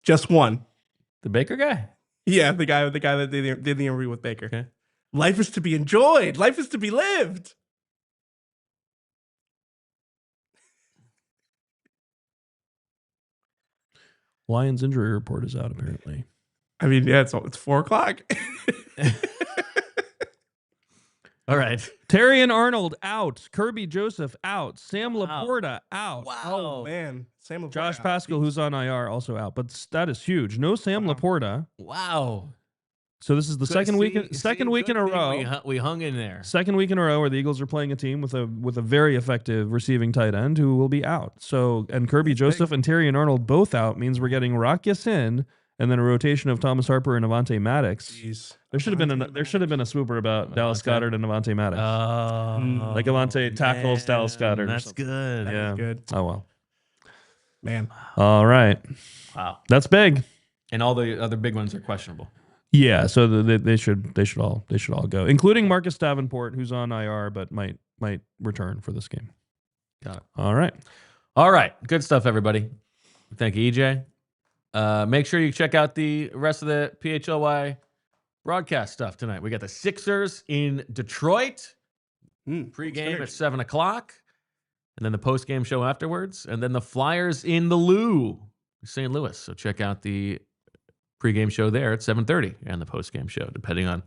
Just one. The Baker guy? Yeah, the guy that did the interview with Baker. Okay. Life is to be enjoyed. Life is to be lived. Lions injury report is out apparently. I mean, yeah, it's 4 o'clock. All right. Terry and Arnold out. Kirby Joseph out. Sam Laporta out. Wow. Oh, man. Sam Laporta Josh out. Pascal, who's on IR, also out. But that is huge. No Sam Laporta. Wow. So this is the second week in a row. We hung in there. Second week in a row where the Eagles are playing a team with a very effective receiving tight end who will be out. So, and Kirby Joseph and Terry and Arnold both out means we're getting Rock Ya-Sin and then a rotation of Thomas Harper and Avonte Maddox. Jeez. There should have been a swooper about Dallas Goedert and Avonte Maddox. Like Avonte tackles Dallas Goedert. That's good. Yeah. Good. Oh well. Man. All right. Wow. That's big. And all the other big ones are questionable. Yeah, so they should all go, including Marcus Davenport, who's on IR but might return for this game. Got it. All right. Good stuff, everybody. Thank you, EJ. Make sure you check out the rest of the PHLY broadcast stuff tonight. We got the Sixers in Detroit, pregame at 7 o'clock, and then the postgame show afterwards, and then the Flyers in the Lou, St. Louis. So check out the pregame show there at 7:30 and the postgame show, depending on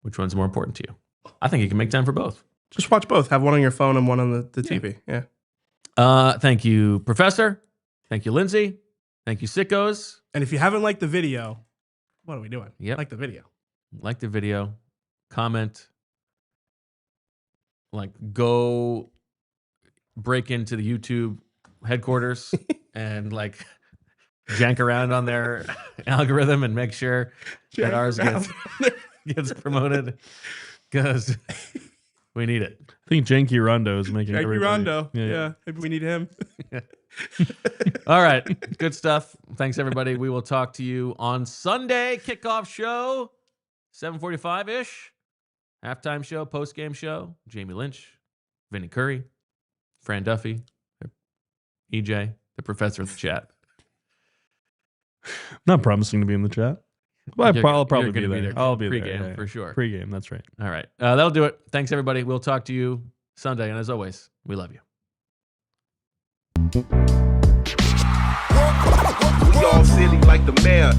which one's more important to you. I think you can make time for both. Just watch both. Have one on your phone and one on the TV. Yeah. Thank you, Professor. Thank you, Lindsay. Thank you, Sickos. And if you haven't liked the video, what are we doing? Yep. Like the video. Like the video. Comment. Like, go break into the YouTube headquarters and like jank around on their algorithm and make sure that ours gets promoted, because we need it. I think Janky Rondo is making Janky everybody. Rondo. Yeah. Maybe we need him. All right. Good stuff. Thanks, everybody. We will talk to you on Sunday. Kickoff show, 7:45-ish. Halftime show, postgame show. Jamie Lynch, Vinny Curry, Fran Duffy, EJ, the professor of the chat. Not promising to be in the chat. Well, I'll probably be be there. I'll be there. Pre-game, for sure. Pre-game, that's right. All right. That'll do it. Thanks, everybody. We'll talk to you Sunday. And as always, we love you. We all silly like the mayor.